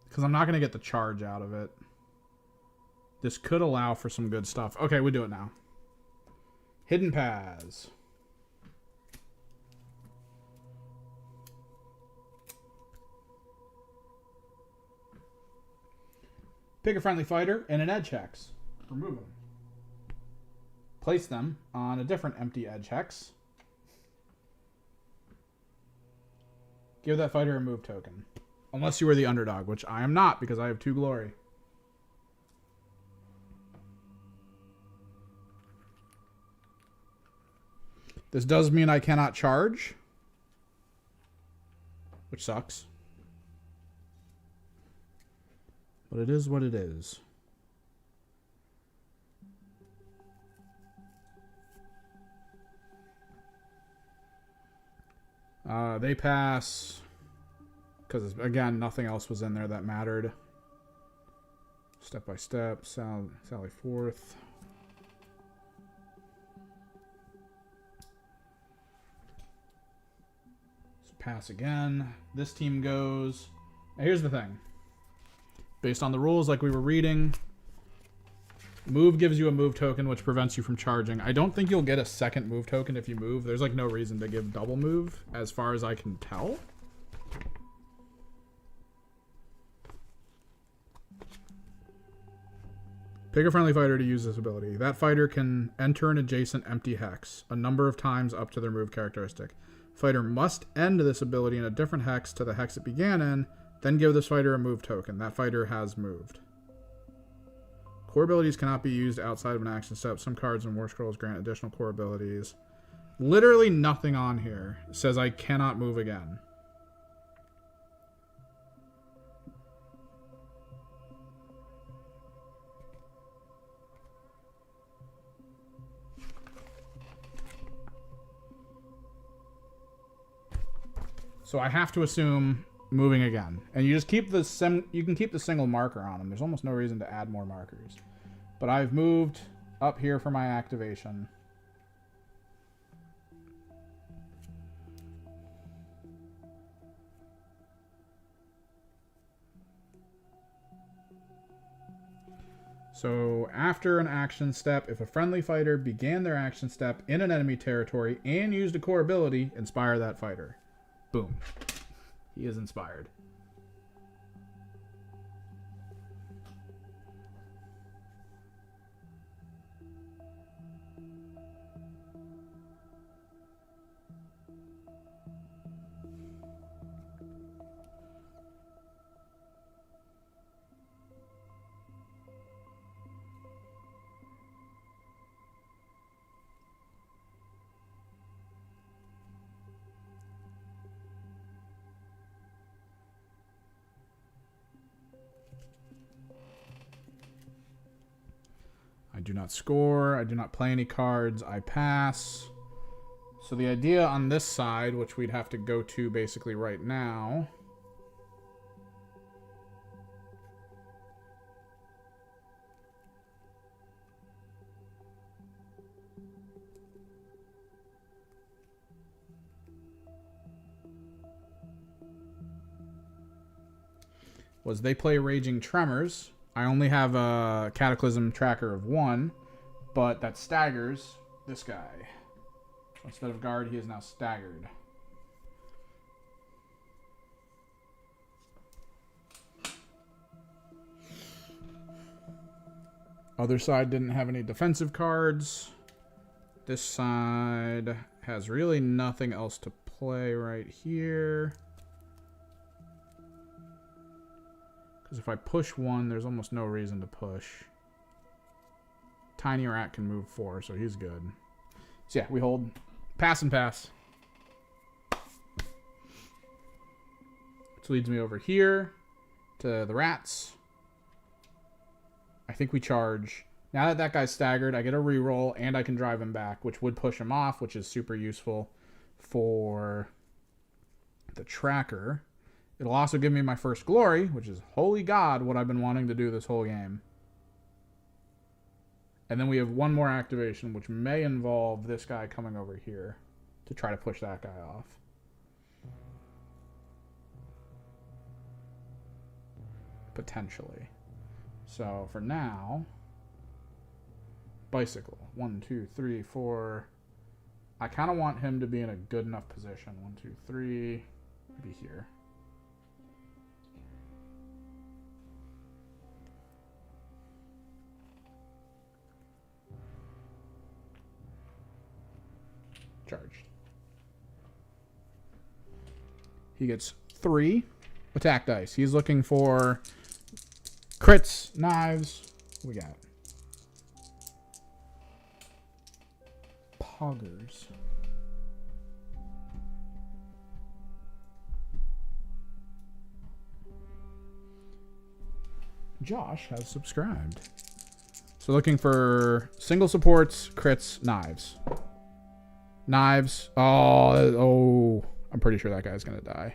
Because I'm not going to get the charge out of it. This could allow for some good stuff. Okay, we do it now. Hidden paths. Pick a friendly fighter and an edge hex. Remove them. Place them on a different empty edge hex. Give that fighter a move token. Unless you were the underdog, which I am not because I have 2 glory. This does mean I cannot charge, which sucks. But it is what it is. They pass because, again, nothing else was in there that mattered. Step by step. Sally Forth. So pass again. This team goes. Now here's the thing. Based on the rules like we were reading, move gives you a move token, which prevents you from charging. I don't think you'll get a second move token if you move. There's like no reason to give double move, as far as I can tell. Pick a friendly fighter to use this ability. That fighter can enter an adjacent empty hex a number of times up to their move characteristic. Fighter must end this ability in a different hex to the hex it began in, then give this fighter a move token. That fighter has moved. Core abilities cannot be used outside of an action step. Some cards in War Scrolls grant additional core abilities. Literally nothing on here says I cannot move again. So I have to assume moving again, and you just keep the you can keep the single marker on them. There's almost no reason to add more markers. But I've moved up here for my activation. So after an action step, if a friendly fighter began their action step in an enemy territory and used a core ability, inspire that fighter. Boom. He is inspired. I do not score. I do not play any cards. I pass. So the idea on this side, which we'd have to go to basically right now, was they play Raging Tremors. I only have a Cataclysm tracker of 1, but that staggers this guy. So instead of guard, he is now staggered. Other side didn't have any defensive cards. This side has really nothing else to play right here. Because if I push 1, there's almost no reason to push. Tiny Rat can move 4, so he's good. So yeah, we hold. Pass and pass. Which leads me over here to the rats. I think we charge. Now that that guy's staggered, I get a reroll and I can drive him back, which would push him off, which is super useful for the tracker. It'll also give me my first glory, which is, holy God, what I've been wanting to do this whole game. And then we have one more activation, which may involve this guy coming over here to try to push that guy off. Potentially. So for now, bicycle. 1, 2, 3, 4. I kind of want him to be in a good enough position. 1, 2, 3. Maybe here. Charged. He gets 3 attack dice. He's looking for crits, knives. What we got? Poggers. Josh has subscribed. So looking for single supports, crits, knives. Knives. Oh, I'm pretty sure that guy's going to die.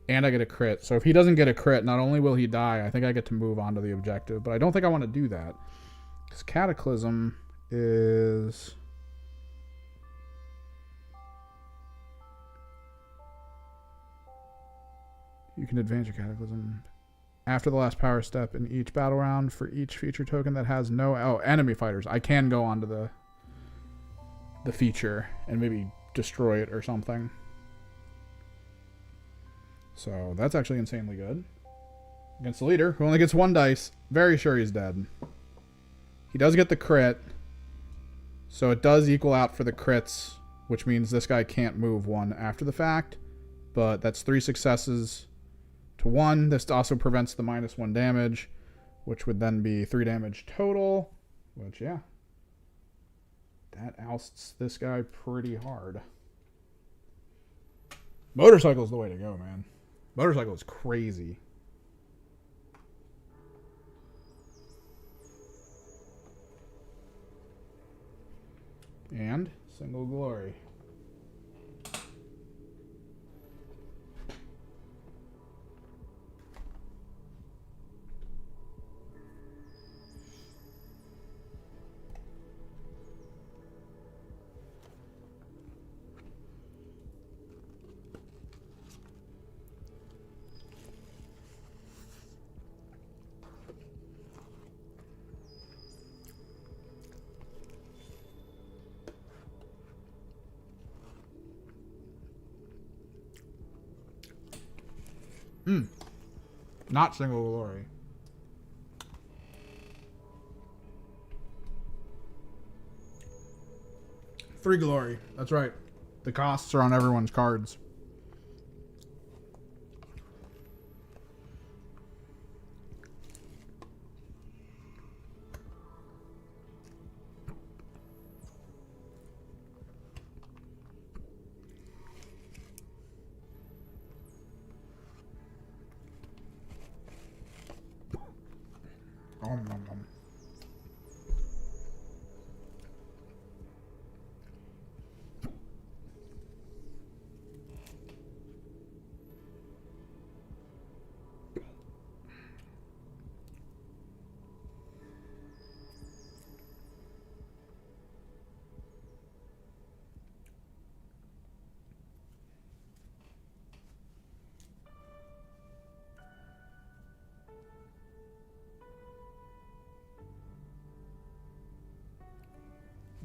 And I get a crit. So if he doesn't get a crit, not only will he die, I think I get to move on to the objective. But I don't think I want to do that. Because Cataclysm is... You can advance your Cataclysm after the last power step in each battle round for each feature token that has no... Oh, enemy fighters. I can go onto the feature and maybe destroy it or something. So that's actually insanely good. Against the leader, who only gets 1 dice. Very sure he's dead. He does get the crit. So it does equal out for the crits, which means this guy can't move 1 after the fact. But that's 3 successes to 1. This also prevents the -1 damage, which would then be 3 damage total. Which, yeah. That ousts this guy pretty hard. Motorcycle's the way to go, man. Motorcycle is crazy. And single glory. Not single glory. Free glory. That's right. The costs are on everyone's cards. Nom, nom, nom.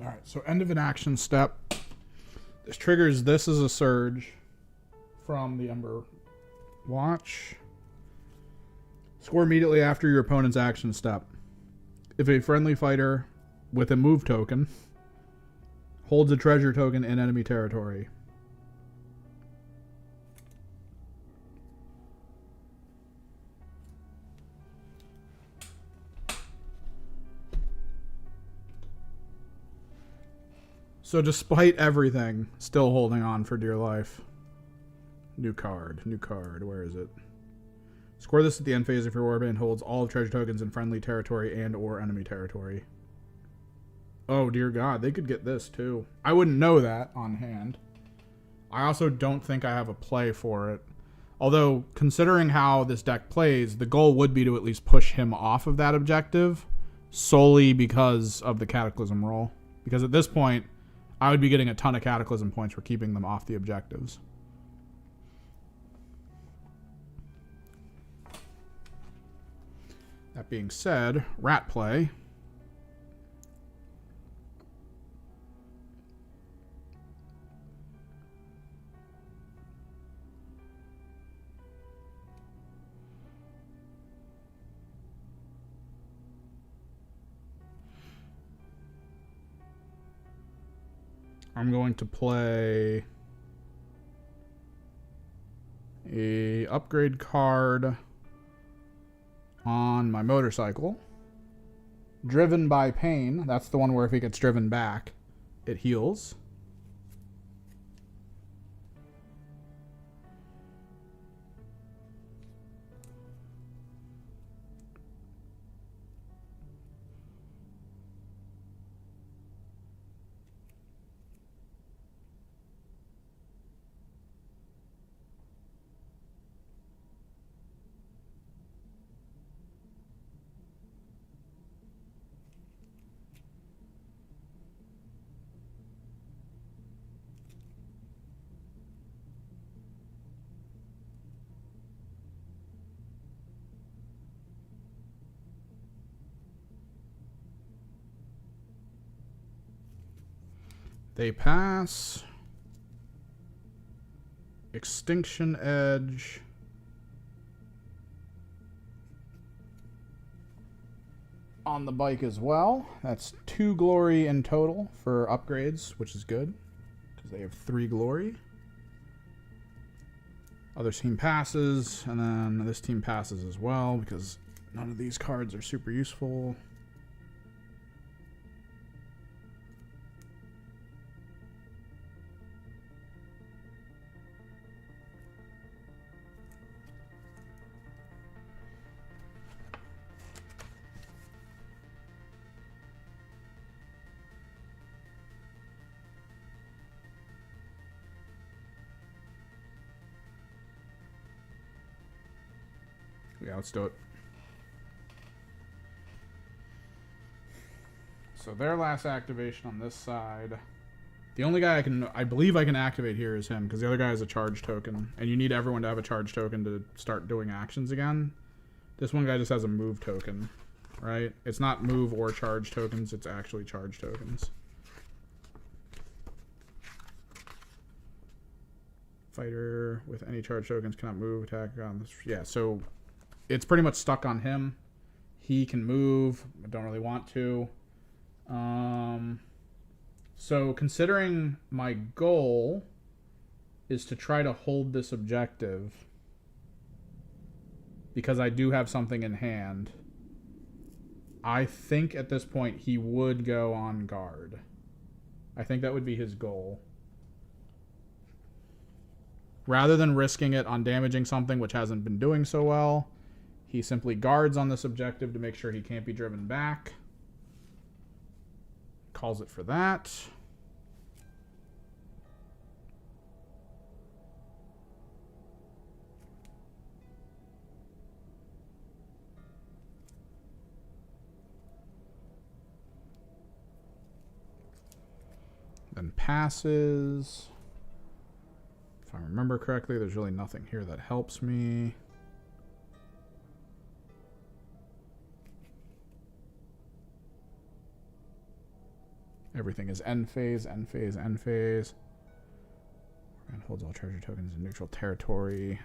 All right, so end of an action step. This triggers this as a surge from the Ember Watch. Score immediately after your opponent's action step. If a friendly fighter with a move token holds a treasure token in enemy territory. So despite everything, still holding on for dear life. New card. Where is it? Score this at the end phase if your warband holds all treasure tokens in friendly territory and or enemy territory. Oh, dear God. They could get this, too. I wouldn't know that on hand. I also don't think I have a play for it. Although, considering how this deck plays, the goal would be to at least push him off of that objective solely because of the Cataclysm roll. Because at this point, I would be getting a ton of Cataclysm points for keeping them off the objectives. That being said, rat play. I'm going to play a upgrade card on my motorcycle. Driven by Pain. That's the one where if he gets driven back, it heals. They pass. Extinction Edge. On the bike as well. That's 2 glory in total for upgrades, which is good because they have 3 glory. Other team passes, and then this team passes as well because none of these cards are super useful. Yeah, let's do it. So their last activation on this side. The only guy I believe I can activate here is him, because the other guy has a charge token, and you need everyone to have a charge token to start doing actions again. This one guy just has a move token, right? It's not move or charge tokens, it's actually charge tokens. Fighter with any charge tokens cannot move, attack on this. Yeah, so it's pretty much stuck on him. He can move. I don't really want to. So considering my goal is to try to hold this objective because I do have something in hand, I think at this point he would go on guard. I think that would be his goal. Rather than risking it on damaging something which hasn't been doing so well, he simply guards on this objective to make sure he can't be driven back. Calls it for that. Then passes. If I remember correctly, there's really nothing here that helps me. Everything is end phase, end phase, end phase. And holds all treasure tokens in neutral territory.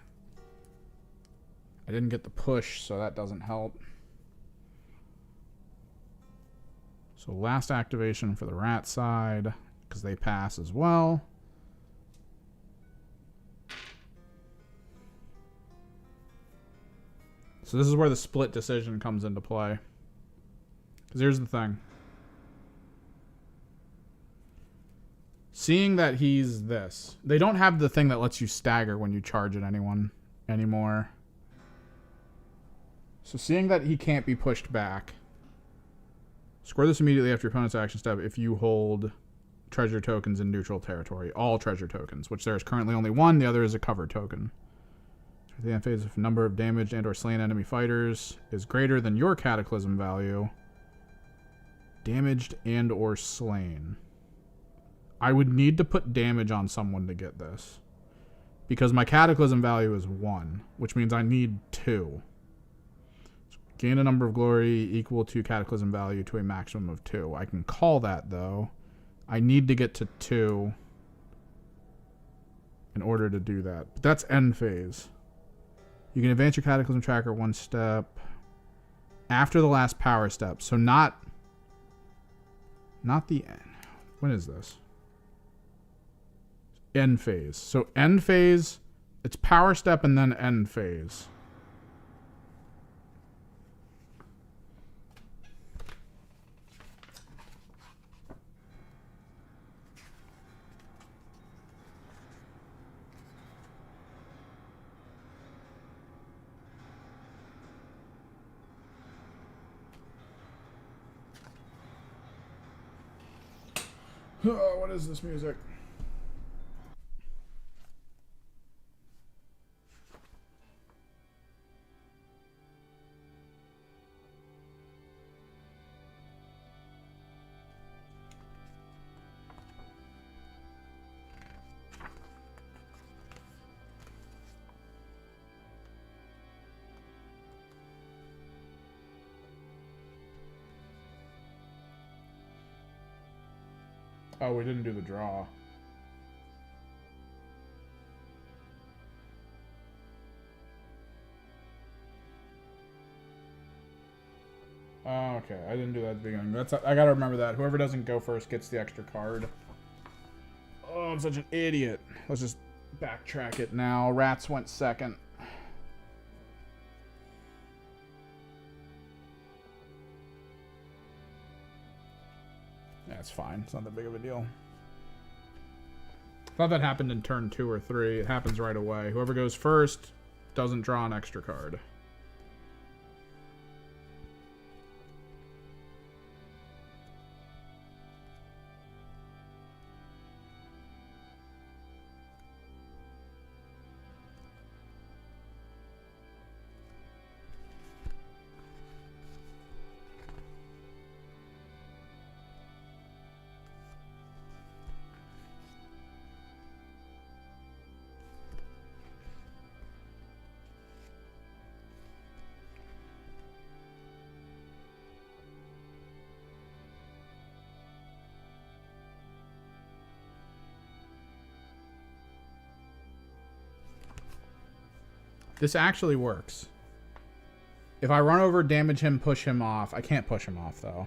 I didn't get the push, so that doesn't help. So last activation for the rat side, because they pass as well. So this is where the split decision comes into play. Because here's the thing. Seeing that he's this. They don't have the thing that lets you stagger when you charge at anyone anymore. So seeing that he can't be pushed back. Score this immediately after your opponent's action step if you hold treasure tokens in neutral territory. All treasure tokens, which there is currently only one. The other is a cover token. At the end phase, if number of damaged and or slain enemy fighters is greater than your cataclysm value, damaged and or slain. I would need to put damage on someone to get this. Because my cataclysm value is 1, which means I need 2. So gain a number of glory equal to cataclysm value to a maximum of 2. I can call that, though. I need to get to 2 in order to do that. But that's end phase. You can advance your cataclysm tracker 1 step after the last power step. So not the end. When is this? End phase. So end phase, it's power step and then end phase. Oh, what is this music? Oh, we didn't do the draw. Oh, okay. I didn't do that at the beginning. I gotta remember that. Whoever doesn't go first gets the extra card. Oh, I'm such an idiot. Let's just backtrack it now. Rats went second. That's fine. It's not that big of a deal. I thought that happened in turn 2 or 3. It happens right away. Whoever goes first doesn't draw an extra card. This actually works. If I run over, damage him, push him off. I can't push him off, though.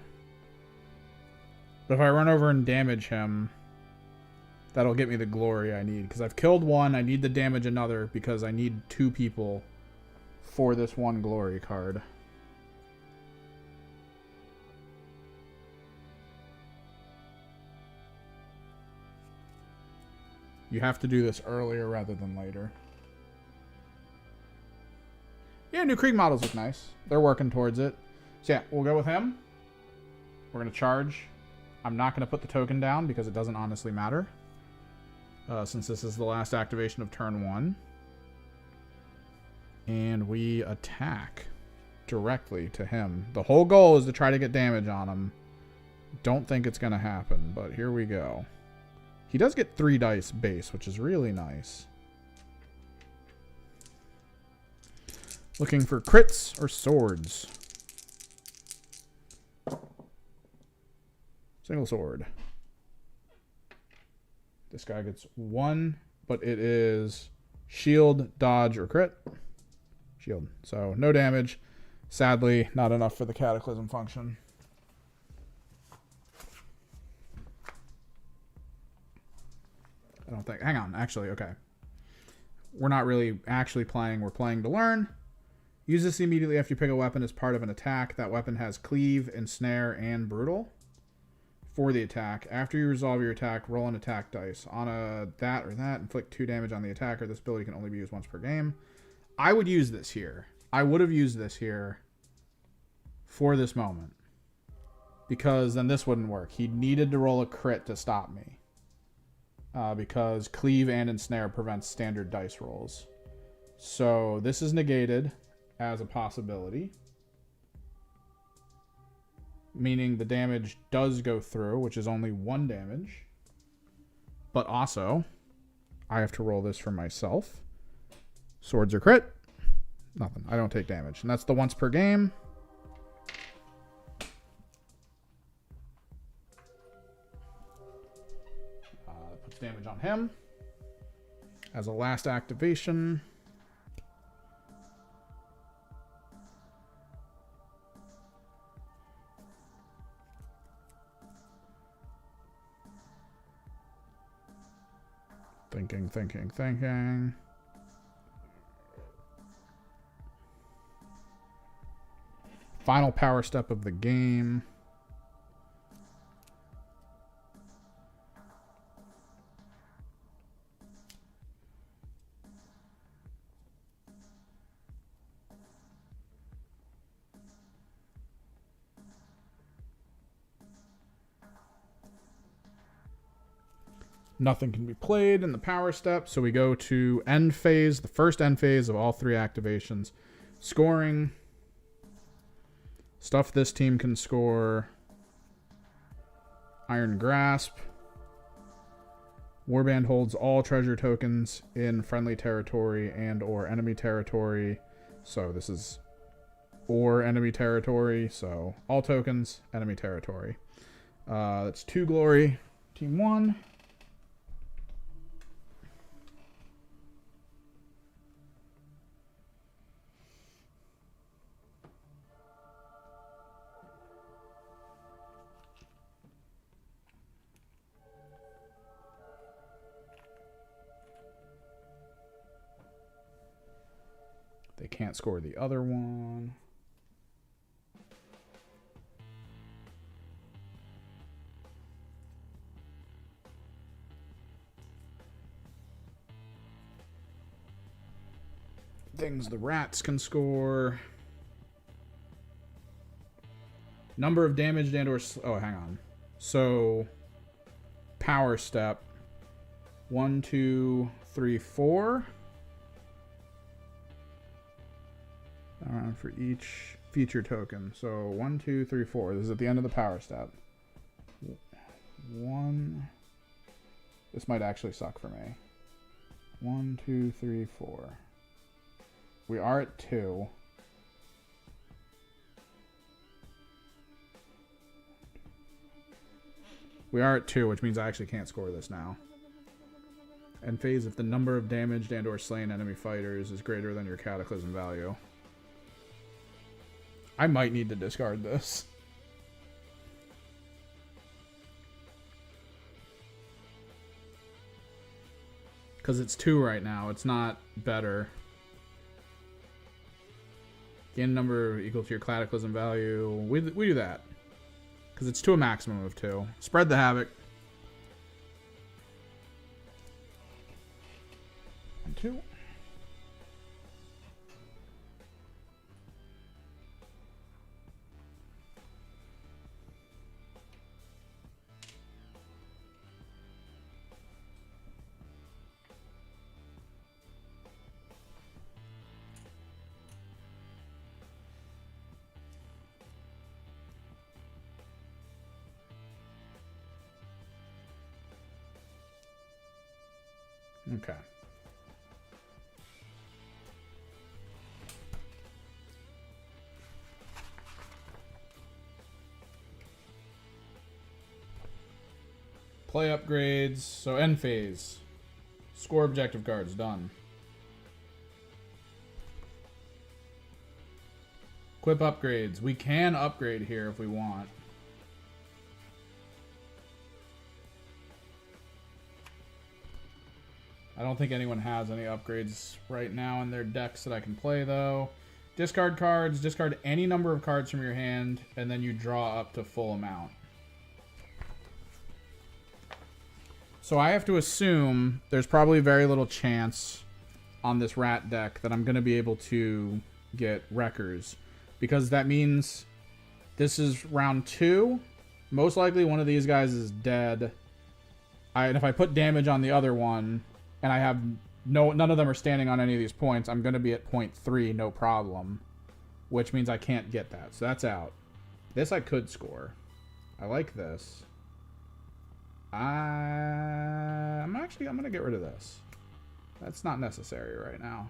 But if I run over and damage him, that'll get me the glory I need. Because I've killed one, I need to damage another because I need 2 people for this 1 glory card. You have to do this earlier rather than later. Yeah, new Krieg models look nice. They're working towards it. So yeah, we'll go with him. We're going to charge. I'm not going to put the token down because it doesn't honestly matter. Since this is the last activation of turn 1. And we attack directly to him. The whole goal is to try to get damage on him. Don't think it's going to happen, but here we go. He does get 3 dice base, which is really nice. Looking for crits or swords. Single sword. This guy gets 1, but it is shield, dodge, or crit. Shield. So no damage. Sadly, not enough for the cataclysm function. I don't think. Hang on. Actually, okay. We're not really actually playing. We're playing to learn. Use this immediately after you pick a weapon as part of an attack. That weapon has cleave, ensnare, and brutal. for the attack. After you resolve your attack, roll an attack dice. On a that or that, inflict 2 damage on the attacker. This ability can only be used once per game. I would use this here. I would have used this here for this moment. Because then this wouldn't work. He needed to roll a crit to stop me. Because cleave and ensnare prevents standard dice rolls. So this is negated as a possibility. Meaning the damage does go through, which is only 1 damage. But also, I have to roll this for myself. Swords or crit? Nothing. I don't take damage. And that's the once per game. Puts damage on him. As a last activation. Thinking. Final power step of the game. Nothing can be played in the power step, so we go to end phase, the first end phase of all 3 activations. Scoring. Stuff this team can score. Iron Grasp. Warband holds all treasure tokens in friendly territory and or enemy territory. So this is or enemy territory, so all tokens, enemy territory. That's 2 glory. Team 1. They can't score the other one. Things the rats can score. Number of damaged and or... Oh, hang on. So, power step. 1, 2, 3, 4. For each feature token. So 1, 2, 3, 4. This is at the end of the power step. 1. This might actually suck for me. 1, 2, 3, 4. We are at 2. We are at 2, which means I actually can't score this now. End phase, if the number of damaged and or slain enemy fighters is greater than your cataclysm value. I might need to discard this. Because it's 2 right now. It's not better. Gain number equal to your cataclysm value. We do that. Because it's to a maximum of 2. Spread the havoc. 1, 2. Okay. Play upgrades. So end phase. Score objective cards. Done. Equip upgrades. We can upgrade here if we want. I don't think anyone has any upgrades right now in their decks that I can play, though. Discard cards. Discard any number of cards from your hand, and then you draw up to full amount. So I have to assume there's probably very little chance on this rat deck that I'm going to be able to get wreckers, because that means this is round 2. Most likely one of these guys is dead. And if I put damage on the other one and I have none of them are standing on any of these points, I'm going to be at point 3, no problem, which means I can't get that. So that's out. This I could score. I like this. I'm going to get rid of this. That's not necessary right now.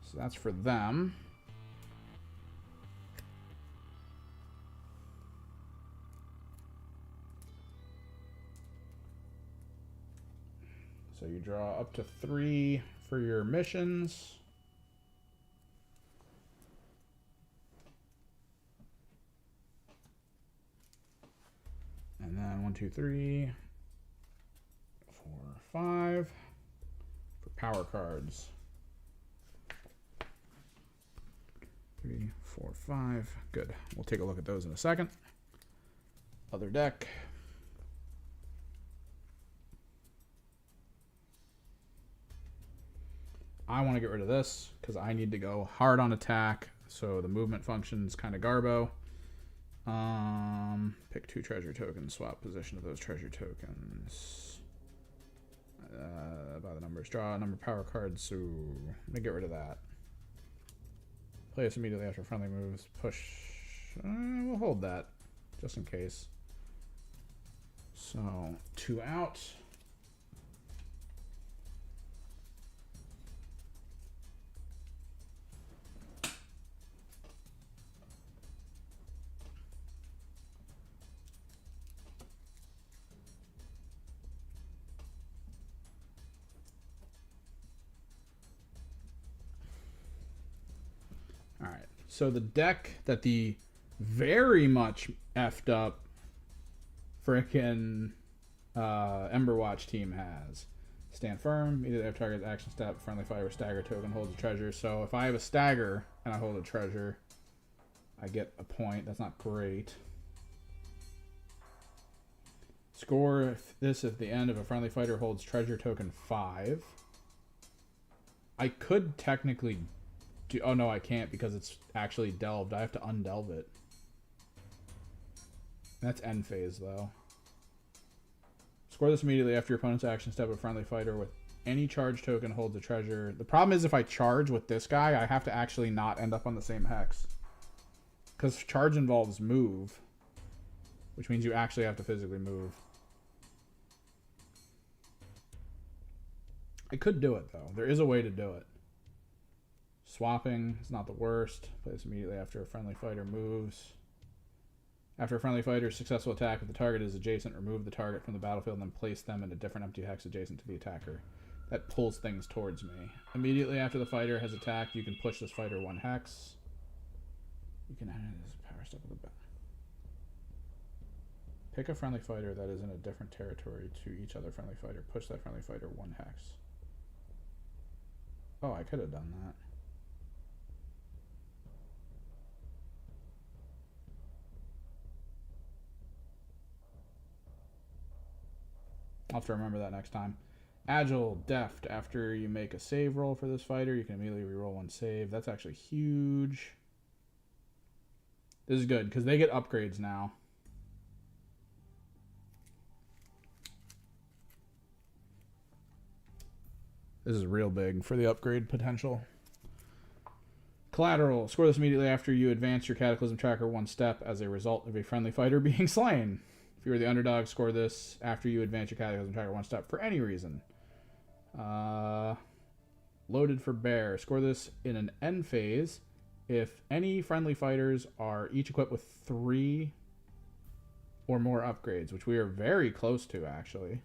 So that's for them. So you draw up to 3 for your missions. And then 1, 2, 3, 4, 5 for power cards. 3, 4, 5. Good. We'll take a look at those in a second. Other deck. I want to get rid of this because I need to go hard on attack. So the movement function is kind of garbo. Pick 2 treasure tokens, swap position of those treasure tokens. By the numbers, draw a number of power cards. So let me get rid of that. Play this immediately after friendly moves. Push. We'll hold that just in case. So 2 out. Alright, so the deck that the very much effed up frickin' Emberwatch team has. Stand firm, either they have target action step, friendly fire, stagger token, holds a treasure. So if I have a stagger and I hold a treasure, I get a point. That's not great. Score this at the end if a friendly fighter holds treasure token 5. I could technically oh no, I can't because it's actually delved. I have to undelve it. That's end phase though. Score this immediately after your opponent's action step. A friendly fighter with any charge token holds a treasure. The problem is if I charge with this guy, I have to actually not end up on the same hex. Because charge involves move, which means you actually have to physically move. I could do it though. There is a way to do it. Swapping is not the worst. Play this immediately after a friendly fighter moves. After a friendly fighter's successful attack, if the target is adjacent, remove the target from the battlefield and then place them in a different empty hex adjacent to the attacker. That pulls things towards me. Immediately after the fighter has attacked, you can push this fighter 1 hex. You can add this power step of the back. Pick a friendly fighter that is in a different territory to each other friendly fighter. Push that friendly fighter 1 hex. Oh, I could have done that. I'll have to remember that next time. Agile, deft. After you make a save roll for this fighter, you can immediately reroll 1 save. That's actually huge. This is good because they get upgrades now. This is real big for the upgrade potential. Collateral. Score this immediately after you advance your Cataclysm tracker 1 step as a result of a friendly fighter being slain. If you were the underdog, score this after you advance your Cataclysm tracker 1 step for any reason. Loaded for bear. Score this in an end phase if any friendly fighters are each equipped with 3 or more upgrades, which we are very close to, actually.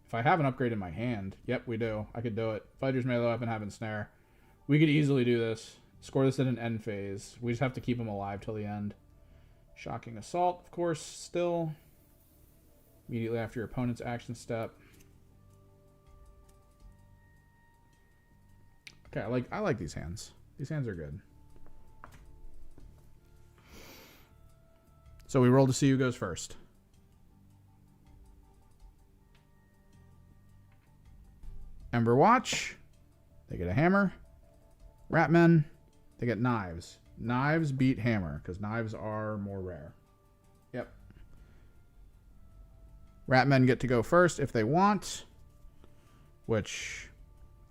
If I have an upgrade in my hand, yep, we do. I could do it. Fighters melee weapon, have ensnare. We could easily do this. Score this in an end phase. We just have to keep them alive till the end. Shocking assault, of course, still. Immediately after your opponent's action step. Okay, I like these hands. These hands are good. So we roll to see who goes first. Ember Watch. They get a hammer. Ratmen. They get knives. Knives beat hammer because knives are more rare. Yep. Ratmen get to go first if they want. Which,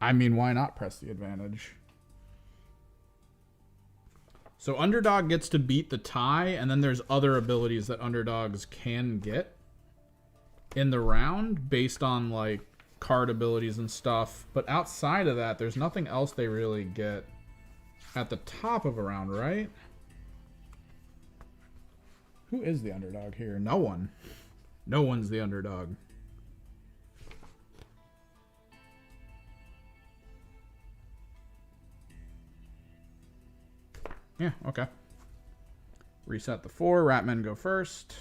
I mean, why not press the advantage? So Underdog gets to beat the tie, and then there's other abilities that Underdogs can get in the round based on, like, card abilities and stuff. But outside of that, there's nothing else they really get at the top of a round, right? Who is the underdog here? No one. No one's the underdog. Yeah, okay. Reset the 4. Ratmen go first.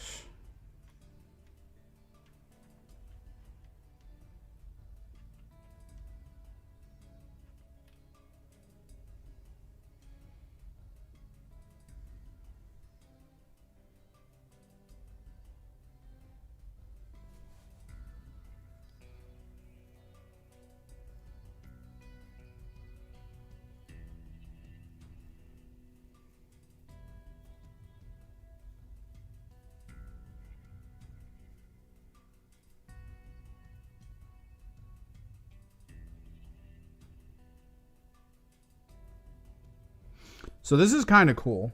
So this is kind of cool.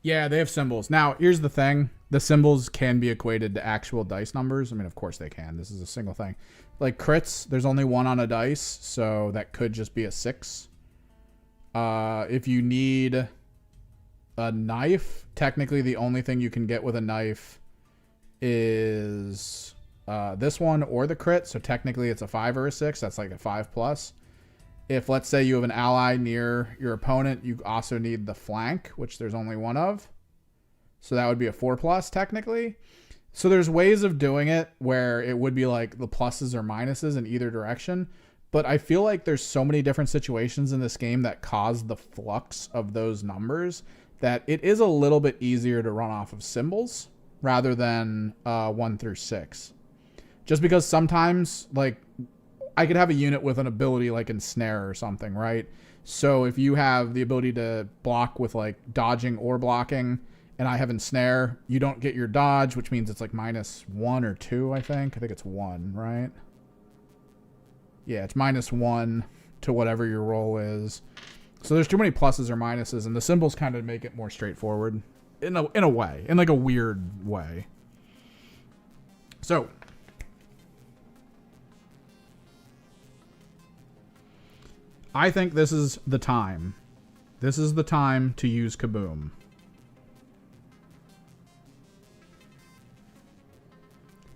Yeah, they have symbols. Now, here's the thing. The symbols can be equated to actual dice numbers. I mean, of course they can. This is a single thing. Like crits, there's only one on a dice, so that could just be a 6. If you need a knife, technically the only thing you can get with a knife is this one or the crit, so technically it's a 5 or a 6. That's like a 5+. If, let's say, you have an ally near your opponent, you also need the flank, which there's only one of. So that would be a 4+, technically. So there's ways of doing it where it would be like the pluses or minuses in either direction. But I feel like there's so many different situations in this game that cause the flux of those numbers that it is a little bit easier to run off of symbols rather than 1 through 6. Just because sometimes, like, I could have a unit with an ability like Ensnare or something, right? So if you have the ability to block with like dodging or blocking, and I have Ensnare, you don't get your dodge, which means it's like -1 or 2, I think. I think it's 1, right? Yeah, it's -1 to whatever your roll is. So there's too many pluses or minuses, and the symbols kind of make it more straightforward in a way, in like a weird way. So I think this is the time. This is the time to use Kaboom.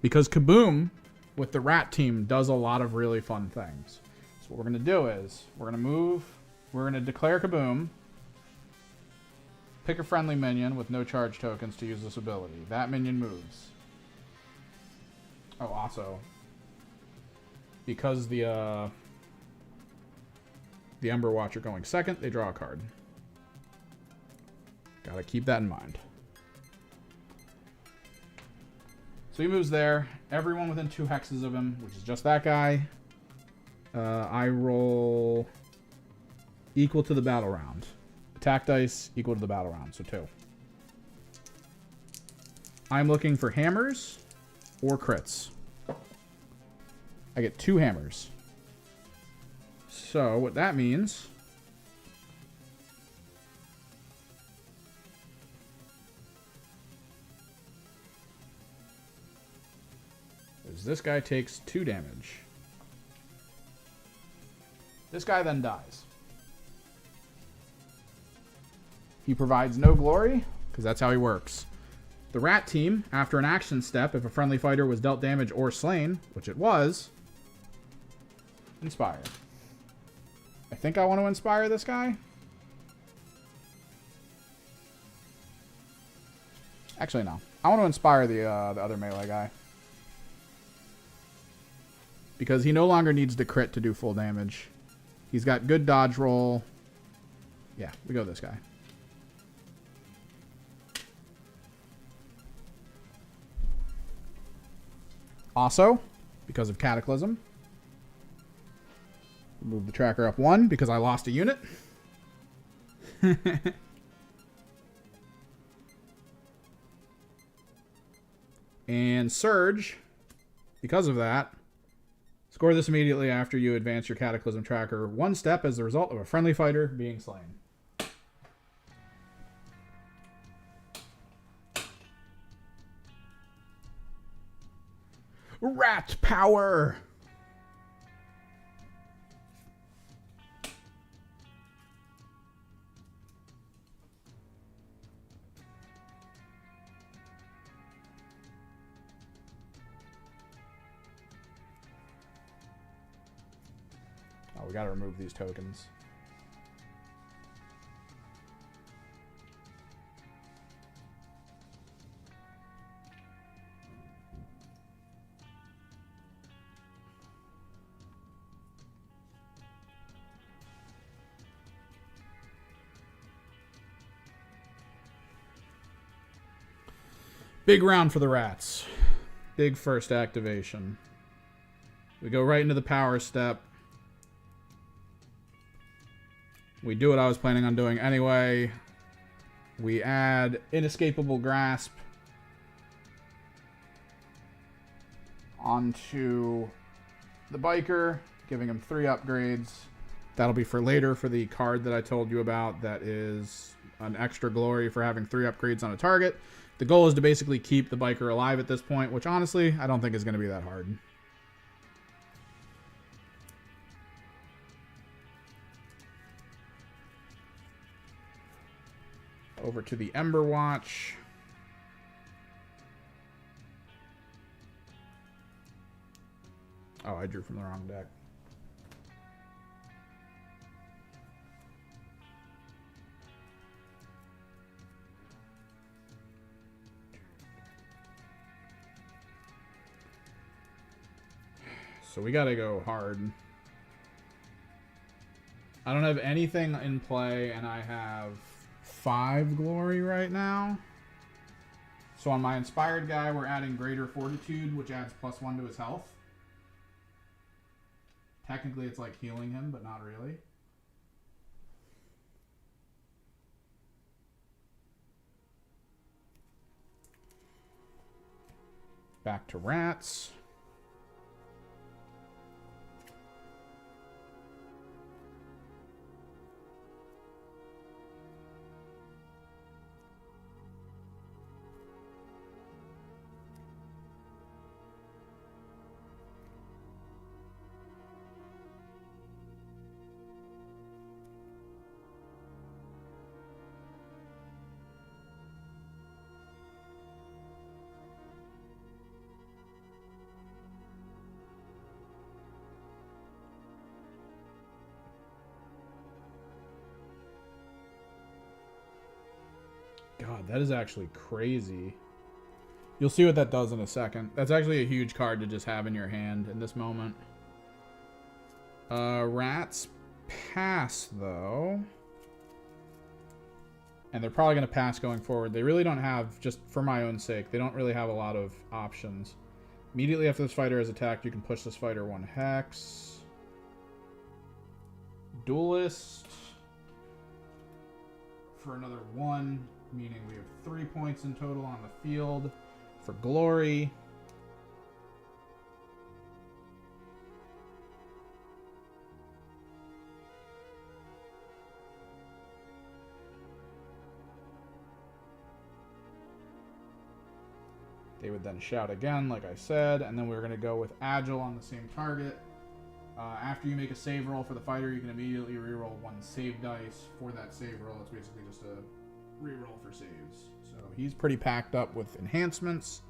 Because Kaboom, with the rat team, does a lot of really fun things. So what we're going to do is, we're going to declare Kaboom, pick a friendly minion with no charge tokens to use this ability. That minion moves. Oh, also, because the Ember Watch are going second, they draw a card. Gotta keep that in mind. So he moves there. Everyone within 2 hexes of him, which is just that guy. I roll equal to the battle round. Attack dice equal to the battle round, so 2. I'm looking for hammers or crits. I get 2 hammers. So what that means is this guy takes 2 damage. This guy then dies. He provides no glory, because that's how he works. The rat team, after an action step, if a friendly fighter was dealt damage or slain, which it was, inspire. I think I want to inspire this guy. Actually, no. I want to inspire the other melee guy. Because he no longer needs to crit to do full damage. He's got good dodge roll. Yeah, we go this guy. Also, because of Cataclysm. Move the tracker up 1 because I lost a unit. And Surge, because of that, score this immediately after you advance your Cataclysm tracker 1 step as the result of a friendly fighter being slain. Rat power! Oh, we gotta remove these tokens. Big round for the rats. Big first activation. We go right into the power step. We do what I was planning on doing anyway. We add Inescapable Grasp onto the biker, giving him 3 upgrades. That'll be for later for the card that I told you about that is an extra glory for having 3 upgrades on a target. The goal is to basically keep the biker alive at this point, which honestly, I don't think is going to be that hard. Over to the Ember Watch. Oh, I drew from the wrong deck. So we gotta go hard. I don't have anything in play, and I have 5 glory right now. So on my inspired guy, we're adding Greater Fortitude, which adds +1 to his health. Technically, it's like healing him, but not really. Back to rats. God, that is actually crazy. You'll see what that does in a second. That's actually a huge card to just have in your hand in this moment. Rats pass, though. And they're probably going to pass going forward. They really don't have, just for my own sake, they don't really have a lot of options. Immediately after this fighter is attacked, you can push this fighter 1 hex. Duelist. For another 1. Meaning we have 3 points in total on the field for glory. They would then shout again, like I said, and then we're going to go with Agile on the same target. After you make a save roll for the fighter, you can immediately reroll 1 save dice. For that save roll, it's basically just a reroll for saves. So he's pretty packed up with enhancements.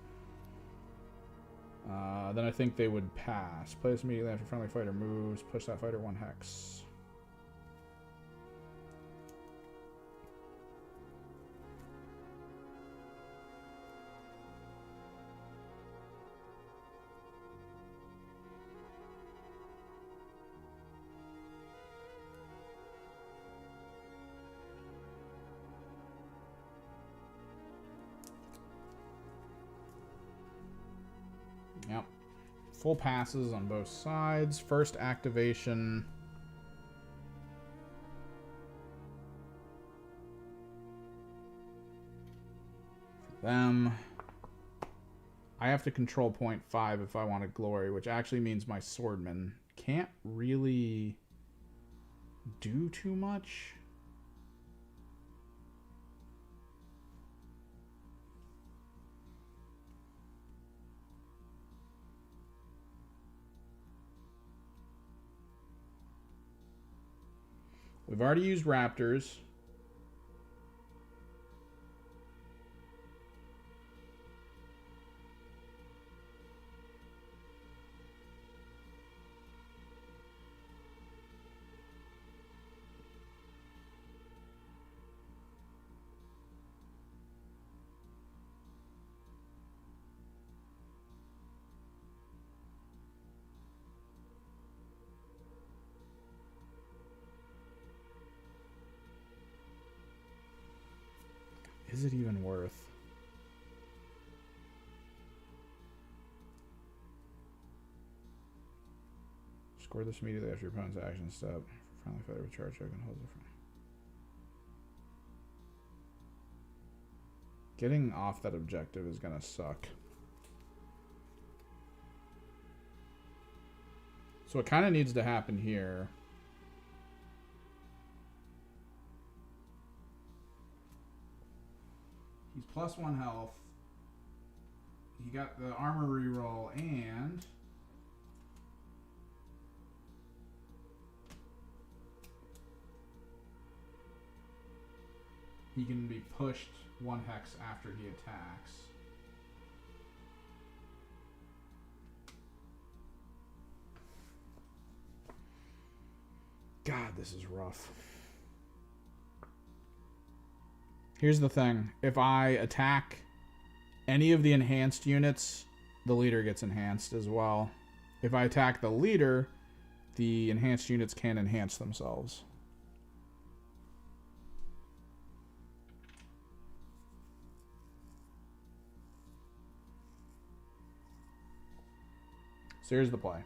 Then I think they would pass. Play this immediately after friendly fighter moves. Push that fighter 1 hex. Full passes on both sides. First activation. For them. I have to control 0.5 if I want a glory, which actually means my swordman can't really do too much. We've already used raptors. Is it even worth? Score this immediately after your opponent's action step. Friendly fighter with charge check and hold it. Getting off that objective is gonna suck. So what kind of needs to happen here? He's +1 health. He got the armor reroll and he can be pushed 1 hex after he attacks. God, this is rough. Here's the thing. If I attack any of the enhanced units, the leader gets enhanced as well. If I attack the leader, the enhanced units can enhance themselves. So here's the play.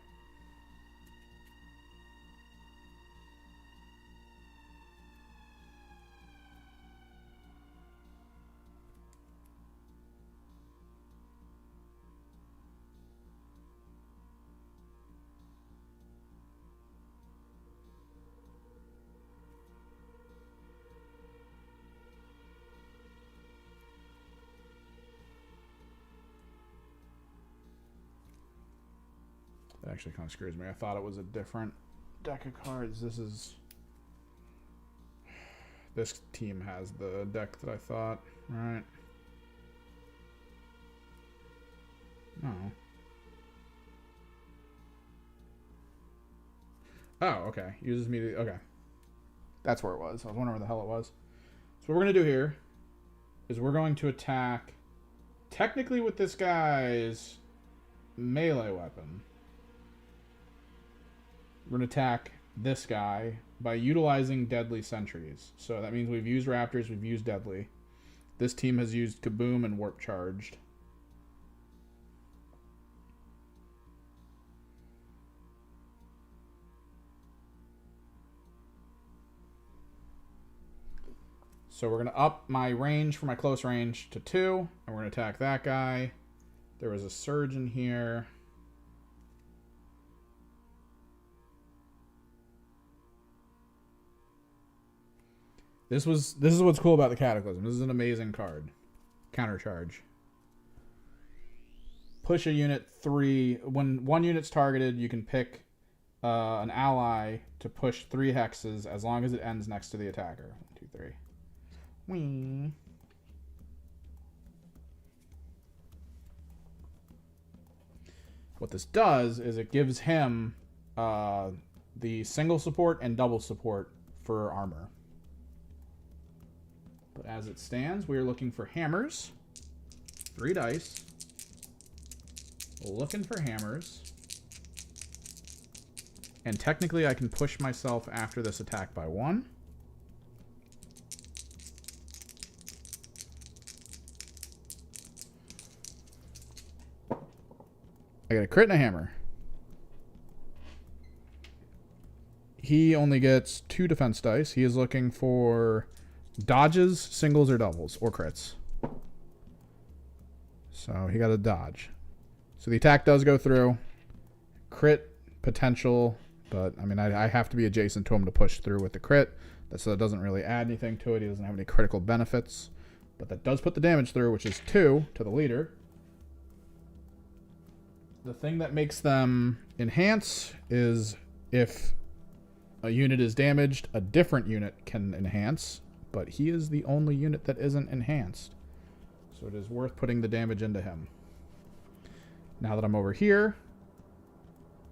That actually kind of screws me. I thought it was a different deck of cards. This team has the deck that I thought, right? No. Oh, okay. Uses me. Okay. That's where it was. I was wondering where the hell it was. So what we're going to do here is we're going to attack technically with this guy's melee weapon. We're going to attack this guy by utilizing deadly sentries. So that means we've used raptors, we've used deadly. This team has used kaboom and warp charged. So we're going to up my range for my close range to 2. And we're going to attack that guy. There was a surge in here. This is what's cool about the Cataclysm. This is an amazing card. Countercharge. Push a unit 3. When one unit's targeted, you can pick an ally to push 3 hexes as long as it ends next to the attacker. 1, 2, 3. Whee. What this does is it gives him the single support and double support for armor. But as it stands, we are looking for hammers. 3 dice. Looking for hammers. And technically I can push myself after this attack by 1. I got a crit and a hammer. he only gets 2 defense dice. He is looking for dodges, singles, or doubles, or crits. So he got a dodge. So the attack does go through. Crit potential, but I mean, I have to be adjacent to him to push through with the crit. So that doesn't really add anything to it. He doesn't have any critical benefits. But that does put the damage through, which is 2 to the leader. The thing that makes them enhance is if a unit is damaged, a different unit can enhance, but he is the only unit that isn't enhanced. So it is worth putting the damage into him. Now that I'm over here,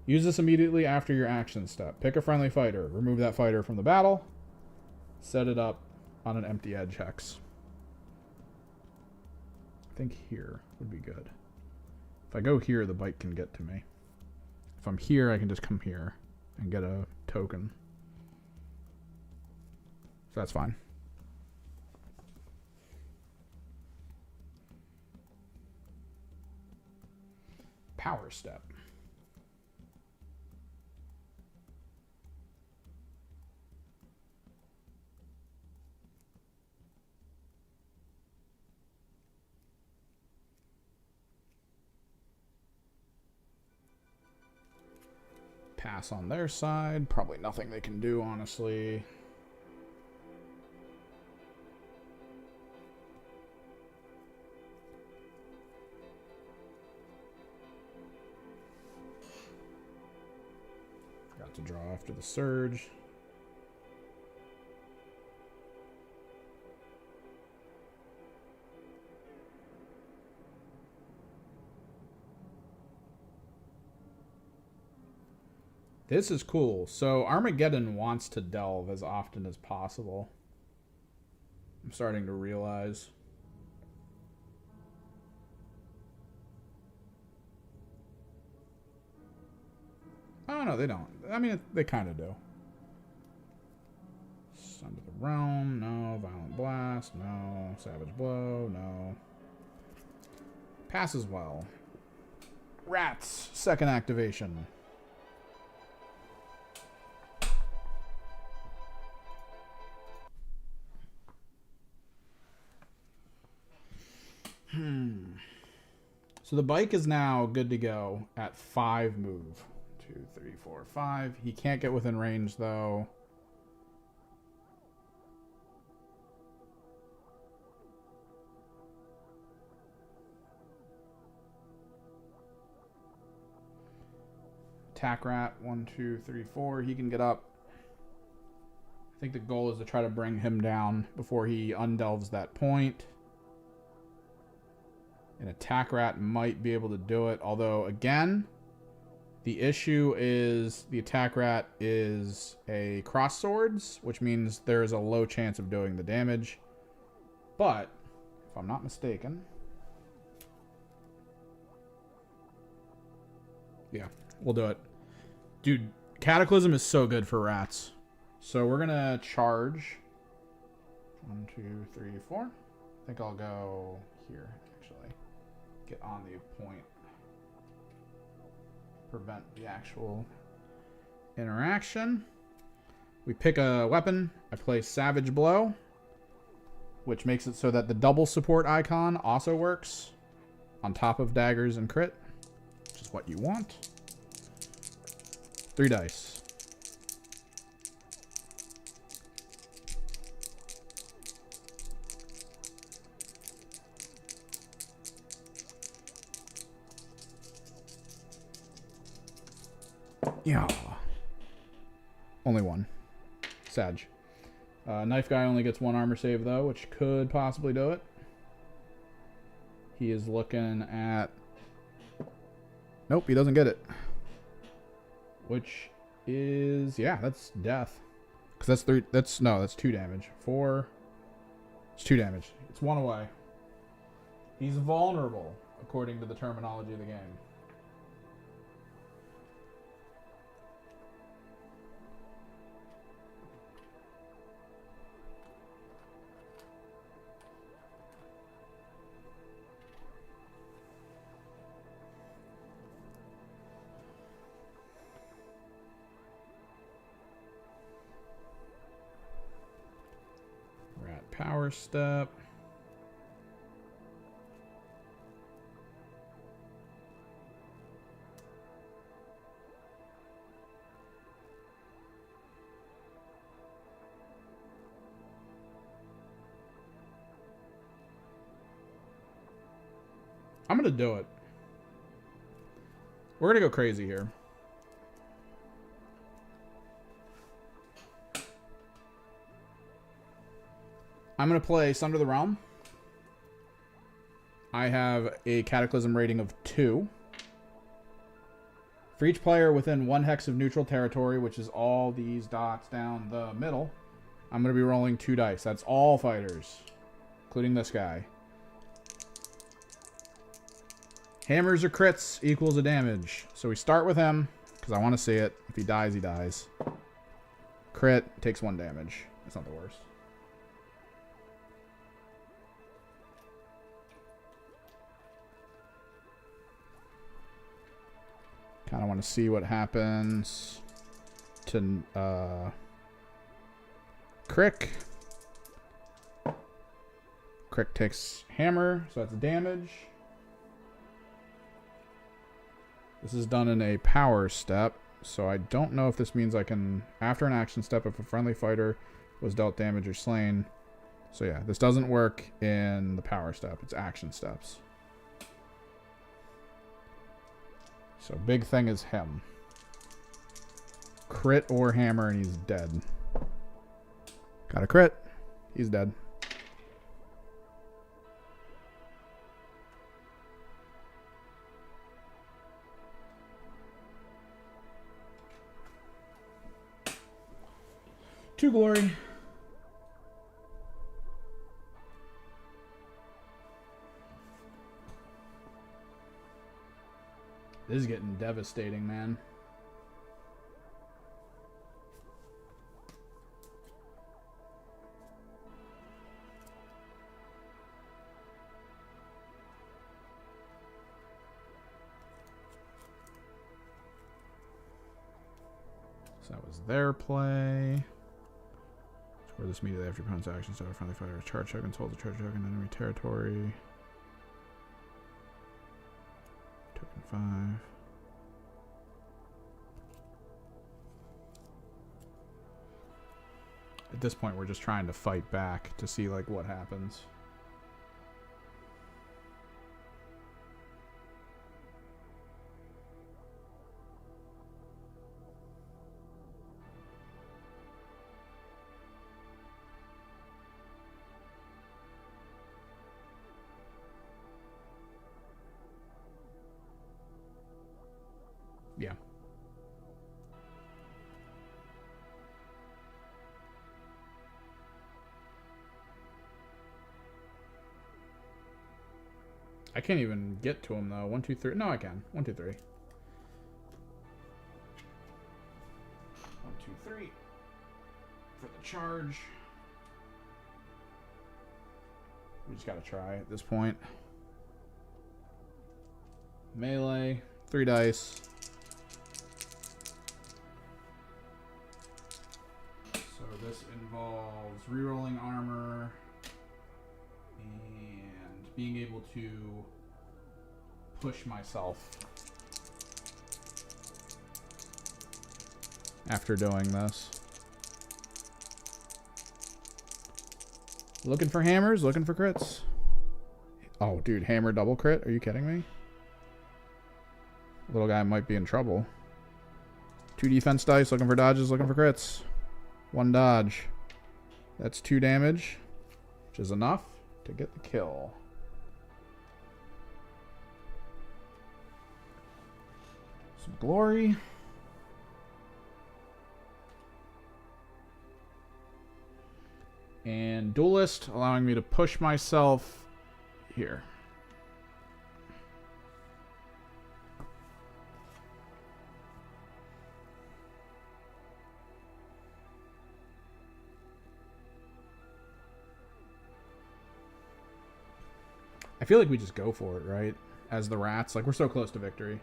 use this immediately after your action step. Pick a friendly fighter. Remove that fighter from the battle. Set it up on an empty edge hex. I think here would be good. If I go here, the bike can get to me. If I'm here, I can just come here and get a token. So that's fine. Power step. Pass on their side. Probably nothing they can do, honestly. Got to draw after the surge. This is cool. So Armageddon wants to delve as often as possible. I'm starting to realize. Oh, no, they don't. I mean, they kind of do. Sun to the Realm, no. Violent Blast, no. Savage Blow, no. Pass as well. Rats, second activation. So the bike is now good to go at 5 move. 2, 3, 4, 5. He can't get within range, though. Attack rat, 1, 2, 3, 4. He can get up. I think the goal is to try to bring him down before he undelves that point. An attack rat might be able to do it, although, again, the issue is the attack rat is a cross swords, which means there's a low chance of doing the damage. But, if I'm not mistaken... Yeah, we'll do it. Dude, Cataclysm is so good for rats. So we're going to charge. 1, 2, 3, 4. I think I'll go here, actually. Get on the point. Prevent the actual interaction. We pick a weapon. I play Savage Blow, which makes it so that the double support icon also works on top of daggers and crit, which is what you want. 3 dice. Yeah. Only 1. Sag. Knife guy only gets 1 armor save, though, which could possibly do it. He is looking at... Nope, he doesn't get it. Which is... Yeah, that's death. Because that's 3... That's 2 damage. 4... It's 2 damage. It's 1 away. He's vulnerable, according to the terminology of the game. Power step. I'm gonna do it. We're gonna go crazy here. I'm gonna play Sunder the Realm. I have a Cataclysm rating of 2. For each player within 1 hex of neutral territory, which is all these dots down the middle, I'm gonna be rolling 2 dice. That's all fighters, including this guy. Hammers or crits equals a damage. So we start with him, because I want to see it. If he dies, he dies. Crit takes 1 damage. That's not the worst. Kind of want to see what happens to Crick. Crick takes hammer, so that's damage. This is done in a power step, so I don't know if this means I can, after an action step, if a friendly fighter was dealt damage or slain. So yeah, this doesn't work in the power step. It's action steps. So big thing is him. Crit or hammer and he's dead. Got a crit. He's dead. To glory. This is getting devastating, man. So that was their play. Score this immediately after your opponent's action. So a friendly fighter charge token holds a charge token in enemy territory. Token 5. At this point, we're just trying to fight back to see like what happens. Yeah. I can't even get to him though. 1, 2, 3. No, I can. 1, 2, 3. 1, 2, 3. For the charge. We just gotta try at this point. Melee. 3 dice. So this involves rerolling armor and being able to push myself after doing this. Looking for hammers, looking for crits. Oh, dude, hammer double crit? Are you kidding me? Little guy might be in trouble. 2 defense dice, looking for dodges, looking for crits. 1 dodge. That's 2 damage, which is enough to get the kill. Some glory. And duelist, allowing me to push myself here. I feel like we just go for it, right? As the rats. Like, we're so close to victory.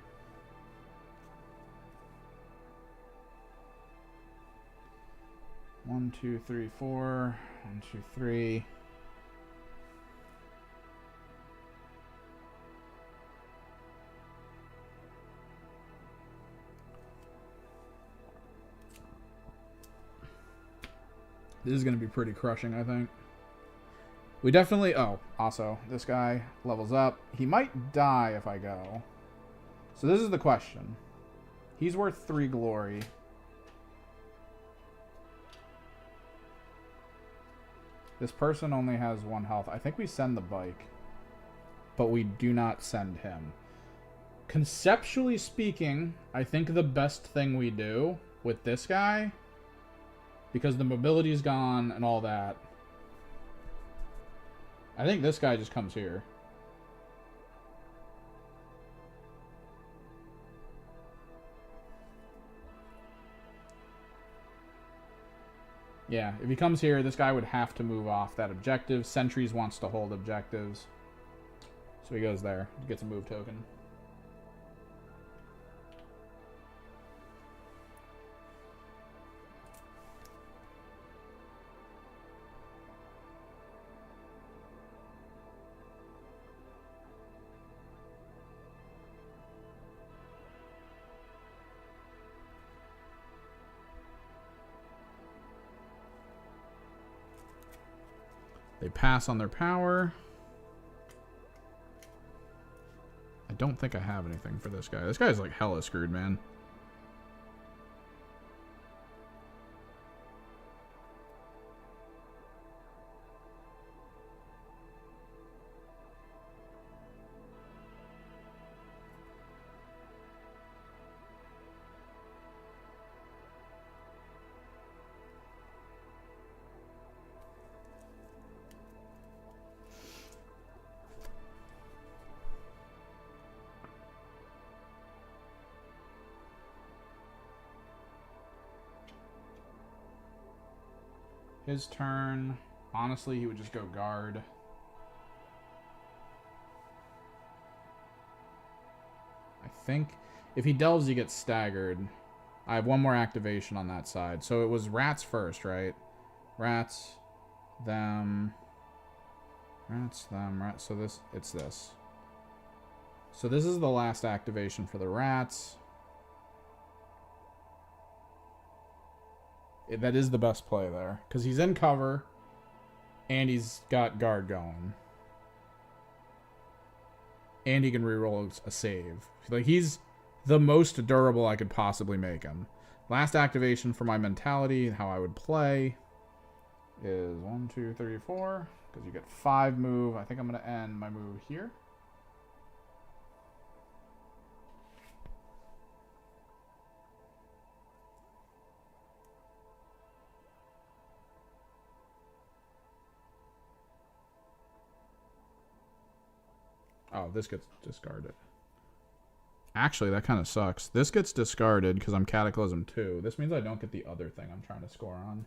One, 2, 3, 4. 1, 2, 3. This is going to be pretty crushing, I think. We definitely... Oh, also, this guy levels up. He might die if I go. So this is the question. He's worth 3 glory. This person only has 1 health. I think we send the bike. But we do not send him. Conceptually speaking, I think the best thing we do with this guy, because the mobility's gone and all that, I think this guy just comes here. Yeah, if he comes here, this guy would have to move off that objective. Sentries wants to hold objectives. So he goes there. He gets a move token. They pass on their power. I don't think I have anything for this guy. This guy's like hella screwed, man. His turn. Honestly, he would just go guard. I think if he delves, he gets staggered. I have 1 more activation on that side. So it was rats first, right? Rats, them, rats, them, rats. So this, it's this. So this is the last activation for the rats. That is the best play there. Because he's in cover. And he's got guard going. And he can reroll a save. Like, he's the most durable I could possibly make him. Last activation for my mentality, how I would play, is 1, 2, 3, 4. Because you get 5 move. I think I'm going to end my move here. Oh, this gets discarded. Actually, that kind of sucks. This gets discarded because I'm Cataclysm 2. This means I don't get the other thing I'm trying to score on.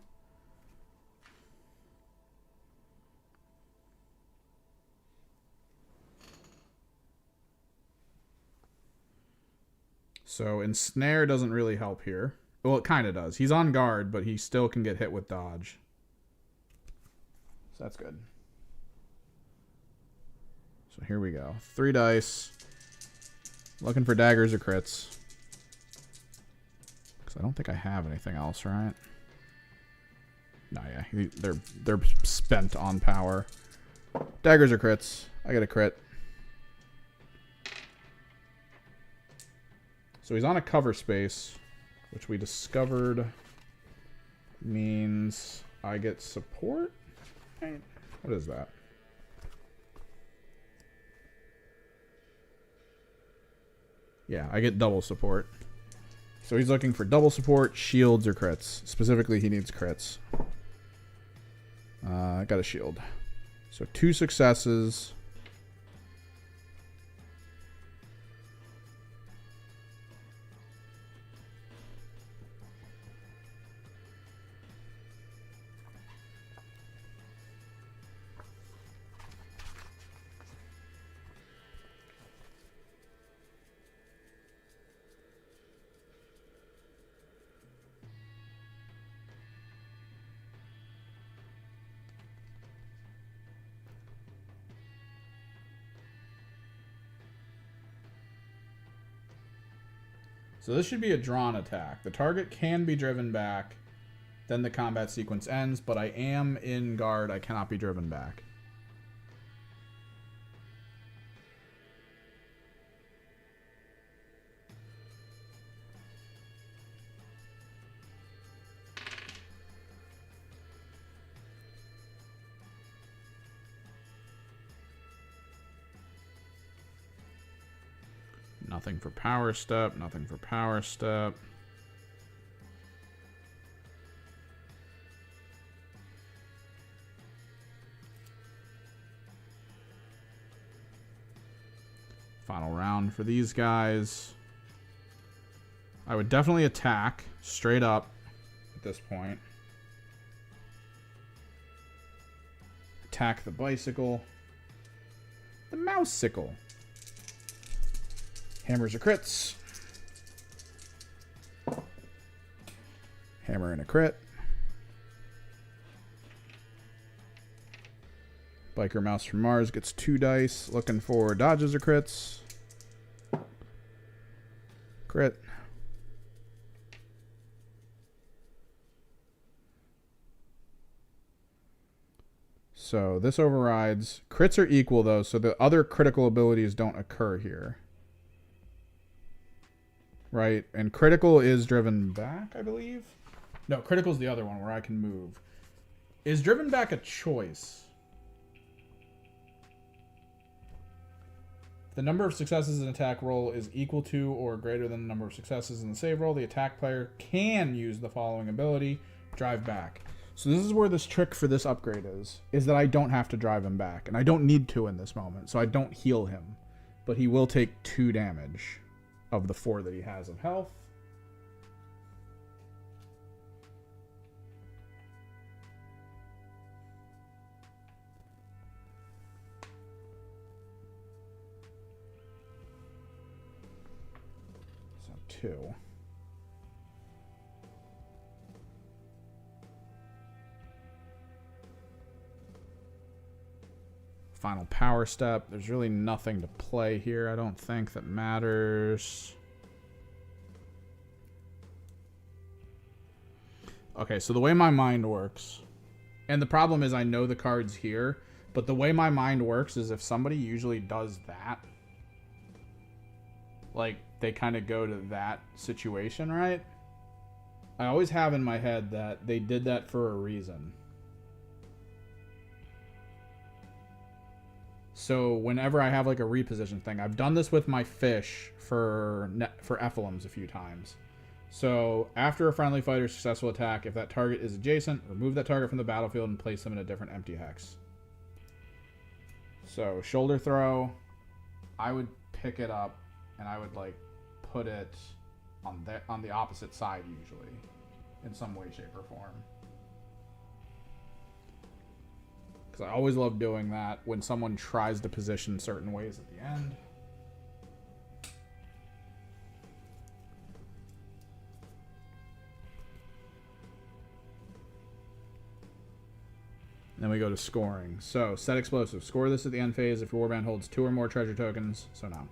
So Ensnare doesn't really help here. Well, it kind of does. He's on guard, but he still can get hit with dodge. So that's good. So here we go. 3 dice. Looking for daggers or crits. Because I don't think I have anything else, right? No, yeah. They're spent on power. Daggers or crits. I get a crit. So he's on a cover space, which we discovered means I get support? What is that? Yeah, I get double support. So he's looking for double support, shields, or crits. Specifically, he needs crits. I got a shield. So 2 successes. So this should be a drawn attack. The target can be driven back. Then the combat sequence ends, but I am in guard. I cannot be driven back. Nothing for power step, nothing for power step. Final round for these guys. I would definitely attack straight up at this point. Attack the bicycle. The mouse-sickle. Hammers or crits. Hammer and a crit. Biker Mouse from Mars gets 2 dice. Looking for dodges or crits. Crit. So this overrides. Crits are equal though, so the other critical abilities don't occur here. Right? And critical is driven back, I believe. No, critical is the other one where I can move. Is driven back a choice? The number of successes in an attack roll is equal to or greater than the number of successes in the save roll. The attack player can use the following ability, drive back. So this is where this trick for this upgrade is that I don't have to drive him back. And I don't need to in this moment, so I don't heal him. But he will take 2 damage of the 4 that he has of health. So 2. Final power step. There's really nothing to play here, I don't think, that matters. Okay, so the way my mind works, and the problem is I know the cards here, but the way my mind works is if somebody usually does that, like, they kind of go to that situation, right? I always have in my head that they did that for a reason. So whenever I have like a reposition thing, I've done this with my fish for Ephelims a few times. So after a friendly fighter's successful attack, if that target is adjacent, remove that target from the battlefield and place them in a different empty hex. So shoulder throw, I would pick it up and I would like put it on the opposite side usually, in some way, shape, or form. Because I always love doing that when someone tries to position certain ways at the end. Then we go to scoring. So, set explosive. Score this at the end phase if your warband holds 2 or more treasure tokens. So no.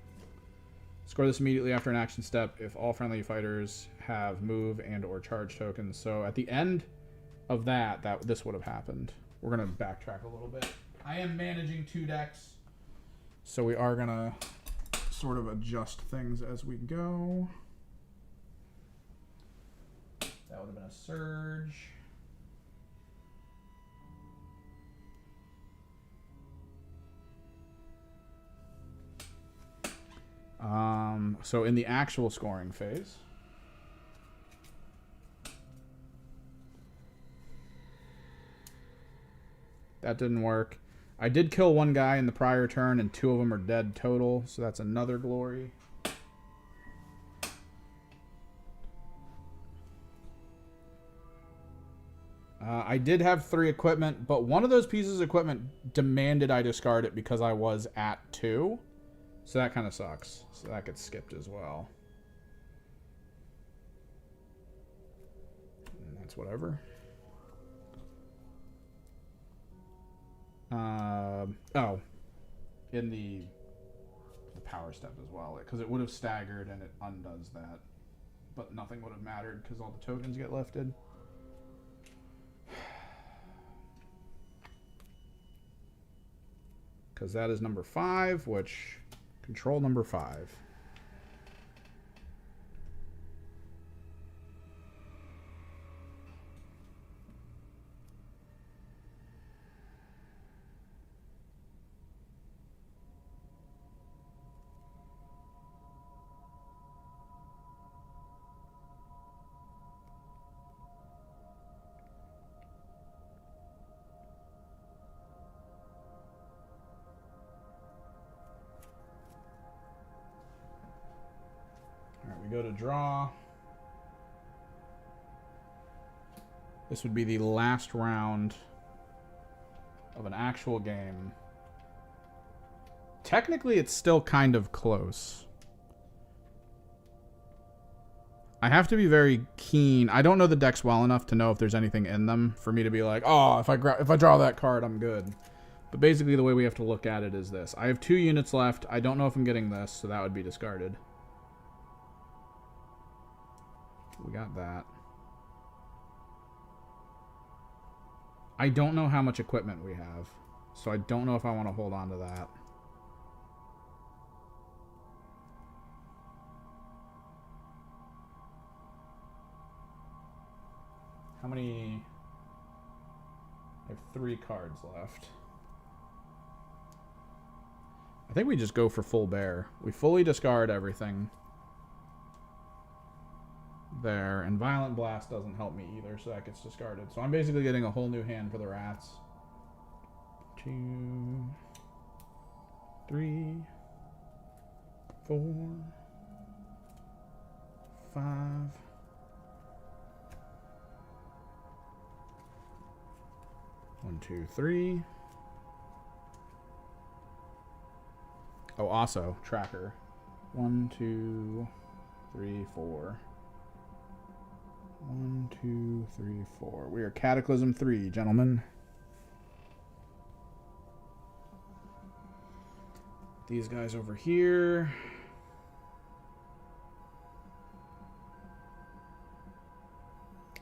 Score this immediately after an action step if all friendly fighters have move and or charge tokens. So at the end of that this would have happened. We're going to backtrack a little bit. I am managing 2 decks, so we are going to sort of adjust things as we go. That would have been a surge. So in the actual scoring phase, that didn't work. I did kill 1 guy in the prior turn, and 2 of them are dead total, so that's another glory. I did have 3 equipment, but one of those pieces of equipment demanded I discard it because I was at 2. So that kind of sucks. So that gets skipped as well. And that's whatever. Oh. In the power step as well. Because it would have staggered and it undoes that. But nothing would have mattered because all the tokens get lifted. because that is number 5, which control number 5. We go to draw. This would be the last round of an actual game. Technically, it's still kind of close. I have to be very keen. I don't know the decks well enough to know if there's anything in them for me to be like, oh, if I draw that card, I'm good. But basically, the way we have to look at it is this. I have 2 units left. I don't know if I'm getting this, so that would be discarded. We got that. I don't know how much equipment we have, so I don't know if I want to hold on to that. How many? I have 3 cards left. I think we just go for full bear. We fully discard everything. There, and Violent Blast doesn't help me either, so that gets discarded. So I'm basically getting a whole new hand for the rats. 2, 3, 4, 5. 1, 2, 3. Oh, also tracker. 1, 2, 3, 4. 1, 2, 3, 4. We are Cataclysm 3, gentlemen. These guys over here.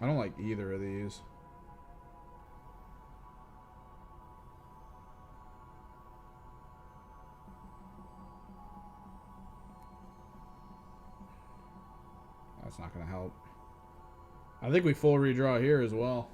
I don't like either of these. That's not going to help. I think we full redraw here as well.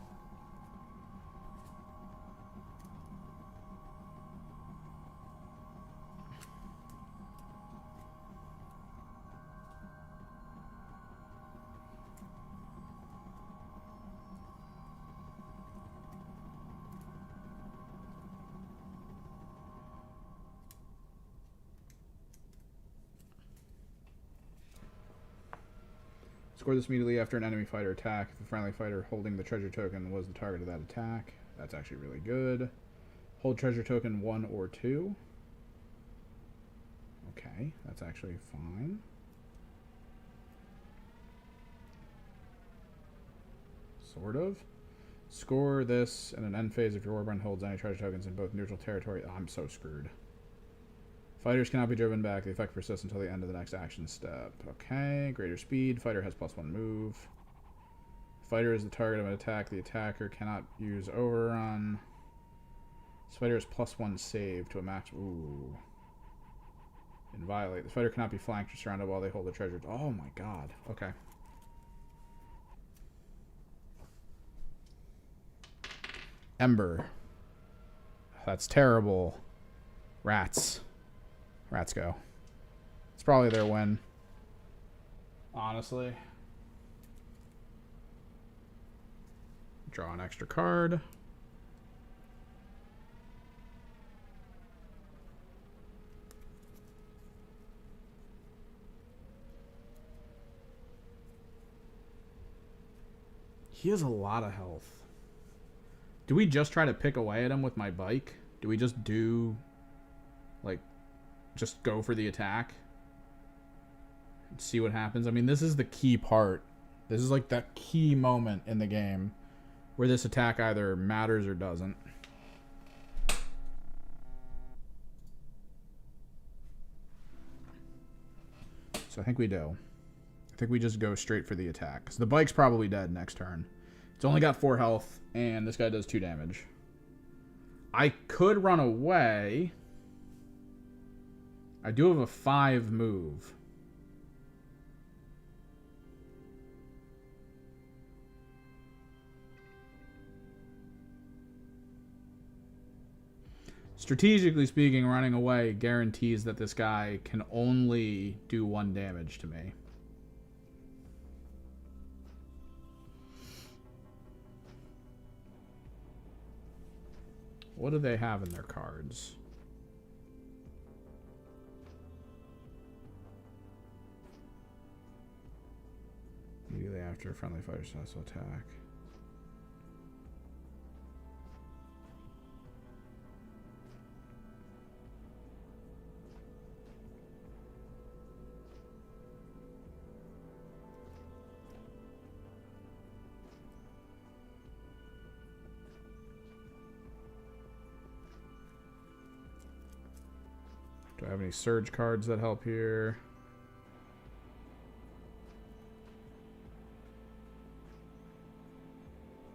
Score this immediately after an enemy fighter attack. If a friendly fighter holding the treasure token was the target of that attack. That's actually really good. Hold treasure token 1 or 2. Okay, that's actually fine. Sort of. Score this in an end phase if your warband holds any treasure tokens in both neutral territory. Oh, I'm so screwed. Fighters cannot be driven back. The effect persists until the end of the next action step. Okay, greater speed. Fighter has +1 move. Fighter is the target of an attack. The attacker cannot use overrun. This fighter has +1 save to a max. Ooh. Inviolate. The fighter cannot be flanked or surrounded while they hold the treasure. Oh my god. Okay. Ember. That's terrible. Rats. Rats go. It's probably their win. Honestly. Draw an extra card. He has a lot of health. Do we just try to pick away at him with my bike? Do we just do, like, just go for the attack? See what happens? I mean, this is the key part. This is like that key moment in the game where this attack either matters or doesn't. So I think we do. I think we just go straight for the attack. Because the bike's probably dead next turn. It's only got 4 health, and this guy does 2 damage. I could run away. I do have a 5 move. Strategically speaking, running away guarantees that this guy can only do 1 damage to me. What do they have in their cards? Immediately after a friendly fighter starts to attack. Do I have any surge cards that help here?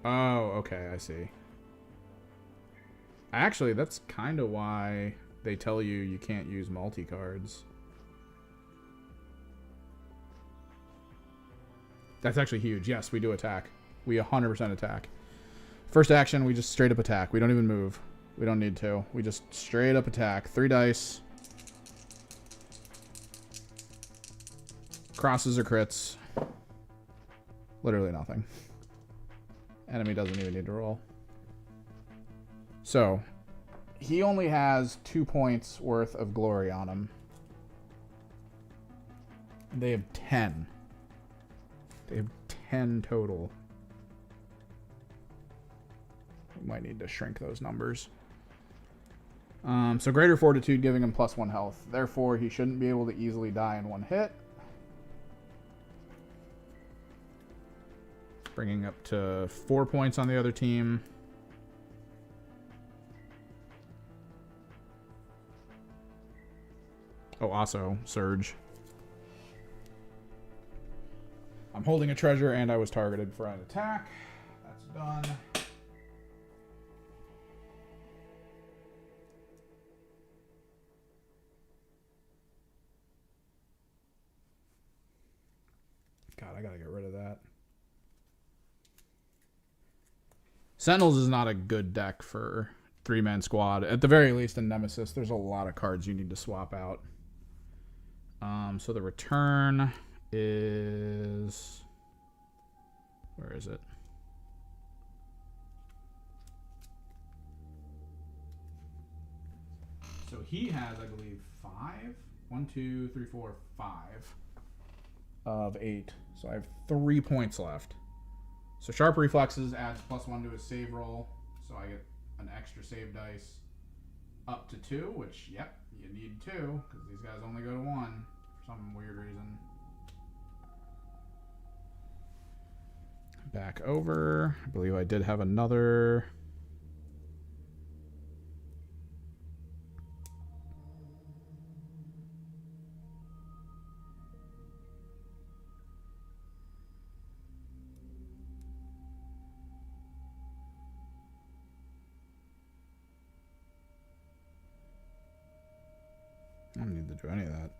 Oh, okay, I see. Actually, that's kind of why they tell you you can't use multi-cards. That's actually huge. Yes, we do attack. We 100% attack. First action, we just straight up attack. We don't even move. We don't need to. We just straight up attack. 3 dice. Crosses or crits. Literally nothing. Enemy doesn't even need to roll. So, he only has 2 points worth of glory on him. They have 10. They have 10 total. We might need to shrink those numbers. So greater fortitude giving him +1 health. Therefore, he shouldn't be able to easily die in 1 hit. Bringing up to 4 points on the other team. Oh, also, Surge. I'm holding a treasure and I was targeted for an attack. That's done. God, I gotta get rid of that. Sentinels is not a good deck for 3-man squad. At the very least, in Nemesis, there's a lot of cards you need to swap out. So the return is... Where is it? So he has, I believe, 5? 1, 2, 3, 4, 5 of 8. So I have 3 points left. So Sharp Reflexes adds +1 to his save roll. So I get an extra save dice up to 2, which, yep, you need 2, because these guys only go to 1 for some weird reason. Back over. I believe I did have another... I don't need to do any of that.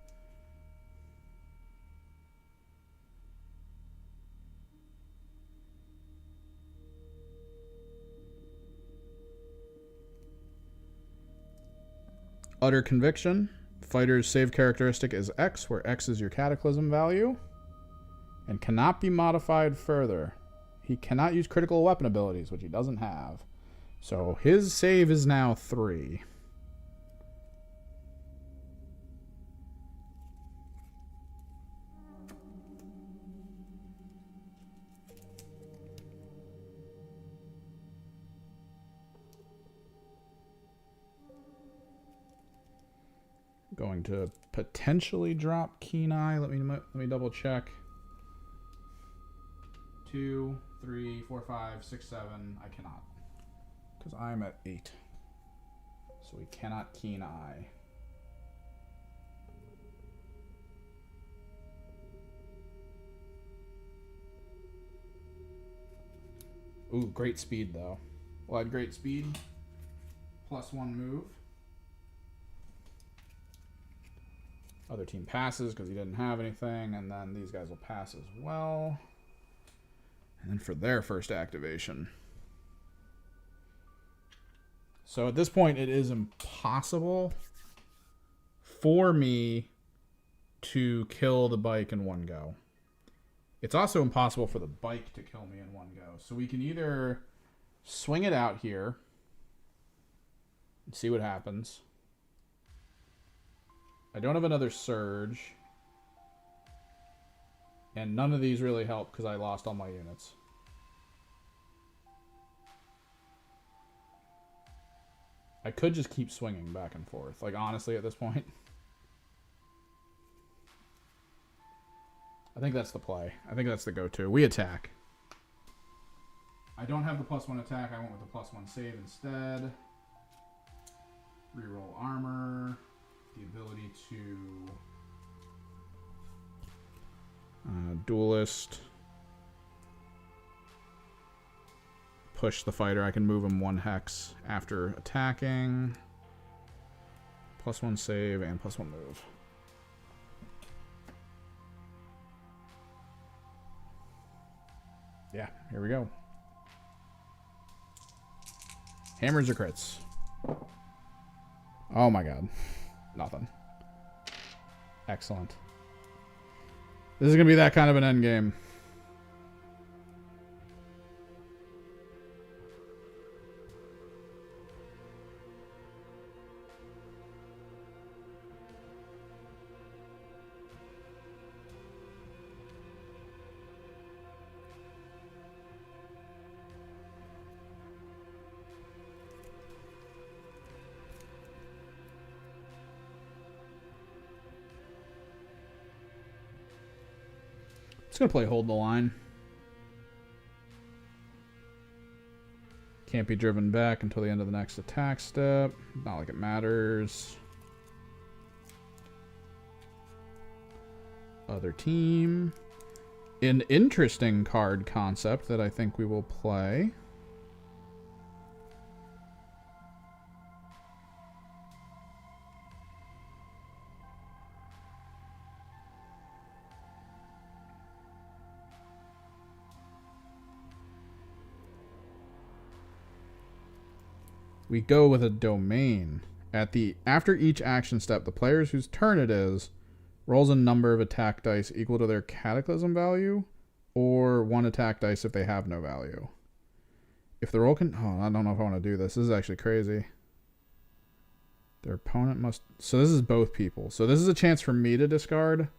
Utter Conviction. Fighter's save characteristic is X, where X is your Cataclysm value, and cannot be modified further. He cannot use critical weapon abilities, which he doesn't have. So his save is now 3. Going to potentially drop Keen Eye. Let me double check. 2, 3, 4, 5, 6, 7. I cannot, because I'm at 8. So we cannot Keen Eye. Ooh, great speed though. We'll add great speed. +1 move. Other team passes because he didn't have anything, and then these guys will pass as well. And then for their first activation. So at this point, it is impossible for me to kill the bike in one go. It's also impossible for the bike to kill me in one go. So we can either swing it out here and see what happens. I don't have another surge. And none of these really help because I lost all my units. I could just keep swinging back and forth. Like, honestly, at this point. I think that's the play. I think that's the go-to. We attack. I don't have the +1 attack. I went with the +1 save instead. Reroll armor. The ability to duelist. Push the fighter. I can move him 1 hex after attacking. +1 save and +1 move. Yeah, here we go. Hammers or crits? Oh my god. Nothing. Excellent. This is going to be that kind of an end game. It's going to play hold the line. Can't be driven back until the end of the next attack step. Not like it matters. Other team. An interesting card concept that I think we will play. We go with a domain. After each action step, the players whose turn it is rolls a number of attack dice equal to their cataclysm value, or 1 attack dice if they have no value. If the roll can... Oh, I don't know if I want to do this. This is actually crazy. Their opponent must... So this is both people. So this is a chance for me to discard,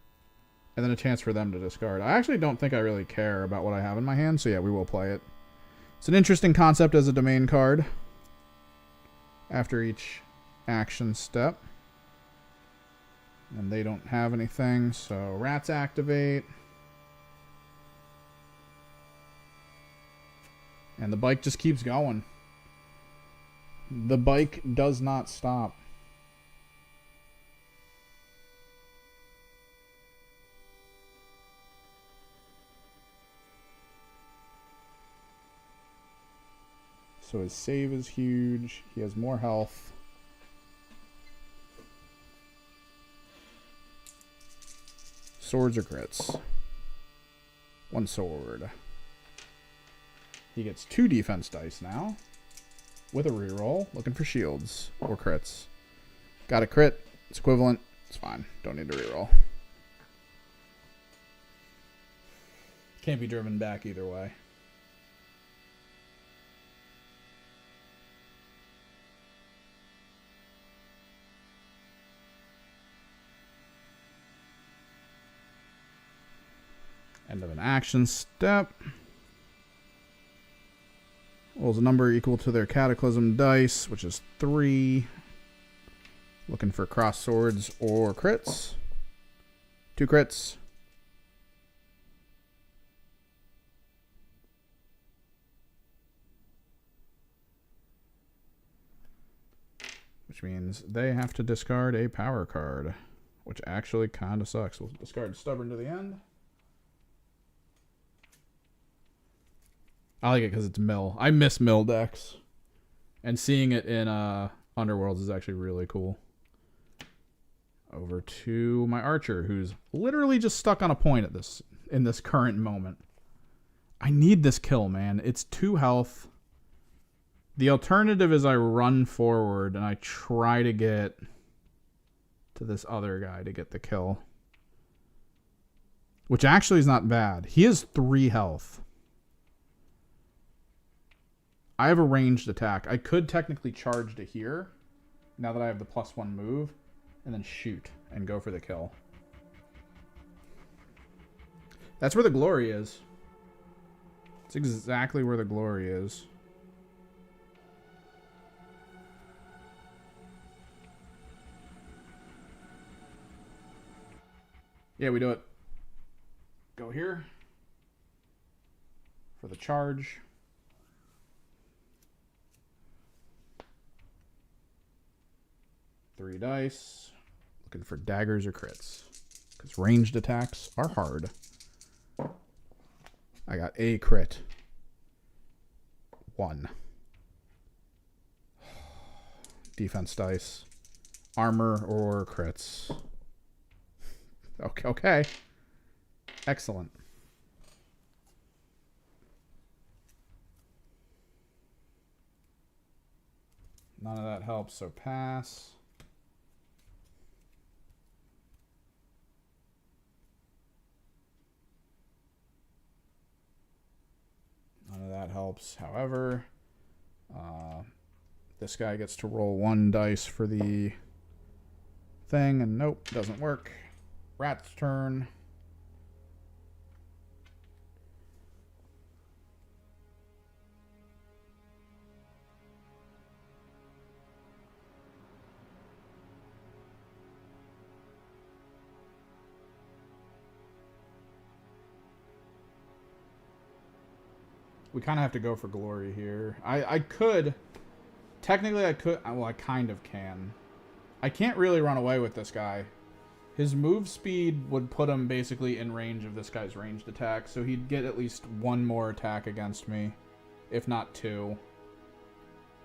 and then a chance for them to discard. I actually don't think I really care about what I have in my hand, so yeah, we will play it. It's an interesting concept as a domain card. After each action step. And they don't have anything, so rats activate. And the bike just keeps going. The bike does not stop. So his save is huge. He has more health. Swords or crits? 1 sword. He gets 2 defense dice now. With a reroll. Looking for shields or crits. Got a crit. It's equivalent. It's fine. Don't need to reroll. Can't be driven back either way. End of an action step. Rolls a number equal to their cataclysm dice, which is 3. Looking for cross swords or crits. 2 crits. Which means they have to discard a power card, which actually kind of sucks. We'll discard Stubborn to the end. I like it because it's mill. I miss mill decks. And seeing it in Underworlds is actually really cool. over to my archer, who's literally just stuck on a point at this in this current moment. I need this kill, man. It's 2 health. The alternative is I run forward and I try to get to this other guy to get the kill. Which actually is not bad. He has 3 health. I have a ranged attack. I could technically charge to here, now that I have the +1 move, and then shoot and go for the kill. That's where the glory is. It's exactly where the glory is. Yeah, we do it. Go here for the charge. Three dice. Looking for daggers or crits, because ranged attacks are hard. I got a crit. 1. Defense dice. Armor or crits. Okay. Excellent. None of that helps, so pass. None of that helps. However, this guy gets to roll 1 dice for the thing, and nope, doesn't work. Rat's turn. We kind of have to go for glory here. I could. Technically, I could. Well, I kind of can. I can't really run away with this guy. His move speed would put him basically in range of this guy's ranged attack, so he'd get at least 1 more attack against me, if not 2.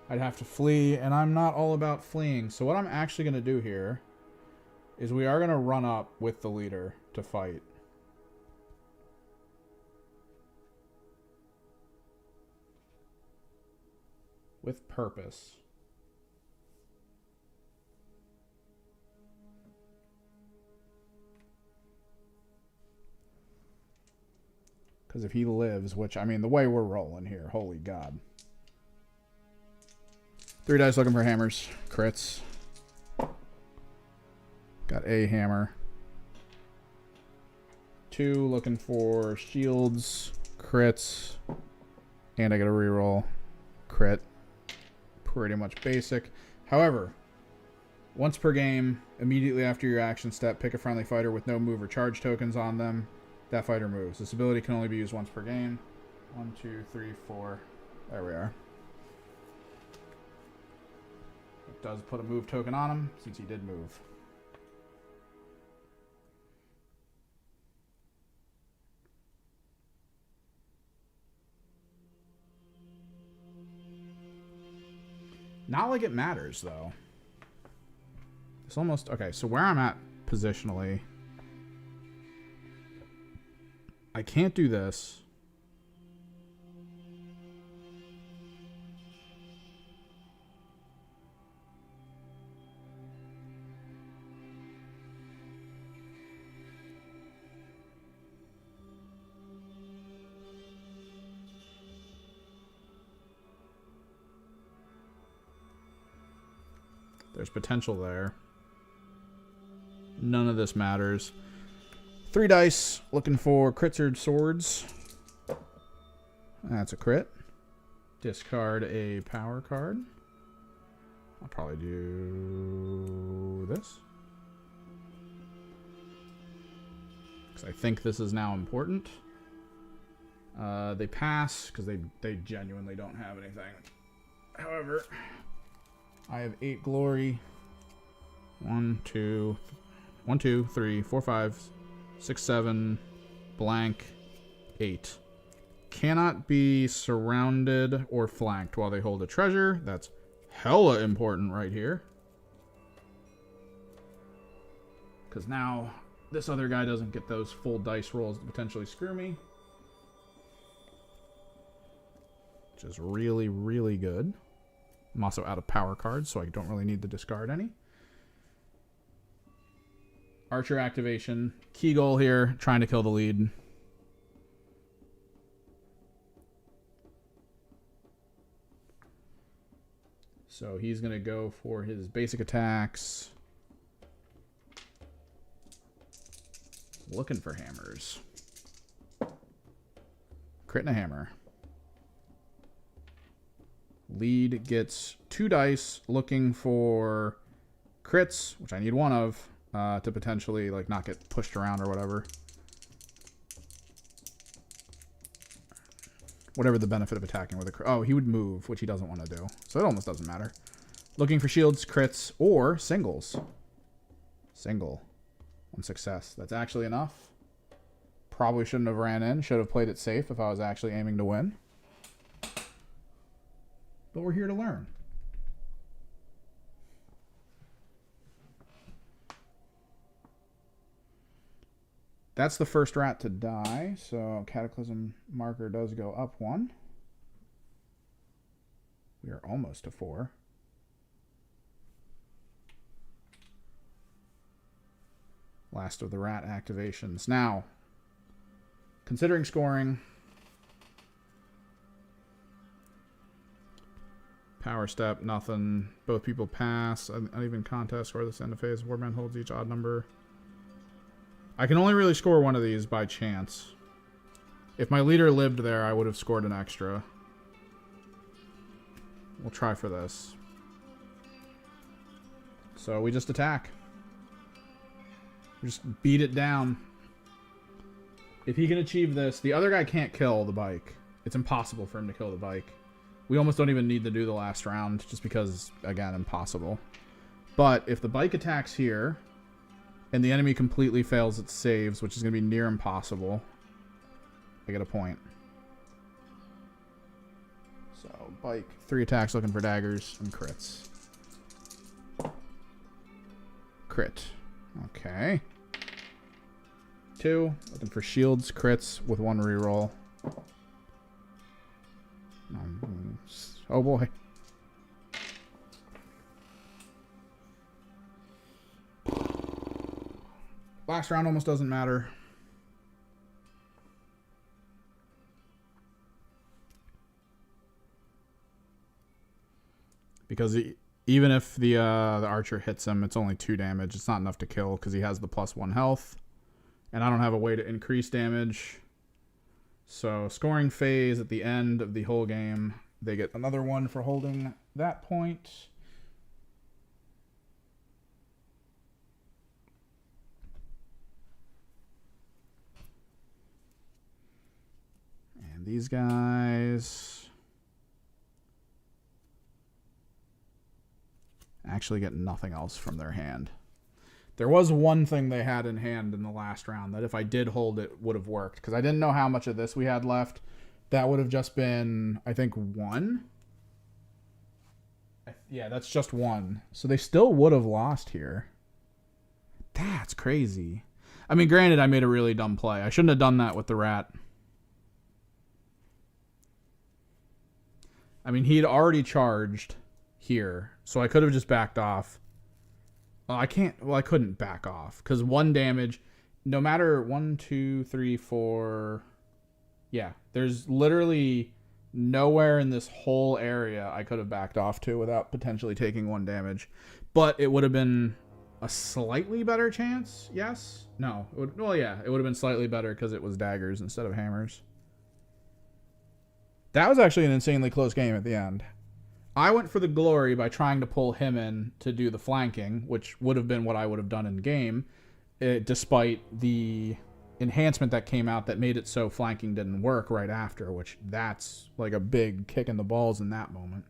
I'd have to flee, and I'm not all about fleeing. So what I'm actually going to do here is we are going to run up with the leader to fight. With purpose. Because if he lives, which, I mean, the way we're rolling here, holy God. 3 dice looking for hammers. Crits. Got a hammer. 2 looking for shields. Crits. And I get a reroll. Crit. Pretty much basic. However, once per game, immediately after your action step, pick a friendly fighter with no move or charge tokens on them. That fighter moves. This ability can only be used once per game. 1, 2, 3, 4. There we are. It does put a move token on him, since he did move. Not like it matters, though. It's almost... Okay, so where I'm at positionally... I can't do this. There's potential there. None of this matters. 3 dice, looking for crits or swords. That's a crit. Discard a power card. I'll probably do this. Because I think this is now important. They pass, because they genuinely don't have anything. However, I have 8 glory. 1, 2, 3, 4, 5, 6, 7, blank, 8. Cannot be surrounded or flanked while they hold a treasure. That's hella important right here. Because now this other guy doesn't get those full dice rolls to potentially screw me. Which is really, really good. I'm also out of power cards, so I don't really need to discard any. Archer activation. Key goal here, trying to kill the lead. So he's going to go for his basic attacks. Looking for hammers. Crit and a hammer. Lead gets 2 dice, looking for crits, which I need 1 of, to potentially like not get pushed around or whatever. Whatever the benefit of attacking with a crit. Oh, he would move, which he doesn't want to do. So it almost doesn't matter. Looking for shields, crits, or singles. Single. 1 success. That's actually enough. Probably shouldn't have ran in. Should have played it safe if I was actually aiming to win. But we're here to learn. That's the first rat to die, so Cataclysm marker does go up 1. We are almost to 4. Last of the rat activations. Now, considering scoring, power step, nothing. Both people pass. Uneven contest where this end of phase. Warband holds each odd number. I can only really score 1 of these by chance. If my leader lived there, I would have scored an extra. We'll try for this. So we just attack. We just beat it down. If he can achieve this, the other guy can't kill the bike. It's impossible for him to kill the bike. We almost don't even need to do the last round, just because, again, impossible. But if the bike attacks here, and the enemy completely fails its saves, which is going to be near impossible, I get a point. So, bike, 3 attacks looking for daggers and crits. Crit. Okay. 2, looking for shields, crits with 1 reroll. Oh boy. Last round almost doesn't matter. Because even if the archer hits him, it's only 2 damage. It's not enough to kill because he has the +1 health. And I don't have a way to increase damage. So scoring phase at the end of the whole game. They get another 1 for holding that point. And these guys actually get nothing else from their hand. There was one thing they had in hand in the last round that if I did hold it would have worked. Because I didn't know how much of this we had left. That would have just been, I think, 1. Yeah, that's just 1. So they still would have lost here. That's crazy. I mean, granted, I made a really dumb play. I shouldn't have done that with the rat. I mean, he'd already charged here. So I could have just backed off. Well, I can't. Well, I couldn't back off. Because 1 damage, no matter 1, 2, 3, 4... Yeah, there's literally nowhere in this whole area I could have backed off to without potentially taking 1 damage. But it would have been a slightly better chance, yes? No. Well, yeah, it would have been slightly better because it was daggers instead of hammers. That was actually an insanely close game at the end. I went for the glory by trying to pull him in to do the flanking, which would have been what I would have done in game, despite the enhancement that came out that made it so flanking didn't work right after, which that's like a big kick in the balls in that moment.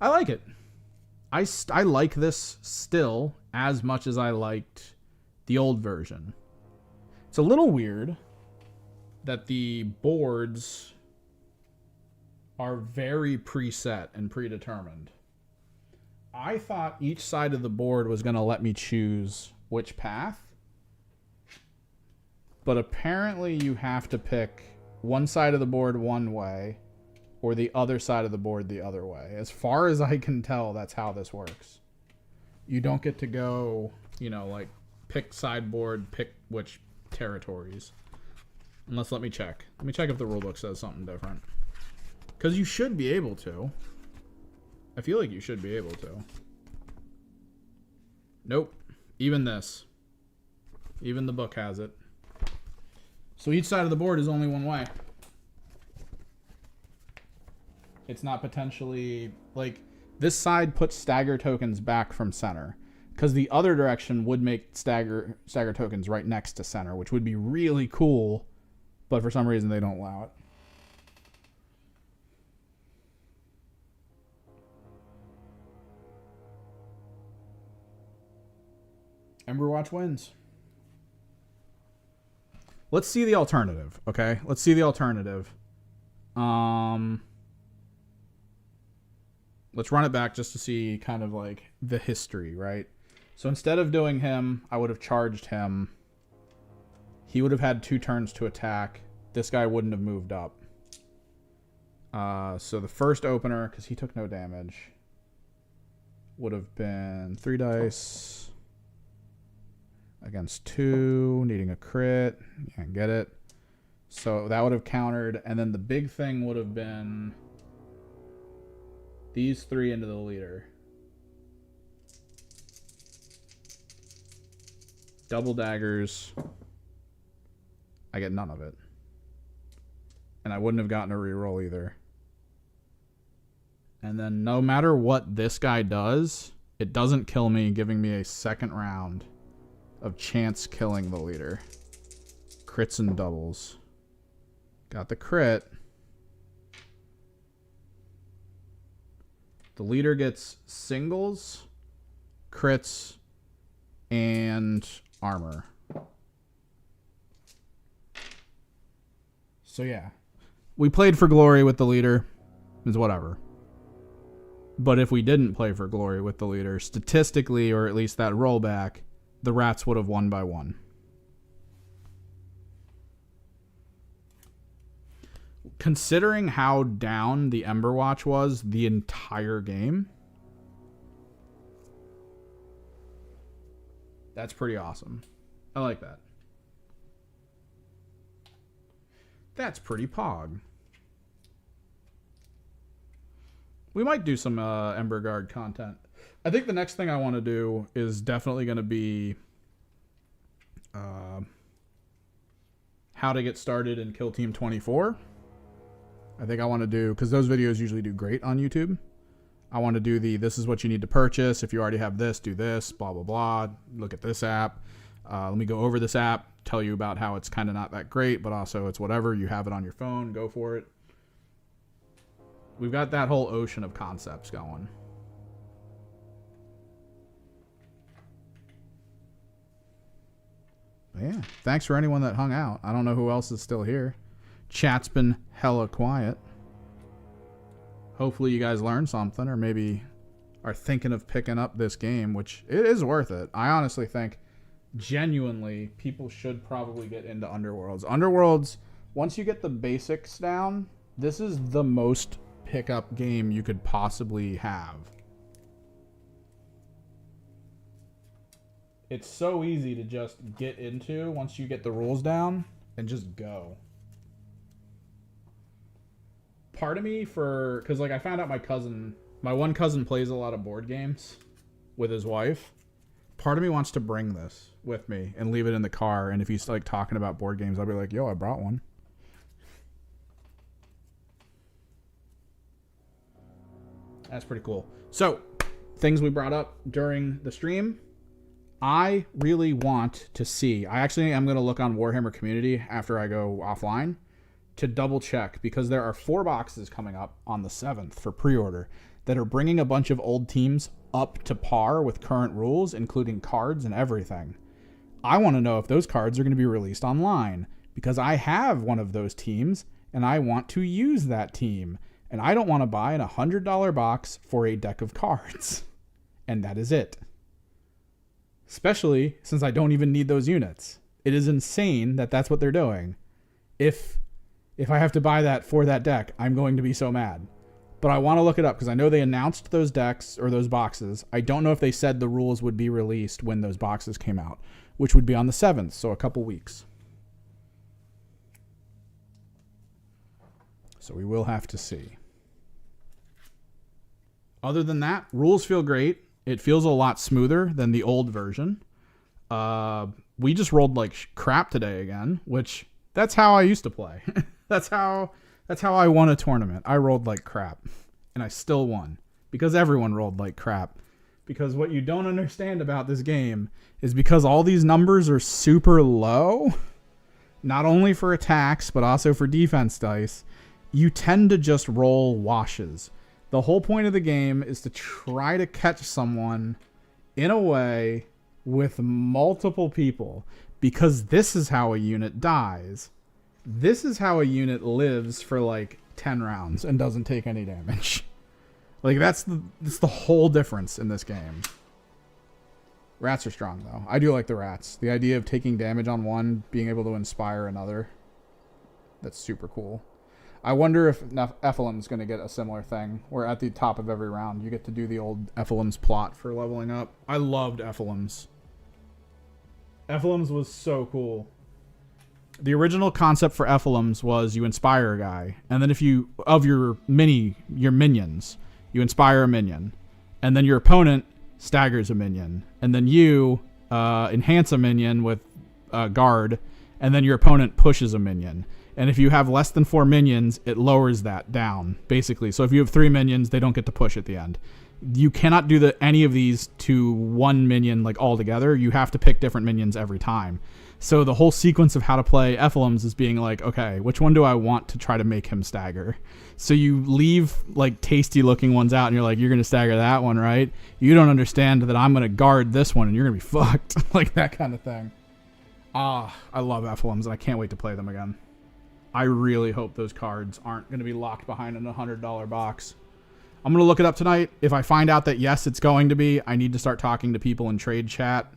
I like it. I like this still as much as I liked the old version. It's a little weird that the boards are very preset and predetermined. I thought each side of the board was going to let me choose which path. But apparently you have to pick one side of the board one way or the other side of the board the other way. As far as I can tell, that's how this works. You don't get to go, like pick sideboard, pick which territories. Unless, let me check. Let me check if the rulebook says something different. Because you should be able to. I feel like you should be able to. Nope. Even this. Even the book has it. So each side of the board is only one way. It's not potentially... Like, this side puts stagger tokens back from center. Because the other direction would make stagger tokens right next to center, which would be really cool. But for some reason, they don't allow it. Emberwatch wins. Let's see the alternative, okay? Let's see the alternative. Let's run it back just to see kind of like the history, right? So instead of doing him, I would have charged him. He would have had 2 turns to attack. This guy wouldn't have moved up. So the first opener, because he took no damage, would have been 3 dice against 2, needing a crit. You can't get it. So that would have countered. And then the big thing would have been these 3 into the leader. Double daggers. I get none of it. And I wouldn't have gotten a reroll either. And then no matter what this guy does, it doesn't kill me, giving me a second round of chance killing the leader. Crits and doubles. Got the crit. The leader gets singles, crits, and armor. So yeah. We played for glory with the leader. Is whatever. But if we didn't play for glory with the leader, statistically, or at least that rollback, the rats would have won by 1. Considering how down the Emberwatch was the entire game, that's pretty awesome. I like that. That's pretty pog. We might do some Ember Guard content. I think the next thing I want to do is definitely going to be how to get started in Kill Team 24. I think I want to do, because those videos usually do great on YouTube. I want to do this is what you need to purchase. If you already have this, do this, blah, blah, blah. Look at this app. Let me go over this app, tell you about how it's kind of not that great, but also it's whatever. You have it on your phone. Go for it. We've got that whole ocean of concepts going. But yeah, thanks for anyone that hung out. I don't know who else is still here. Chat's been hella quiet. Hopefully you guys learned something, or maybe are thinking of picking up this game, which it is worth it. I honestly think, genuinely, people should probably get into Underworlds. Underworlds, once you get the basics down, this is the most pickup game you could possibly have. It's so easy to just get into once you get the rules down and just go. Part of me, because like I found out my one cousin plays a lot of board games with his wife. Part of me wants to bring this with me and leave it in the car, and if he's like talking about board games, I'll be like, yo, I brought one. That's pretty cool. So, things we brought up during the stream. I really want to see. I actually am going to look on Warhammer Community after I go offline to double check, because there are 4 boxes coming up on the 7th for pre-order that are bringing a bunch of old teams up to par with current rules, including cards and everything. I want to know if those cards are going to be released online, because I have one of those teams and I want to use that team. And I don't want to buy a $100 box for a deck of cards. And that is it. Especially since I don't even need those units. It is insane that that's what they're doing. If I have to buy that for that deck, I'm going to be so mad. But I want to look it up because I know they announced those decks or those boxes. I don't know if they said the rules would be released when those boxes came out, which would be on the 7th, so a couple weeks. So we will have to see. Other than that, rules feel great. It feels a lot smoother than the old version. We just rolled like crap today again, which that's how I used to play. That's how I won a tournament. I rolled like crap, and I still won because everyone rolled like crap. Because what you don't understand about this game is because all these numbers are super low, not only for attacks, but also for defense dice, you tend to just roll washes. The whole point of the game is to try to catch someone in a way with multiple people, because this is how a unit dies. This is how a unit lives for like 10 rounds and doesn't take any damage. Like that's the whole difference in this game. Rats are strong though. I do like the rats. The idea of taking damage on one, being able to inspire another. That's super cool. I wonder if Ephelim's going to get a similar thing, where at the top of every round you get to do the old Ephelim's plot for leveling up. I loved Ephelim's. Ephelim's was so cool. The original concept for Ephelim's was you inspire a guy, and then if you, of your minions, you inspire a minion, and then your opponent staggers a minion, and then you enhance a minion with guard, and then your opponent pushes a minion. And if you have less than 4 minions, it lowers that down, basically. So if you have 3 minions, they don't get to push at the end. You cannot do any of these to one minion like all together. You have to pick different minions every time. So the whole sequence of how to play Ephelim's is being like, okay, which one do I want to try to make him stagger? So you leave like tasty looking ones out and you're like, you're going to stagger that one, right? You don't understand that I'm going to guard this one and you're going to be fucked. Like that kind of thing. I love Ephelim's and I can't wait to play them again. I really hope those cards aren't going to be locked behind an $100 box. I'm going to look it up tonight. If I find out that yes, it's going to be, I need to start talking to people in trade chat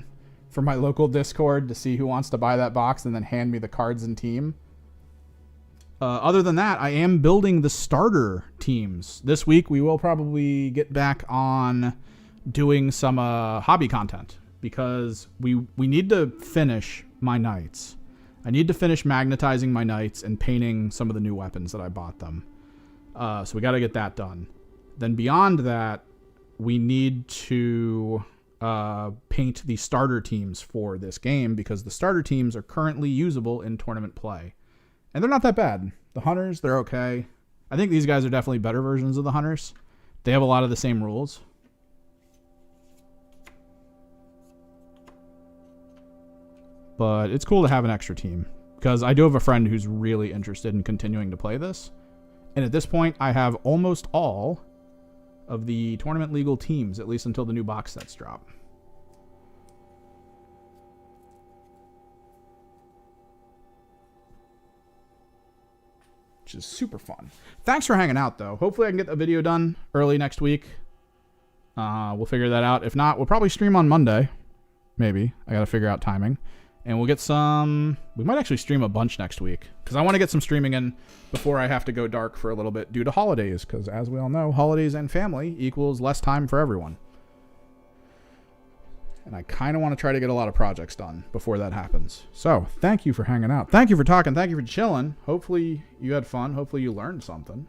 for my local Discord to see who wants to buy that box and then hand me the cards and team. Other than that, I am building the starter teams. This week, we will probably get back on doing some hobby content because we need to finish my knights. I need to finish magnetizing my knights and painting some of the new weapons that I bought them. So we got to get that done. Then beyond that, we need to paint the starter teams for this game because the starter teams are currently usable in tournament play. And they're not that bad. The hunters, they're okay. I think these guys are definitely better versions of the hunters. They have a lot of the same rules. But it's cool to have an extra team because I do have a friend who's really interested in continuing to play this. And at this point, I have almost all of the tournament legal teams, at least until the new box sets drop. Which is super fun. Thanks for hanging out, though. Hopefully I can get a video done early next week. We'll figure that out. If not, we'll probably stream on Monday. Maybe. I got to figure out timing. And we'll get some... We might actually stream a bunch next week. Because I want to get some streaming in before I have to go dark for a little bit due to holidays. Because as we all know, holidays and family equals less time for everyone. And I kind of want to try to get a lot of projects done before that happens. So, thank you for hanging out. Thank you for talking. Thank you for chilling. Hopefully you had fun. Hopefully you learned something.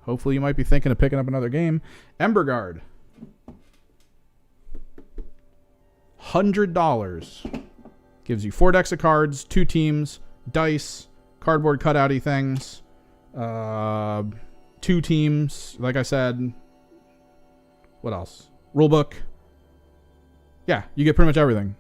Hopefully you might be thinking of picking up another game. Emberguard. $100. Gives you 4 decks of cards, 2 teams, dice, cardboard cutouty things, 2 teams, like I said. What else? Rulebook. Yeah, you get pretty much everything.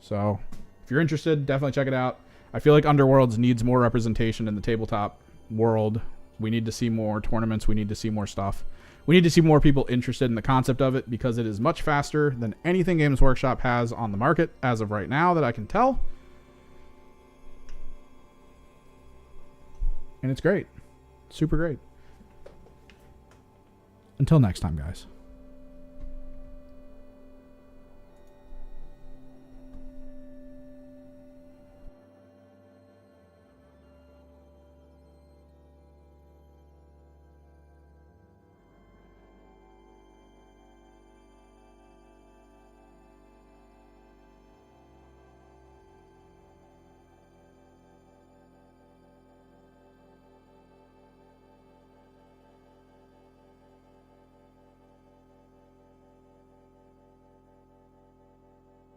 So, if you're interested, definitely check it out. I feel like Underworlds needs more representation in the tabletop world. We need to see more tournaments. We need to see more stuff. We need to see more people interested in the concept of it because it is much faster than anything Games Workshop has on the market as of right now that I can tell. And it's great. Super great. Until next time, guys.